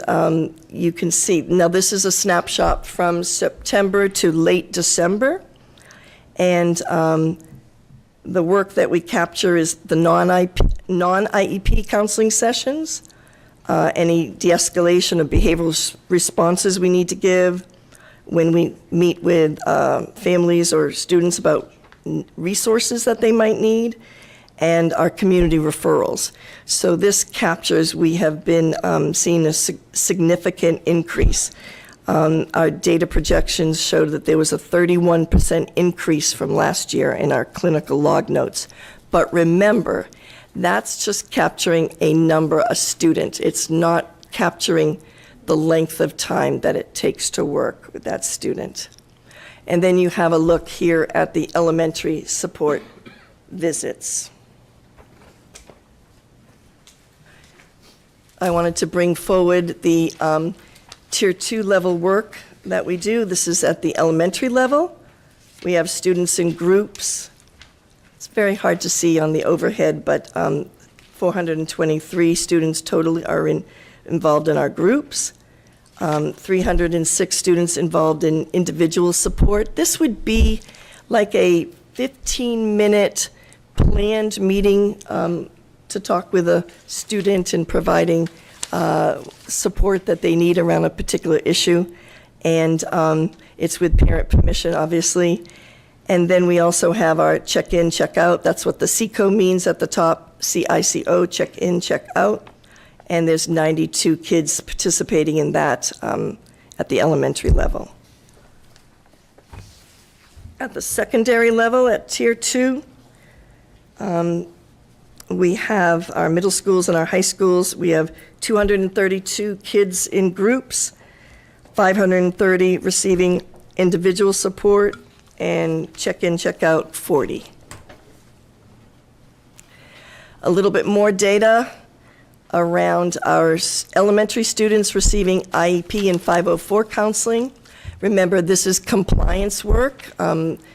S16: you can see, now this is a snapshot from September to late December. And the work that we capture is the non-IEP counseling sessions, any de-escalation of behavioral responses we need to give, when we meet with families or students about resources that they might need, and our community referrals. So this captures, we have been seeing a significant increase. Our data projections showed that there was a 31% increase from last year in our clinical log notes. But remember, that's just capturing a number, a student. It's not capturing the length of time that it takes to work with that student. And then you have a look here at the elementary support visits. I wanted to bring forward the Tier 2 level work that we do. This is at the elementary level. We have students in groups. It's very hard to see on the overhead, but 423 students totally are involved in our groups. 306 students involved in individual support. This would be like a 15-minute planned meeting to talk with a student and providing support that they need around a particular issue. And it's with parent permission, obviously. And then we also have our check-in, check-out. That's what the CICO means at the top, CICO, check-in, check-out. And there's 92 kids participating in that at the elementary level. At the secondary level, at Tier 2, we have our middle schools and our high schools. We have 232 kids in groups, 530 receiving individual support, and check-in, check-out 40. A little bit more data around our elementary students receiving IEP and 504 counseling. Remember, this is compliance work.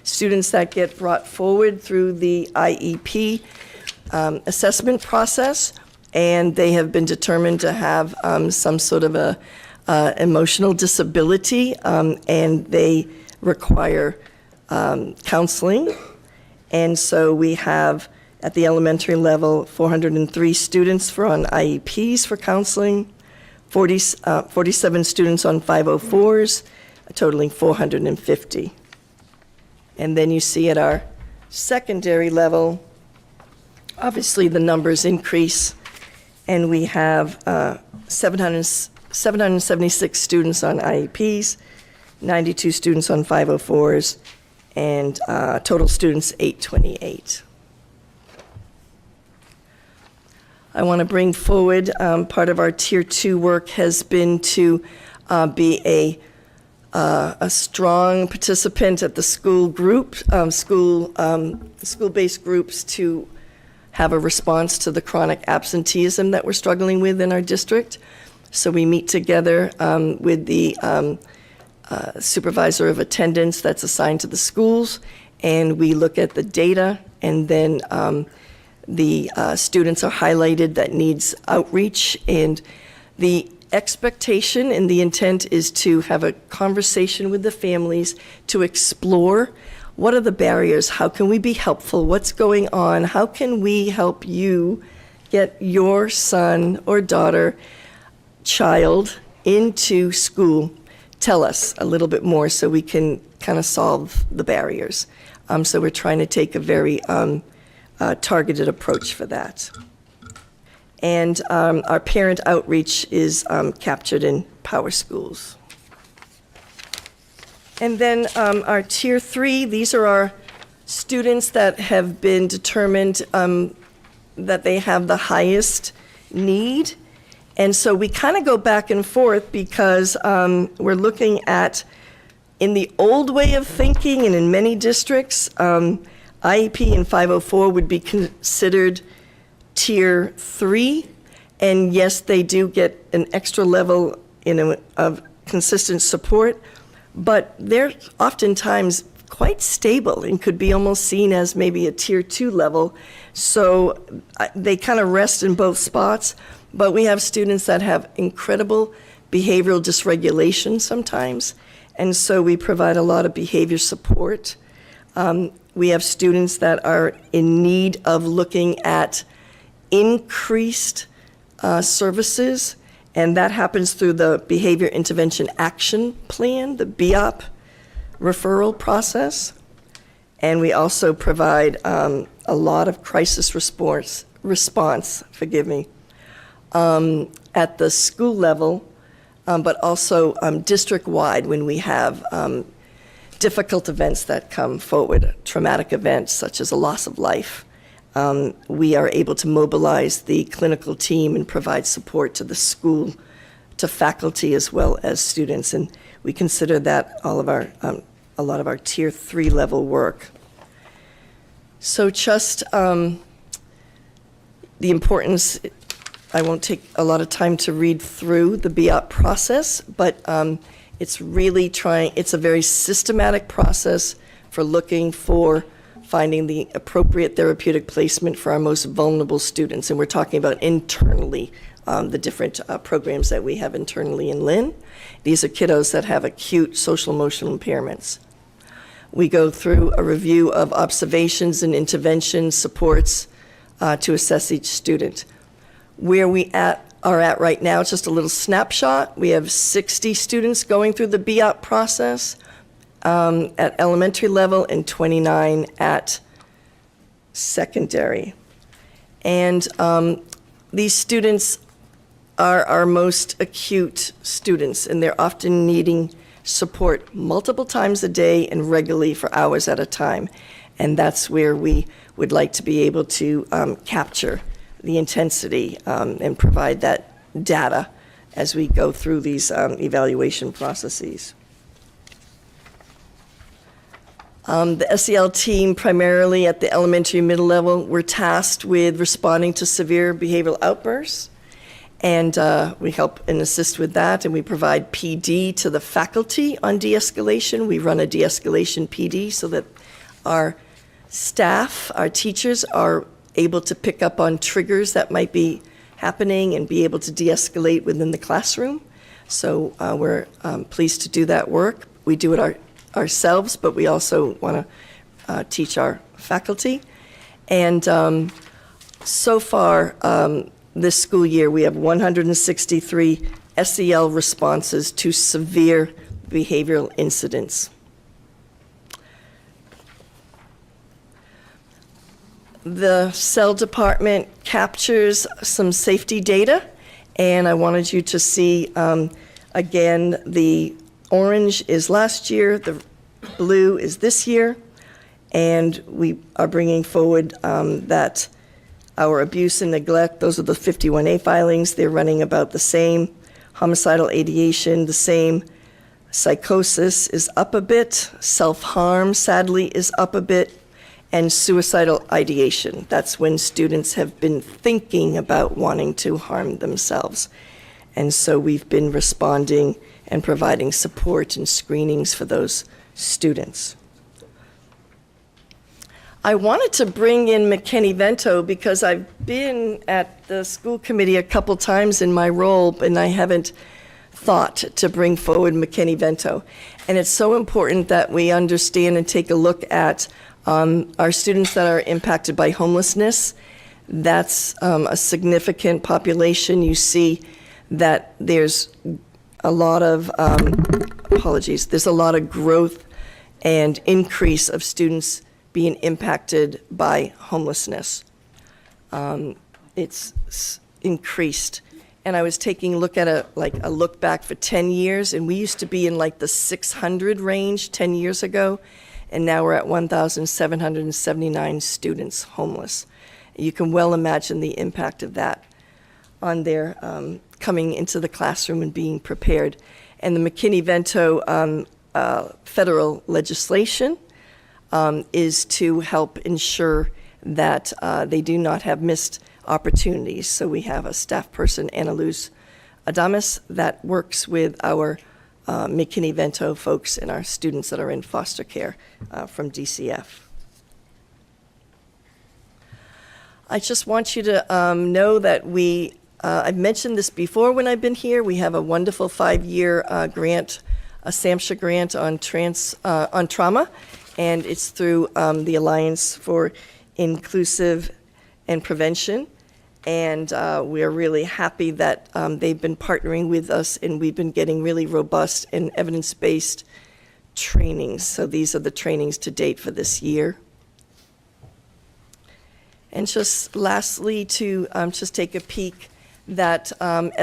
S16: Students that get brought forward through the IEP assessment process, and they have been determined to have some sort of a emotional disability, and they require counseling. And so we have, at the elementary level, 403 students on IEPs for counseling, 47 students on 504s, totaling 450. And then you see at our secondary level, obviously the numbers increase, and we have 776 students on IEPs, 92 students on 504s, and total students 828. I want to bring forward, part of our Tier 2 work has been to be a strong participant at the school group, school-based groups, to have a response to the chronic absenteeism that we're struggling with in our district. So we meet together with the supervisor of attendance that's assigned to the schools, and we look at the data, and then the students are highlighted that needs outreach, and the expectation and the intent is to have a conversation with the families to explore what are the barriers, how can we be helpful, what's going on, how can we help you get your son or daughter, child into school. Tell us a little bit more so we can kind of solve the barriers. So we're trying to take a very targeted approach for that. And our parent outreach is captured in Power Schools. And then our Tier 3, these are our students that have been determined that they have the highest need. And so we kind of go back and forth because we're looking at, in the old way of thinking and in many districts, IEP and 504 would be considered Tier 3. And yes, they do get an extra level of consistent support, but they're oftentimes quite stable and could be almost seen as maybe a Tier 2 level. So they kind of rest in both spots, but we have students that have incredible behavioral dysregulation sometimes, and so we provide a lot of behavior support. We have students that are in need of looking at increased services, and that happens through the Behavior Intervention Action Plan, the BEOP referral process. And we also provide a lot of crisis response, at the school level, but also district-wide when we have difficult events that come forward, traumatic events such as a loss of life. We are able to mobilize the clinical team and provide support to the school, to faculty as well as students, and we consider that all of our, a lot of our Tier 3 level work. So just the importance, I won't take a lot of time to read through the BEOP process, but it's really it's a very systematic process for looking for finding the appropriate therapeutic placement for our most vulnerable students. And we're talking about internally, the different programs that we have internally in Lynn. These are kiddos that have acute social emotional impairments. We go through a review of observations and intervention supports to assess each student. Where we are at right now, it's just a little snapshot. We have 60 students going through the BEOP process at elementary level and 29 at secondary. And these students are our most acute students, and they're often needing support multiple times a day and regularly for hours at a time. And that's where we would like to be able to capture the intensity and provide that data as we go through these evaluation processes. The SEL team, primarily at the elementary middle level, we're tasked with responding to severe behavioral outbursts, and we help and assist with that, and we provide PD to the faculty on de-escalation. We run a de-escalation PD so that our staff, our teachers, are able to pick up on triggers that might be happening and be able to de-escalate within the classroom. So we're pleased to do that work. We do it ourselves, but we also want to teach our faculty. And so far, this school year, we have 163 SEL responses to severe behavioral incidents. The cell department captures some safety data, and I wanted you to see, again, the orange is last year, the blue is this year, and we are bringing forward that our abuse and neglect, those are the 51A filings, they're running about the same. Homicidal ideation, the same. Psychosis is up a bit. Self-harm, sadly, is up a bit. And suicidal ideation, that's when students have been thinking about wanting to harm themselves. And so we've been responding and providing support and screenings for those students. I wanted to bring in McKinney-Vento because I've been at the school committee a couple times in my role, and I haven't thought to bring forward McKinney-Vento. And it's so important that we understand and take a look at our students that are impacted by homelessness. That's a significant population. You see that there's a lot of, there's a lot of growth and increase of students being impacted by homelessness. It's increased. And I was taking a look at a look back for 10 years, and we used to be in like the 600 range 10 years ago, and now we're at 1,779 students homeless. You can well imagine the impact of that on their coming into the classroom and being prepared. And the McKinney-Vento federal legislation is to help ensure that they do not have missed opportunities. So we have a staff person, Anna Luz Adamus, that works with our McKinney-Vento folks and our students that are in foster care from DCF. I just want you to know that I've mentioned this before when I've been here, we have a wonderful 5-year grant, a SAMHSA grant on trauma, and it's through the Alliance for Inclusive and Prevention. And we're really happy that they've been partnering with us, and we've been getting really robust and evidence-based trainings. So these are the trainings to date for this year. And just lastly, to just take a peek that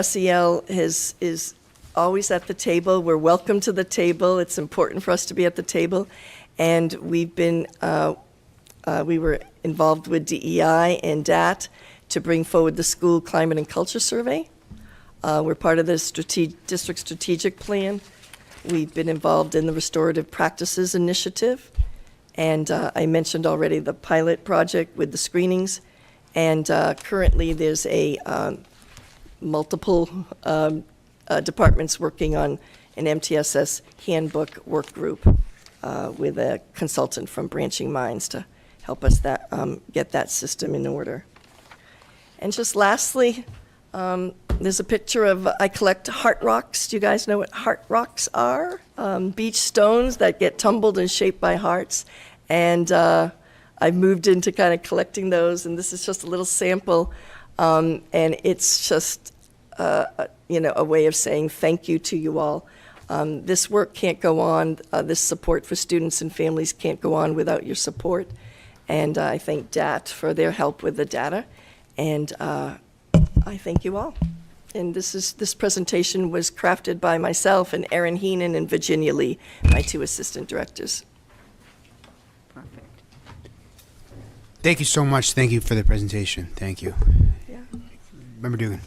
S16: SEL is always at the table. We're welcome to the table. It's important for us to be at the table. And we've been, we were involved with DEI and DAT to bring forward the School Climate and Culture Survey. We're part of the district strategic plan. We've been involved in the Restorative Practices Initiative. And I mentioned already the pilot project with the screenings. And currently there's a multiple departments working on an MTSS handbook work group with a consultant from Branching Minds to help us get that system in order. And just lastly, there's a picture of, I collect heart rocks. Do you guys know what heart rocks are? Beach stones that get tumbled and shaped by hearts. And I've moved into kind of collecting those, and this is just a little sample. And it's just, a way of saying thank you to you all. This work can't go on, this support for students and families can't go on without your support. And I thank DAT for their help with the data. And I thank you all. And this presentation was crafted by myself and Erin Heenan and Virginia Lee, my 2 assistant directors.
S11: Thank you so much. Thank you for the presentation. Thank you.
S16: Yeah.
S11: Member Dugan.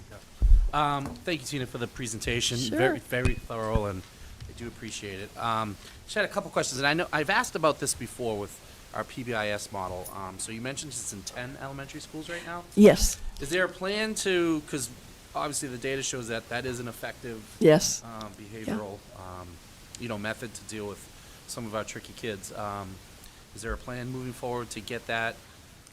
S1: Thank you, Tina, for the presentation.
S16: Sure.
S1: Very, very thorough, and I do appreciate it. Just had a couple questions, and I know I've asked about this before with our PBIS model. So you mentioned it's in 10 elementary schools right now?
S16: Yes.
S1: Is there a plan to, because obviously the data shows that that is an effective
S16: Yes.
S1: Behavioral method to deal with some of our tricky kids. Is there a plan moving forward to get that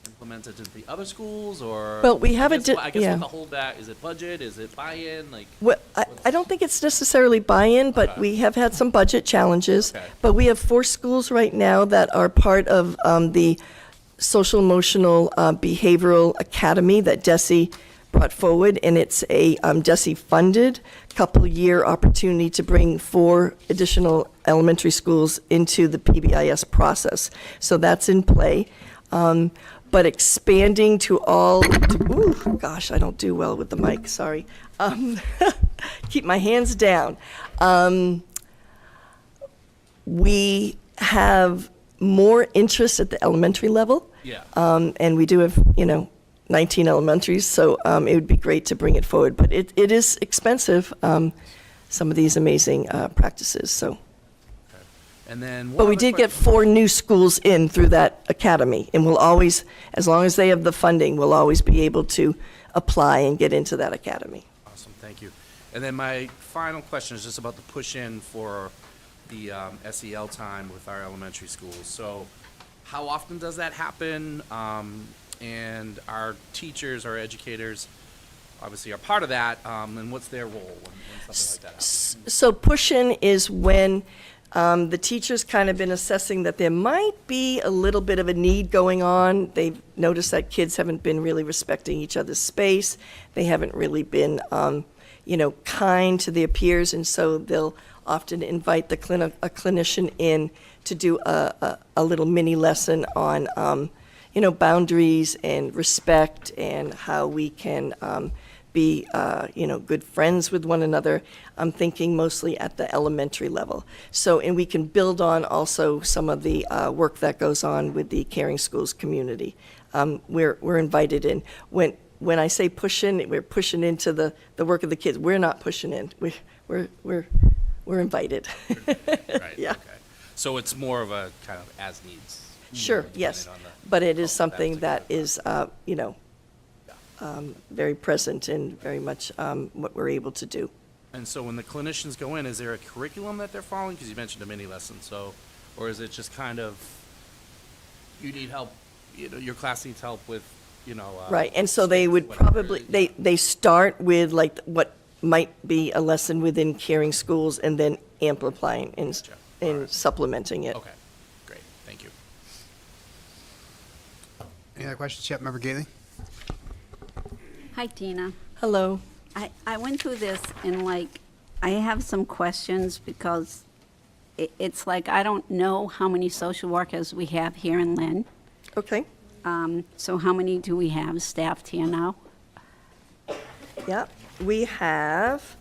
S1: implemented into the other schools, or?
S16: Well, we have
S1: I guess what the holdback, is it budget, is it buy-in, like?
S16: Well, I don't think it's necessarily buy-in, but we have had some budget challenges.
S1: Okay.
S16: But we have 4 schools right now that are part of the Social Emotional Behavioral Academy that DESE brought forward, and it's a DESE-funded couple-year opportunity to bring 4 additional elementary schools into the PBIS process. So that's in play. But expanding to all, gosh, I don't do well with the mic, sorry. Keep my hands down. We have more interest at the elementary level.
S1: Yeah.
S16: And we do have, 19 elementaries, so it would be great to bring it forward. But it is expensive, some of these amazing practices, so.
S1: And then
S16: But we did get 4 new schools in through that academy, and we'll always, as long as they have the funding, we'll always be able to apply and get into that academy.
S1: Awesome, thank you. And then my final question is just about the push-in for the SEL time with our elementary schools. So how often does that happen? And our teachers, our educators, obviously are part of that, and what's their role when something like that happens?
S16: So push-in is when the teacher's kind of been assessing that there might be a little bit of a need going on. They've noticed that kids haven't been really respecting each other's space. They haven't really been, kind to their peers, and so they'll often invite a clinician in to do a little mini lesson on, boundaries and respect and how we can be, good friends with one another. I'm thinking mostly at the elementary level. So, and we can build on also some of the work that goes on with the Caring Schools community. We're invited in. When I say push in, we're pushing into the work of the kids. We're not pushing in. We're invited.
S1: Right,
S16: Yeah.
S1: okay. So it's more of a kind of as needs.
S16: Sure,
S1: depending
S16: yes.
S1: on the-
S16: But it is something that is, very present and very much what we're able to do.
S1: And so when the clinicians go in, is there a curriculum that they're following? Because you mentioned a mini lesson, so, or is it just kind of, you need help, your class needs help with,
S16: Right, and so they would
S1: whatever.
S16: probably, they start with like what might be a lesson within Caring Schools and then amplifying and supplementing it.
S1: Okay, great, thank you.
S11: Any other questions? Yep, Member Gately.
S2: Hi, Tina.
S16: Hello.
S2: I went through this and I have some questions because it's like I don't know how many social workers we have here in Lynn.
S16: Okay.
S2: So how many do we have staffed here now?
S16: Yeah, we have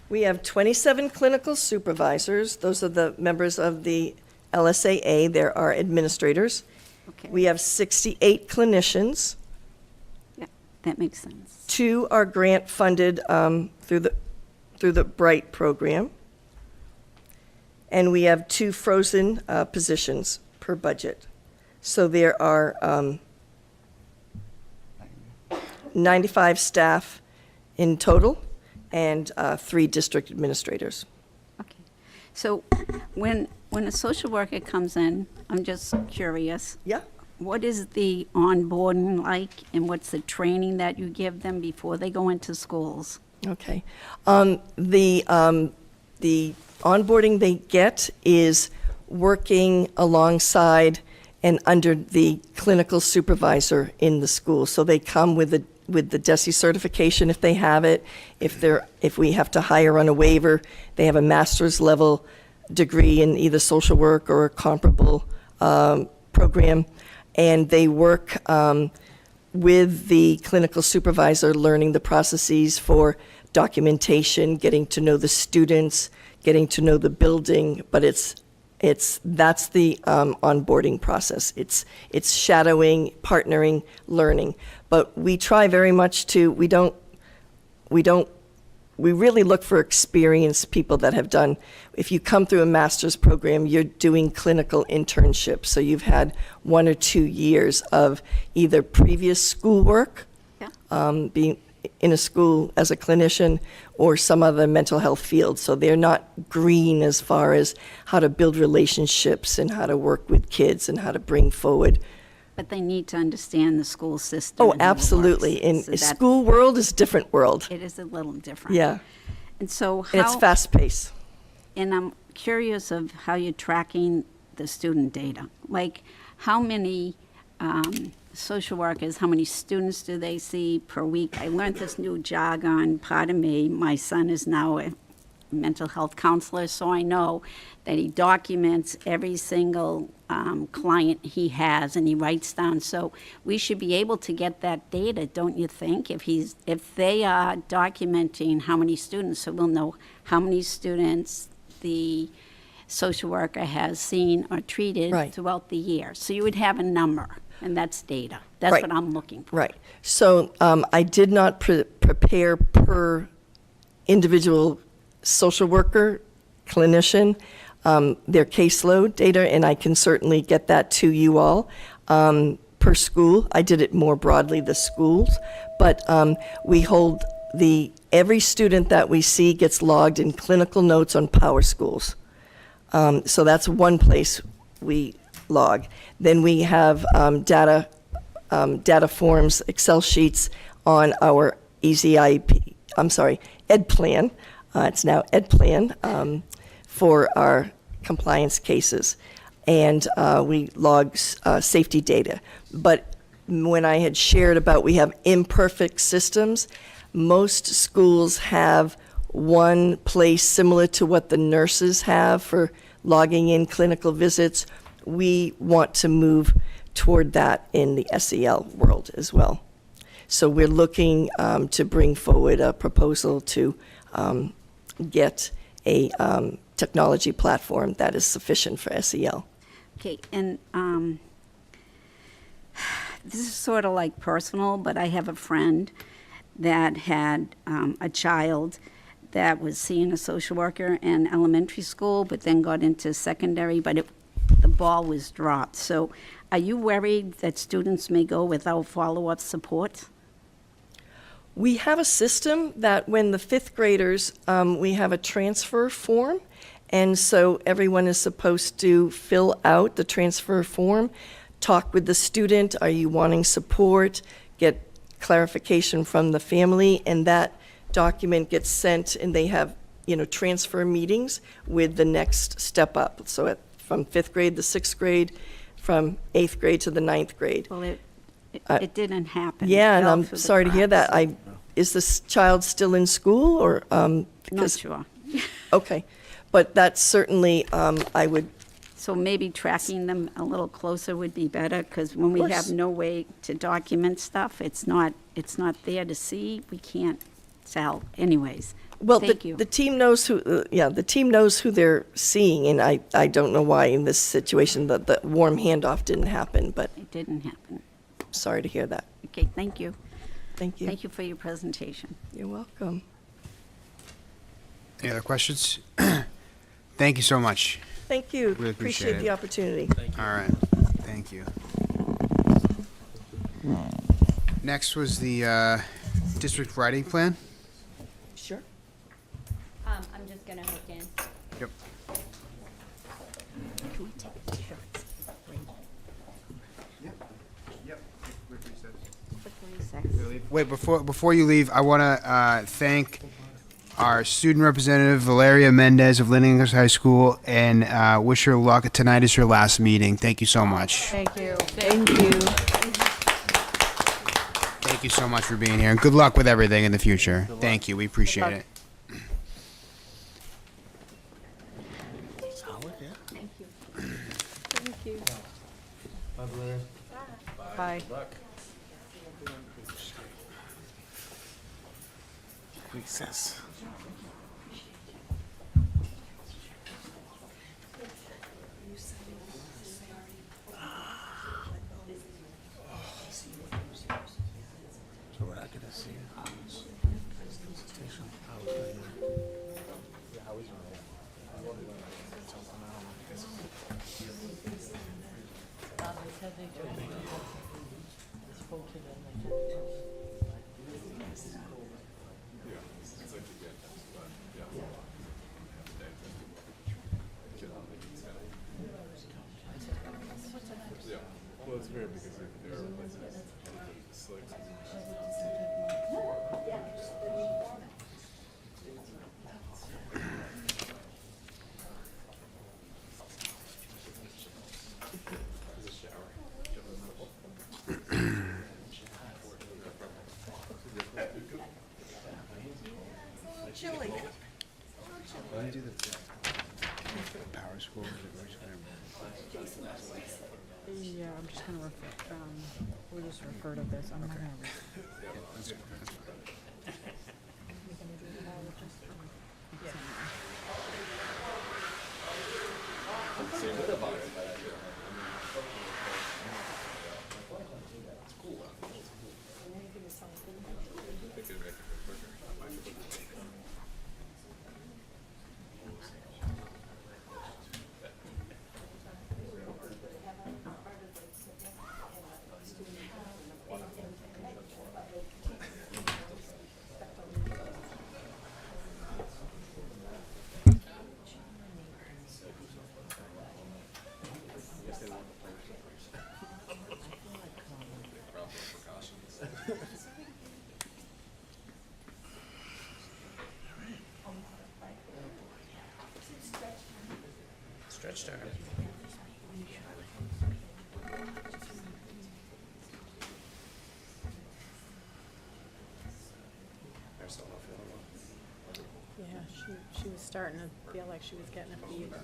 S16: 27 clinical supervisors. Those are the members of the LSAA. There are administrators.
S2: Okay.
S16: We have 68 clinicians.
S2: Yeah, that makes sense.
S16: 2 are grant funded through the Bright program. And we have 2 frozen positions per budget. So there are 95 staff in total and 3 district administrators.
S2: Okay. So when a social worker comes in, I'm just curious.
S16: Yeah.
S2: What is the onboarding like and what's the training that you give them before they go into schools?
S16: Okay. The onboarding they get is working alongside and under the clinical supervisor in the school. So they come with the DESE certification if they have it. If we have to hire on a waiver, they have a master's level degree in either social work or a comparable program. And they work with the clinical supervisor, learning the processes for documentation, getting to know the students, getting to know the building, but that's the onboarding process. It's shadowing, partnering, learning. But we try very much to, we really look for experienced people that have done, if you come through a master's program, you're doing clinical internships. So you've had 1 or 2 years of either previous schoolwork, being in a school as a clinician, or some other mental health field. So they're not green as far as how to build relationships and how to work with kids and how to bring forward.
S2: But they need to understand the school system.
S16: Oh,
S2: and how it
S16: absolutely.
S2: works.
S16: In
S2: So
S16: a
S2: that's-
S16: school world is a different world.
S2: It is a little different.
S16: Yeah.
S2: And so
S16: And it's
S2: how,
S16: fast paced.
S2: and I'm curious of how you're tracking the student data. Like, how many social workers, how many students do they see per week? I learned this new jargon, pardon me. My son is now a mental health counselor, so I know that he documents every single client he has, and he writes down. So we should be able to get that data, don't you think? If they are documenting how many students, so we'll know how many students the social worker has seen or treated
S16: Right.
S2: throughout the year. So you would have a number, and that's data. That's
S16: Right.
S2: what I'm looking for.
S16: Right. So I did not prepare per individual social worker, clinician, their caseload data, and I can certainly get that to you all. Per school, I did it more broadly, the schools, but we hold every student that we see gets logged in clinical notes on Power Schools. So that's one place we log. Then we have data forms, Excel sheets on our Ed Plan. It's now Ed Plan for our compliance cases. And we log safety data. But when I had shared about we have imperfect systems, most schools have one place similar to what the nurses have for logging in clinical visits. We want to move toward that in the SEL world as well. So we're looking to bring forward a proposal to get a technology platform that is sufficient for SEL.
S2: Okay, and this is sort of like personal, but I have a friend that had a child that was seeing a social worker in elementary school, but then got into secondary, but the ball was dropped. So are you worried that students may go without follow-up support?
S16: We have a system that when the fifth graders, we have a transfer form, and so everyone is supposed to fill out the transfer form, talk with the student, are you wanting support, get clarification from the family, and that document gets sent, and they have, transfer meetings with the next step up. So from fifth grade to sixth grade, from eighth grade to the ninth grade.
S2: Well, it didn't happen.
S16: Yeah,
S2: It
S16: and
S2: fell
S16: I'm
S2: through the
S16: sorry to hear
S2: cracks.
S16: that. Is this child still in school, or?
S2: Not
S16: because-
S2: sure.
S16: Okay, but that's certainly, I would,
S2: So maybe tracking them a little closer would be better, because when we have
S16: course.
S2: no way to document stuff, it's not there to see, we can't tell anyways.
S16: well,
S2: Thank you.
S16: the team knows who, the team knows who they're seeing, and I don't know why in this situation the warm handoff didn't happen, but
S2: It didn't happen.
S16: sorry to hear that.
S2: Okay, thank you.
S16: Thank you.
S2: Thank you for your presentation.
S16: You're welcome.
S11: Any other questions? Thank you so much.
S16: Thank you.
S11: Really appreciate
S16: the
S11: it.
S16: opportunity.
S11: All right, thank you. Next was the district writing plan.
S16: Sure.
S17: I'm just gonna hook in.
S11: Yep.
S2: Can we take pictures? Quick recess.
S11: Wait, before you leave, I want to thank our student representative, Valeria Mendez of Lynn English High School, and wish her luck. Tonight is her last meeting. Thank you so much.
S8: Thank you. Thank you.
S11: Thank you so much for being here, and good luck with everything in the future. Thank you. We appreciate
S8: luck.
S11: it.
S2: Thank you.
S8: Thank you. Bye.
S10: Recess. So we're not gonna see
S16: Chilly.
S11: Power school.
S8: Yeah, I'm just gonna we'll just refer to this. I'm not gonna.
S1: Stretch time.
S3: Yeah, she was starting to feel like she was getting a fever.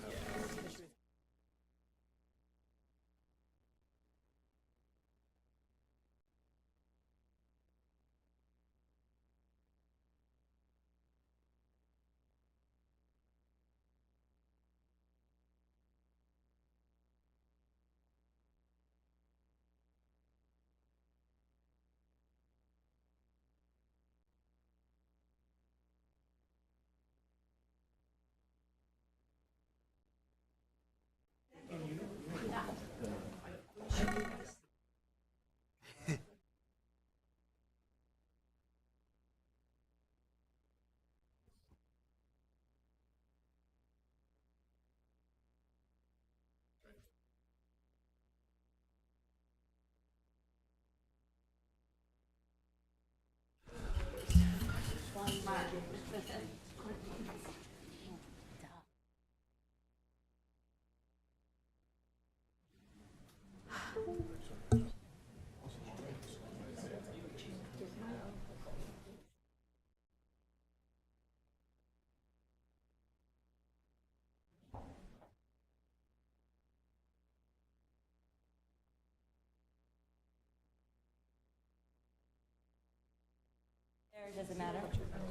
S17: Does it matter?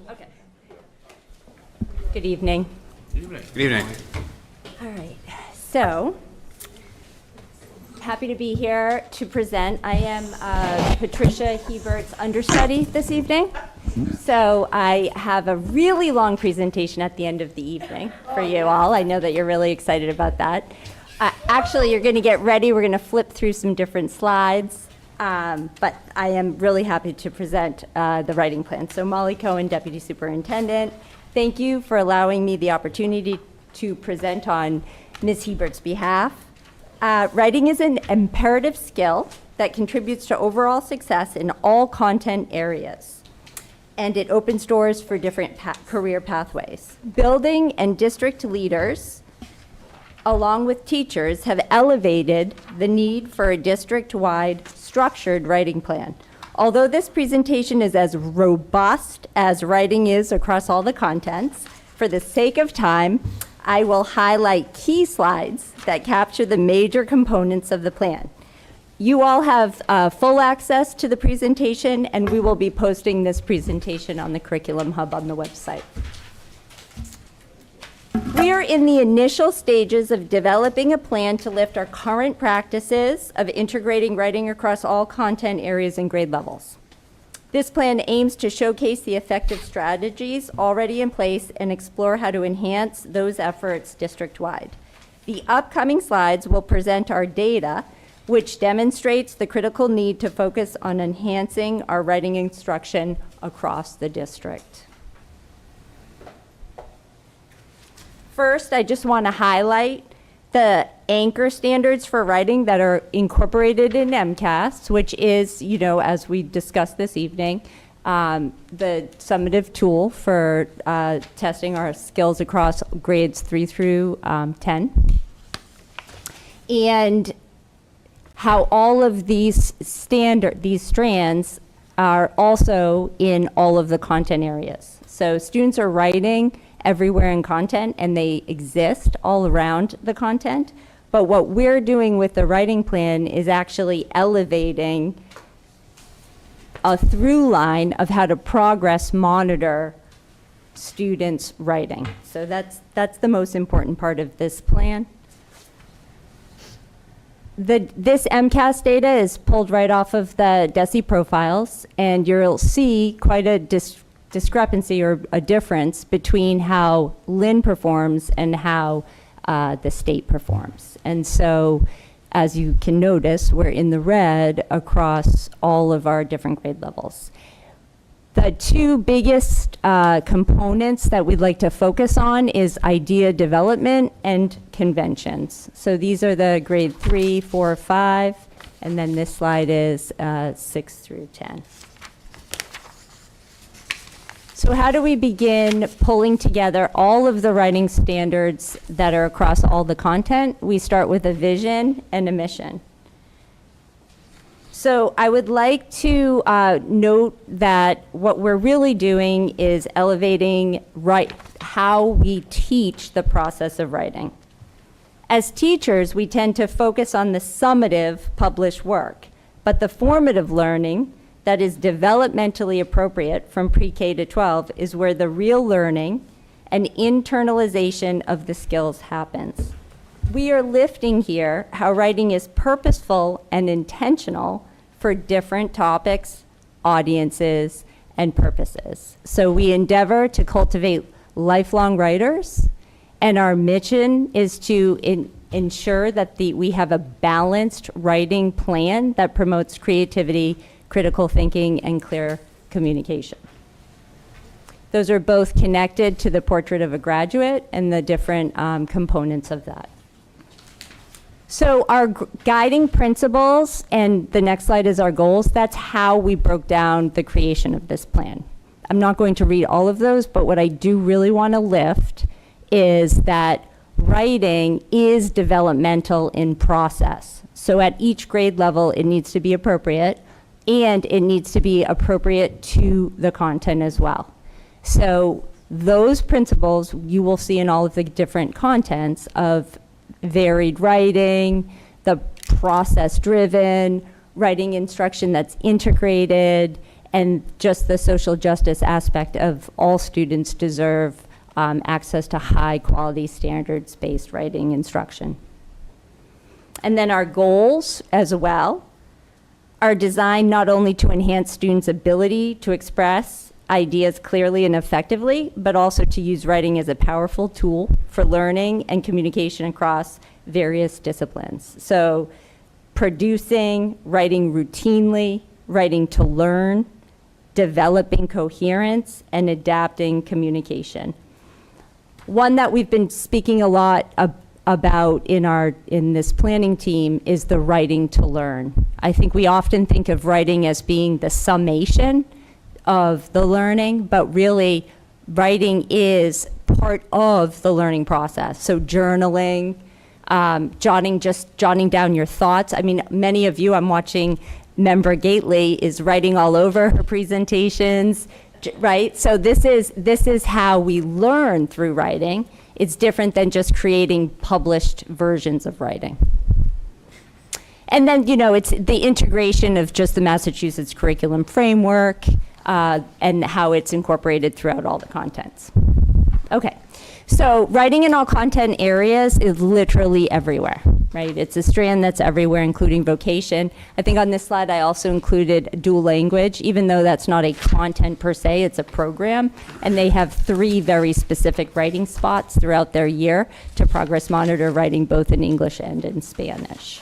S17: Okay. Good evening.
S1: Good
S5: evening.
S17: All right. So, happy to be here to present. I am Patricia Hebert's understudy this evening. So I have a really long presentation at the end of the evening for you all. I know that you're really excited about that. Actually, you're going to get ready. We're going to flip through some different slides. But I am really happy to present the writing plan. So Molly Cohen, Deputy Superintendent, thank you for allowing me the opportunity to present on Ms. Hebert's behalf. Writing is an imperative skill that contributes to overall success in all content areas, and it opens doors for different career pathways. Building and district leaders, along with teachers, have elevated the need for a district-wide structured writing plan. Although this presentation is as robust as writing is across all the contents, for the sake of time, I will highlight key slides that capture the major components of the plan. You all have full access to the presentation, and we will be posting this presentation on the Curriculum Hub on the website. We are in the initial stages of developing a plan to lift our current practices of integrating writing across all content areas and grade levels. This plan aims to showcase the effective strategies already in place and explore how to enhance those efforts district-wide. The upcoming slides will present our data, which demonstrates the critical need to focus on enhancing our writing instruction across the district. First, I just want to highlight the anchor standards for writing that are incorporated in MCAS, which is, you know, as we discussed this evening, the summative tool for testing our skills across grades 3 through 10. And how all of these strands are also in all of the content areas. So students are writing everywhere in content, and they exist all around the content. But what we're doing with the writing plan is actually elevating a through line of how to progress monitor students' writing. So that's the most important part of this plan. This MCAS data is pulled right off of the DESE profiles, and you'll see quite a discrepancy or a difference between how Lynn performs and how the state performs. And so, as you can notice, we're in the red across all of our different grade levels. The two biggest components that we'd like to focus on is idea development and conventions. So these are the grade 3, 4, 5, and then this slide is 6 through 10. So how do we begin pulling together all of the writing standards that are across all the content? We start with a vision and a mission. So I would like to note that what we're really doing is elevating how we teach the process of writing. As teachers, we tend to focus on the summative published work, but the formative learning that is developmentally appropriate from pre-K to 12 is where the real learning and internalization of the skills happens. We are lifting here how writing is purposeful and intentional for different topics, audiences, and purposes. So we endeavor to cultivate lifelong writers, and our mission is to ensure that we have a balanced writing plan that promotes creativity, critical thinking, and clear communication. Those are both connected to the portrait of a graduate and the different components of that. So our guiding principles, and the next slide is our goals, that's how we broke down the creation of this plan. I'm not going to read all of those, but what I do really want to lift is that writing is developmental in process. So at each grade level, it needs to be appropriate, and it needs to be appropriate to the content as well. So those principles you will see in all of the different contents of varied writing, the process-driven, writing instruction that's integrated, and just the social justice aspect of all students deserve access to high-quality, standards-based writing instruction. And then our goals as well are designed not only to enhance students' ability to express ideas clearly and effectively, but also to use writing as a powerful tool for learning and communication across various disciplines. So producing, writing routinely, writing to learn, developing coherence, and adapting communication. One that we've been speaking a lot about in this planning team is the writing to learn. I think we often think of writing as being the summation of the learning, but really writing is part of the learning process. So journaling, jotting down your thoughts. I mean, many of you, I'm watching Member Gately is writing all over her presentations, right? So this is how we learn through writing. It's different than just creating published versions of writing. And then, it's the integration of just the Massachusetts curriculum framework and how it's incorporated throughout all the contents. Okay, so writing in all content areas is literally everywhere, right? It's a strand that's everywhere, including vocation. I think on this slide, I also included dual language, even though that's not a content per se, it's a program. And they have 3 very specific writing spots throughout their year to progress monitor writing both in English and in Spanish.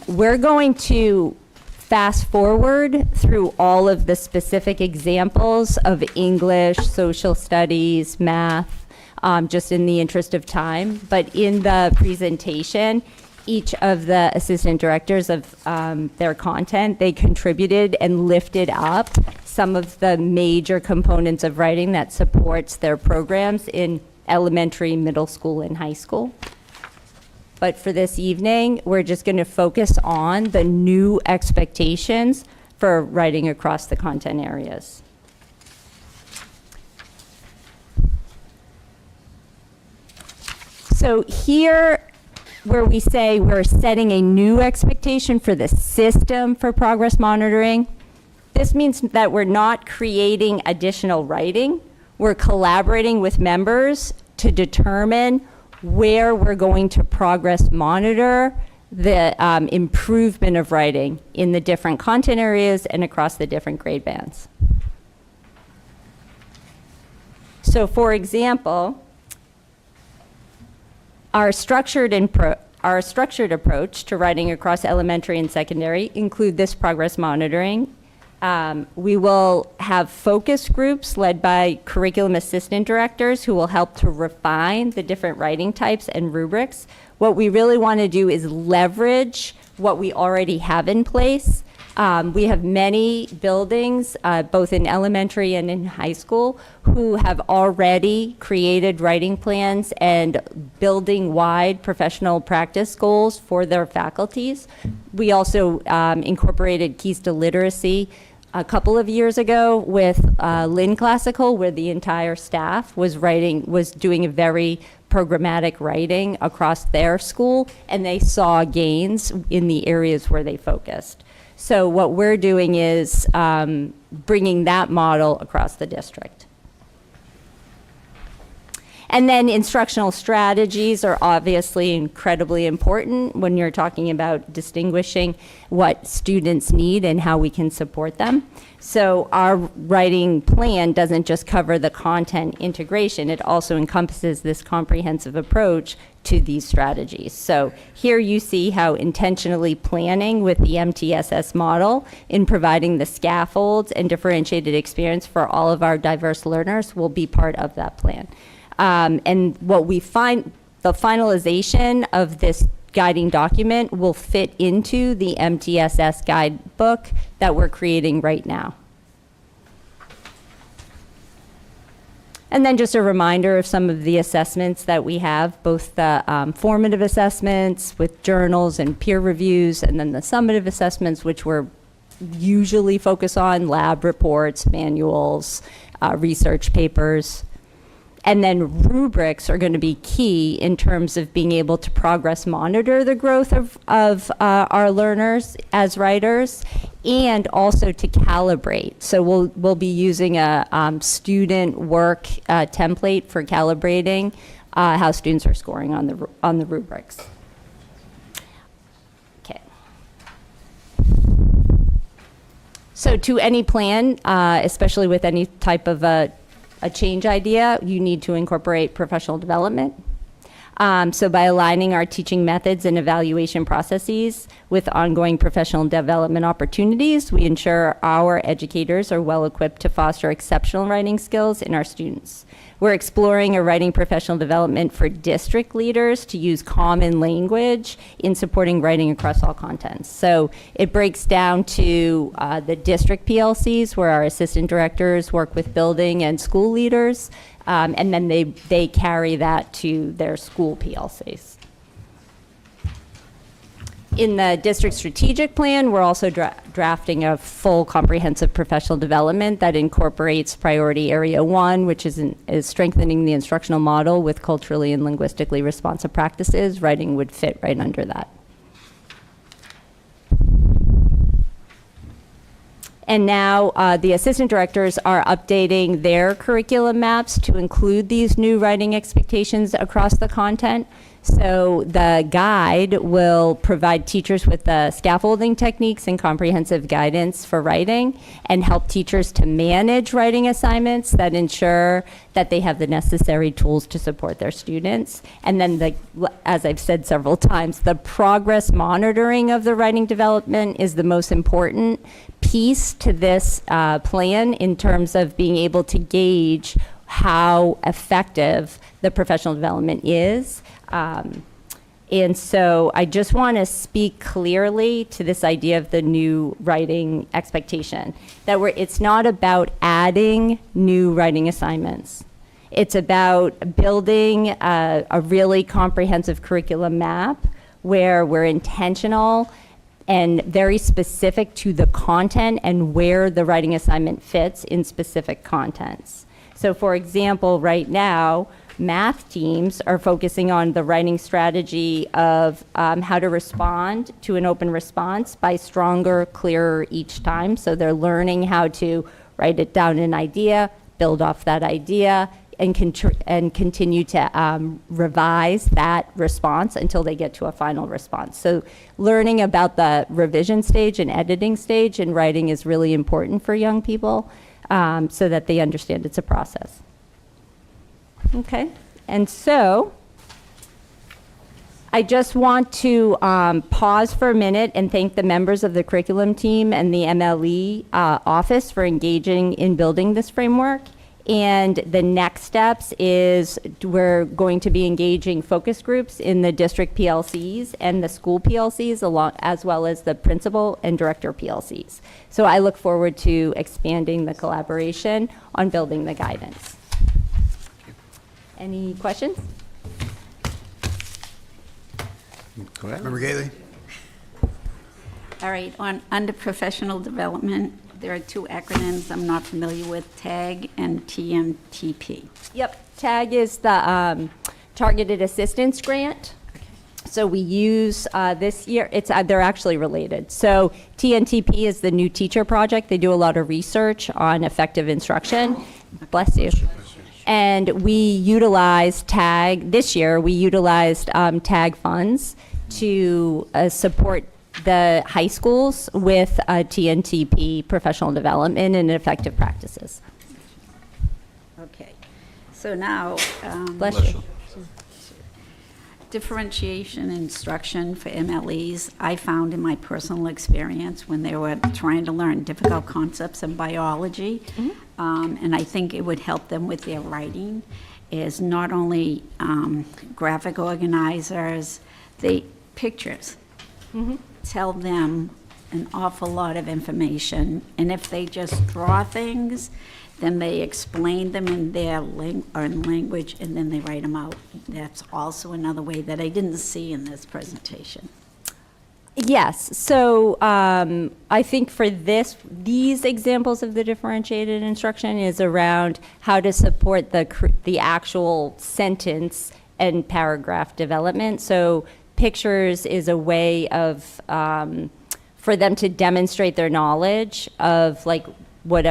S17: We're going to fast forward through all of the specific examples of English, social studies, math, just in the interest of time. But in the presentation, each of the assistant directors of their content, they contributed and lifted up some of the major components of writing that supports their programs in elementary, middle school, and high school. But for this evening, we're just going to focus on the new expectations for writing across the content areas. So here, where we say we're setting a new expectation for the system for progress monitoring, this means that we're not creating additional writing. We're collaborating with members to determine where we're going to progress monitor the improvement of writing in the different content areas and across the different grade bands. So for example, our structured approach to writing across elementary and secondary include this progress monitoring. We will have focus groups led by curriculum assistant directors who will help to refine the different writing types and rubrics. What we really want to do is leverage what we already have in place. We have many buildings, both in elementary and in high school, who have already created writing plans and building-wide professional practice goals for their faculties. We also incorporated keys to literacy a couple of years ago with Lynn Classical, where the entire staff was doing a very programmatic writing across their school, and they saw gains in the areas where they focused. So what we're doing is bringing that model across the district. And then instructional strategies are obviously incredibly important when you're talking about distinguishing what students need and how we can support them. So our writing plan doesn't just cover the content integration, it also encompasses this comprehensive approach to these strategies. So here you see how intentionally planning with the MTSS model in providing the scaffolds and differentiated experience for all of our diverse learners will be part of that plan. And what we find, the finalization of this guiding document will fit into the MTSS guidebook that we're creating right now. And then just a reminder of some of the assessments that we have, both the formative assessments with journals and peer reviews, and then the summative assessments, which we're usually focus on lab reports, manuals, research papers. And then rubrics are going to be key in terms of being able to progress monitor the growth of our learners as writers, and also to calibrate. So we'll be using a student work template for calibrating how students are scoring on the rubrics. Okay. So to any plan, especially with any type of a change idea, you need to incorporate professional development. So by aligning our teaching methods and evaluation processes with ongoing professional development opportunities, we ensure our educators are well equipped to foster exceptional writing skills in our students. We're exploring a writing professional development for district leaders to use common language in supporting writing across all contents. So it breaks down to the district PLCs, where our assistant directors work with building and school leaders, and then they carry that to their school PLCs. In the district strategic plan, we're also drafting a full comprehensive professional development that incorporates priority area 1, which is strengthening the instructional model with culturally and linguistically responsive practices. Writing would fit right under that. And now the assistant directors are updating their curriculum maps to include these new writing expectations across the content. So the guide will provide teachers with the scaffolding techniques and comprehensive guidance for writing, and help teachers to manage writing assignments that ensure that they have the necessary tools to support their students. And then, as I've said several times, the progress monitoring of the writing development is the most important piece to this plan in terms of being able to gauge how effective the professional development is. And so I just want to speak clearly to this idea of the new writing expectation, that it's not about adding new writing assignments. It's about building a really comprehensive curriculum map where we're intentional and very specific to the content and where the writing assignment fits in specific contents. So for example, right now, math teams are focusing on the writing strategy of how to respond to an open response by stronger, clearer each time. So they're learning how to write it down an idea, build off that idea, and continue to revise that response until they get to a final response. So learning about the revision stage and editing stage in writing is really important for young people, so that they understand it's a process. Okay, and so I just want to pause for a minute and thank the members of the curriculum team and the MLE office for engaging in building this framework. And the next steps is we're going to be engaging focus groups in the district PLCs and the school PLCs, as well as the principal and director PLCs. So I look forward to expanding the collaboration on building the guidance. Any questions?
S11: Go ahead. Member Gately.
S2: All right, under professional development, there are two acronyms I'm not familiar with, TAG and TMTP.
S17: Yep, TAG is the Targeted Assistance Grant. So we use this year, they're actually related. So TNTP is the New Teacher Project. They do a lot of research on effective instruction. Bless you. And we utilized TAG, this year, we utilized TAG funds to support the high schools with TNTP professional development and effective practices.
S2: Okay, so now,
S17: Bless you.
S2: differentiation instruction for MLEs, I found in my personal experience when they were trying to learn difficult concepts in biology, and I think it would help them with their writing, is not only graphic organizers, the pictures tell them an awful lot of information, and if they just draw things, then they explain them in their language, and then they write them out. That's also another way that I didn't see in this presentation.
S17: Yes, so I think for these examples of the differentiated instruction is around how to support the actual sentence and paragraph development. So pictures is a way of, for them to demonstrate their knowledge of like what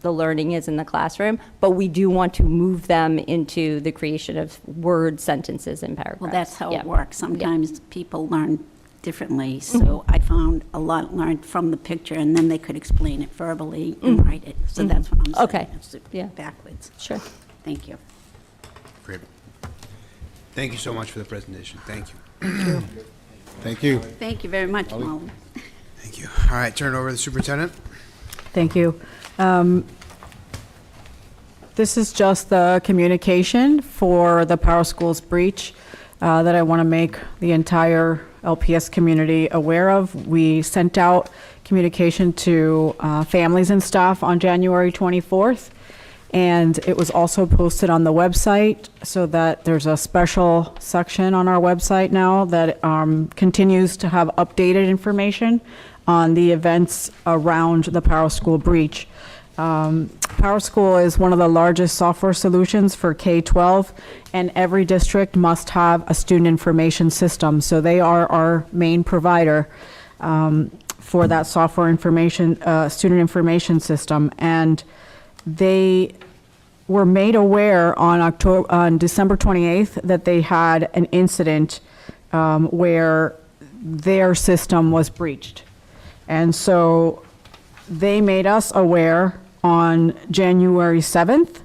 S17: the learning is in the classroom, but we do want to move them into the creation of word sentences and paragraphs.
S2: Well, that's how
S17: Yeah.
S2: it works. Sometimes people learn differently, so I found a lot learned from the picture, and then they could explain it verbally and write it. So that's what I'm saying.
S17: Okay.
S2: It's
S17: Yeah.
S2: backwards.
S17: Sure.
S2: Thank you.
S11: Great. Thank you so much for the presentation. Thank you. Thank you.
S2: Thank you very much, Molly.
S11: Thank you. All right, turn it over to the superintendent.
S8: Thank you. This is just the communication for the Power Schools breach that I want to make the entire LPS community aware of. We sent out communication to families and staff on January 24th, and it was also posted on the website, so that there's a special section on our website now that continues to have updated information on the events around the Power School breach. Power School is one of the largest software solutions for K-12, and every district must have a student information system. So they are our main provider for that software information, student information system. And they were made aware on December 28th that they had an incident where their system was breached. And so they made us aware on January 7th,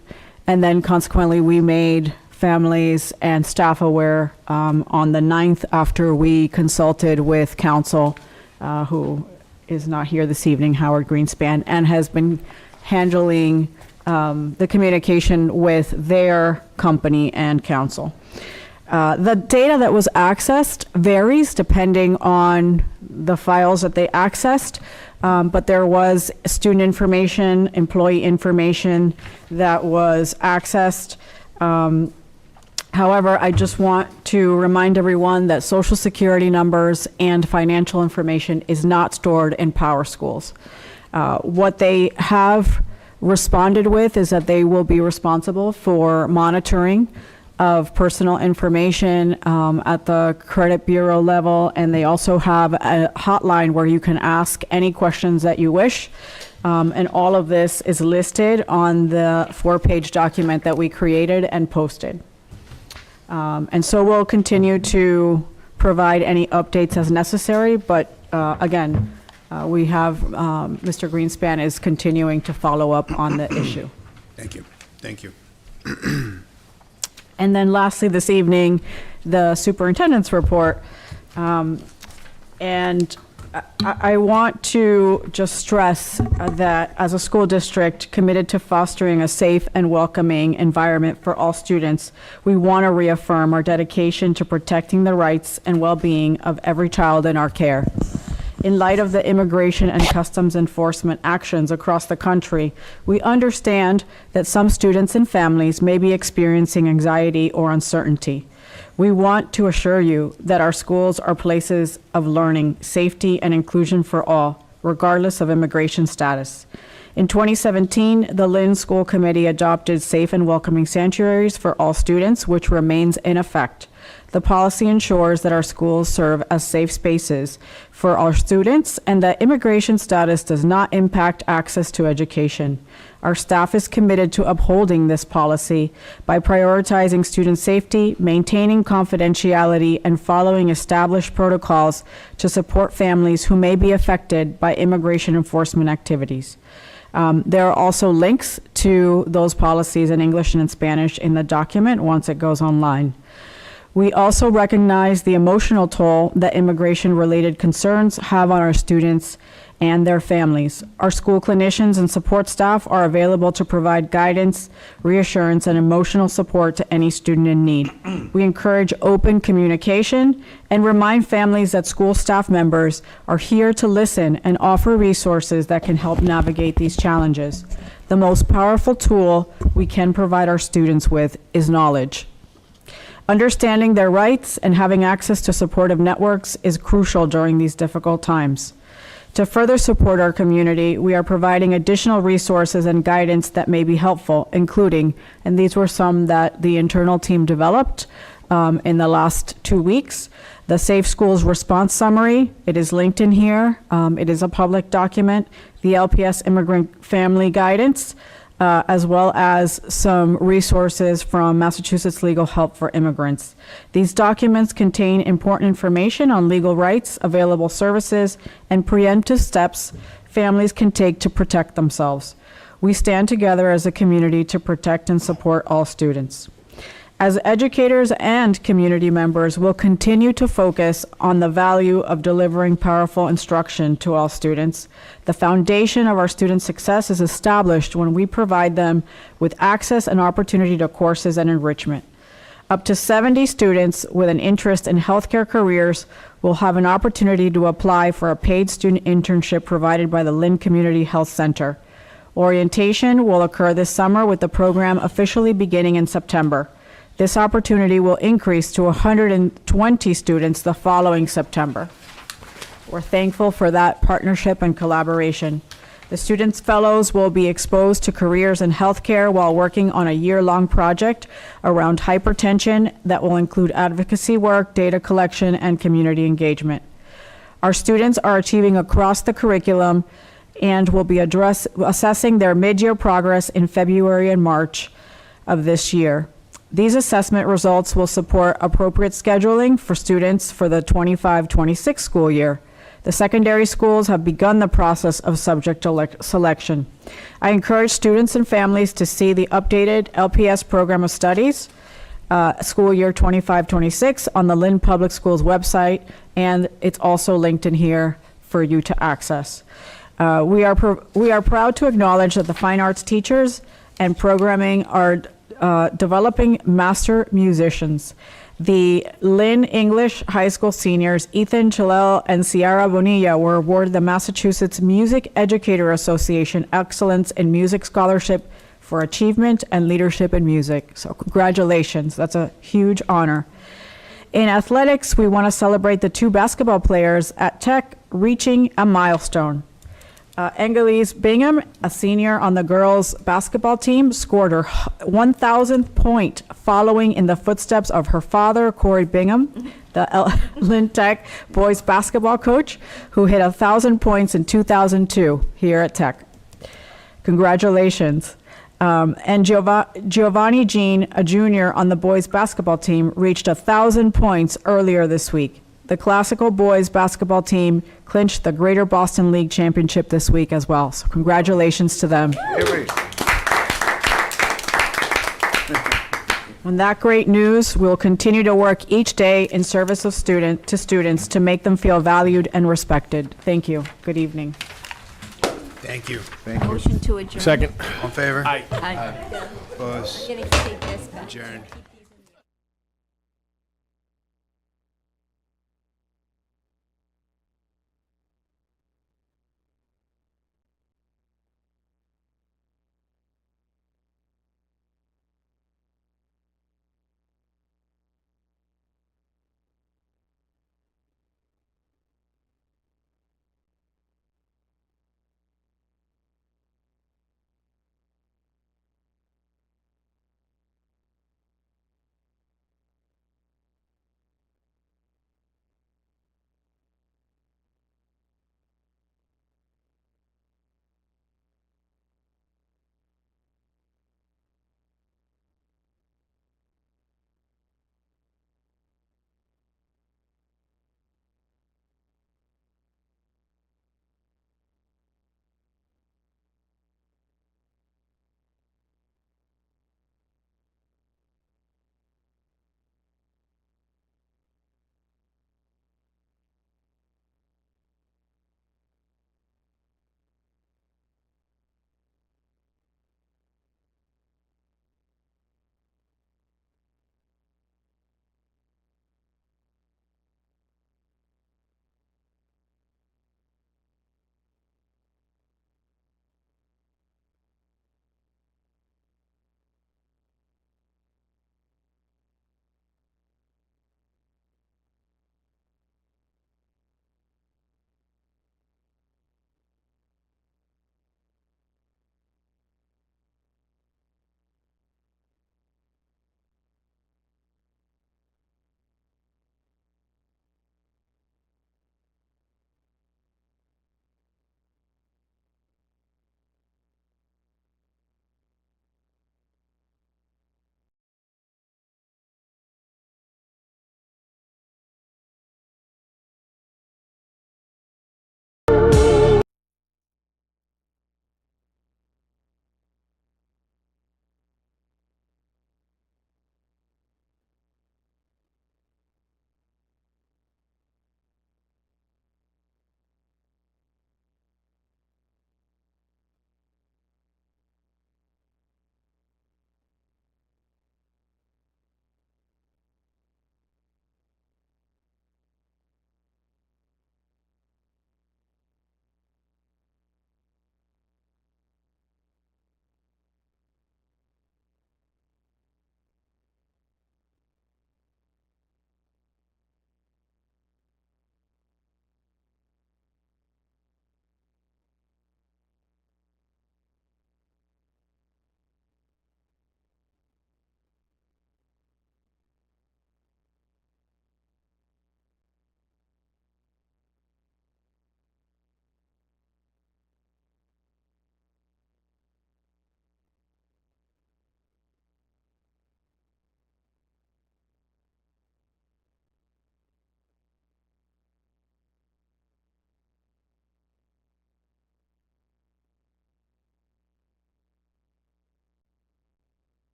S8: and then consequently we made families and staff aware on the 9th after we consulted with counsel, who is not here this evening, Howard Greenspan, and has been handling the communication with their company and counsel. The data that was accessed varies depending on the files that they accessed, but there was student information, employee information that was accessed. However, I just want to remind everyone that social security numbers and financial information is not stored in Power Schools. What they have responded with is that they will be responsible for monitoring of personal information at the credit bureau level, and they also have a hotline where you can ask any questions that you wish. And all of this is listed on the 4-page document that we created and posted. And so we'll continue to provide any updates as necessary, but again, we have, Mr. Greenspan is continuing to follow up on the issue.
S11: Thank you. Thank you.
S8: And then lastly, this evening, the superintendent's report. And I want to just stress that as a school district committed to fostering a safe and welcoming environment for all students, we want to reaffirm our dedication to protecting the rights and well-being of every child in our care. In light of the immigration and customs enforcement actions across the country, we understand that some students and families may be experiencing anxiety or uncertainty. We want to assure you that our schools are places of learning, safety, and inclusion for all, regardless of immigration status. In 2017, the Lynn School Committee adopted safe and welcoming sanctuaries for all students, which remains in effect. The policy ensures that our schools serve as safe spaces for our students and that immigration status does not impact access to education. Our staff is committed to upholding this policy by prioritizing student safety, maintaining confidentiality, and following established protocols to support families who may be affected by immigration enforcement activities. There are also links to those policies in English and in Spanish in the document once it goes online. We also recognize the emotional toll that immigration-related concerns have on our students and their families. Our school clinicians and support staff are available to provide guidance, reassurance, and emotional support to any student in need. We encourage open communication and remind families that school staff members are here to listen and offer resources that can help navigate these challenges. The most powerful tool we can provide our students with is knowledge. Understanding their rights and having access to supportive networks is crucial during these difficult times. To further support our community, we are providing additional resources and guidance that may be helpful, including, and these were some that the internal team developed in the last 2 weeks, the Safe Schools Response Summary. It is linked in here. It is a public document. The LPS Immigrant Family Guidance, as well as some resources from Massachusetts Legal Help for Immigrants. These documents contain important information on legal rights, available services, and preemptive steps families can take to protect themselves. We stand together as a community to protect and support all students. As educators and community members, we'll continue to focus on the value of delivering powerful instruction to all students. The foundation of our students' success is established when we provide them with access and opportunity to courses and enrichment. Up to 70 students with an interest in healthcare careers will have an opportunity to apply for a paid student internship provided by the Lynn Community Health Center. Orientation will occur this summer with the program officially beginning in September. This opportunity will increase to 120 students the following September. We're thankful for that partnership and collaboration. The Students Fellows will be exposed to careers in healthcare while working on a year-long project around hypertension that will include advocacy work, data collection, and community engagement. Our students are achieving across the curriculum and will be assessing their mid-year progress in February and March of this year. These assessment results will support appropriate scheduling for students for the 25-26 school year. The secondary schools have begun the process of subject selection. I encourage students and families to see the updated LPS program of studies, school year 25-26, on the Lynn Public Schools website, and it's also linked in here for you to access. We are proud to acknowledge that the fine arts teachers and programming are developing master musicians. The Lynn English High School seniors, Ethan Chalel and Ciara Bonilla, were awarded the Massachusetts Music Educator Association Excellence in Music Scholarship for Achievement and Leadership in Music. So congratulations, that's a huge honor. In athletics, we want to celebrate the 2 basketball players at Tech reaching a milestone. Angelise Bingham, a senior on the girls' basketball team, scored her 1,000th point following in the footsteps of her father, Corey Bingham, the Lynn Tech boys basketball coach, who hit 1,000 points in 2002 here at Tech. Congratulations. And Giovanni Jean, a junior on the boys basketball team, reached 1,000 points earlier this week. The classical boys basketball team clinched the Greater Boston League Championship this week as well. So congratulations to them. On that great news, we'll continue to work each day in service of students to make them feel valued and respected. Thank you. Good evening.
S11: Thank you.
S2: Motion to adjourn.
S14: Second.
S11: All in favor?
S2: Aye.
S11: Opposed?
S2: Getting to take this back.
S11: Adjourned.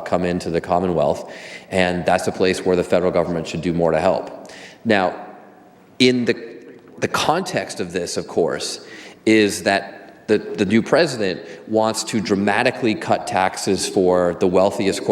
S18: come into the Commonwealth, and that's a place where the federal government should do more to help. Now, in the context of this, of course, is that the new president wants to dramatically cut taxes for the wealthiest corporations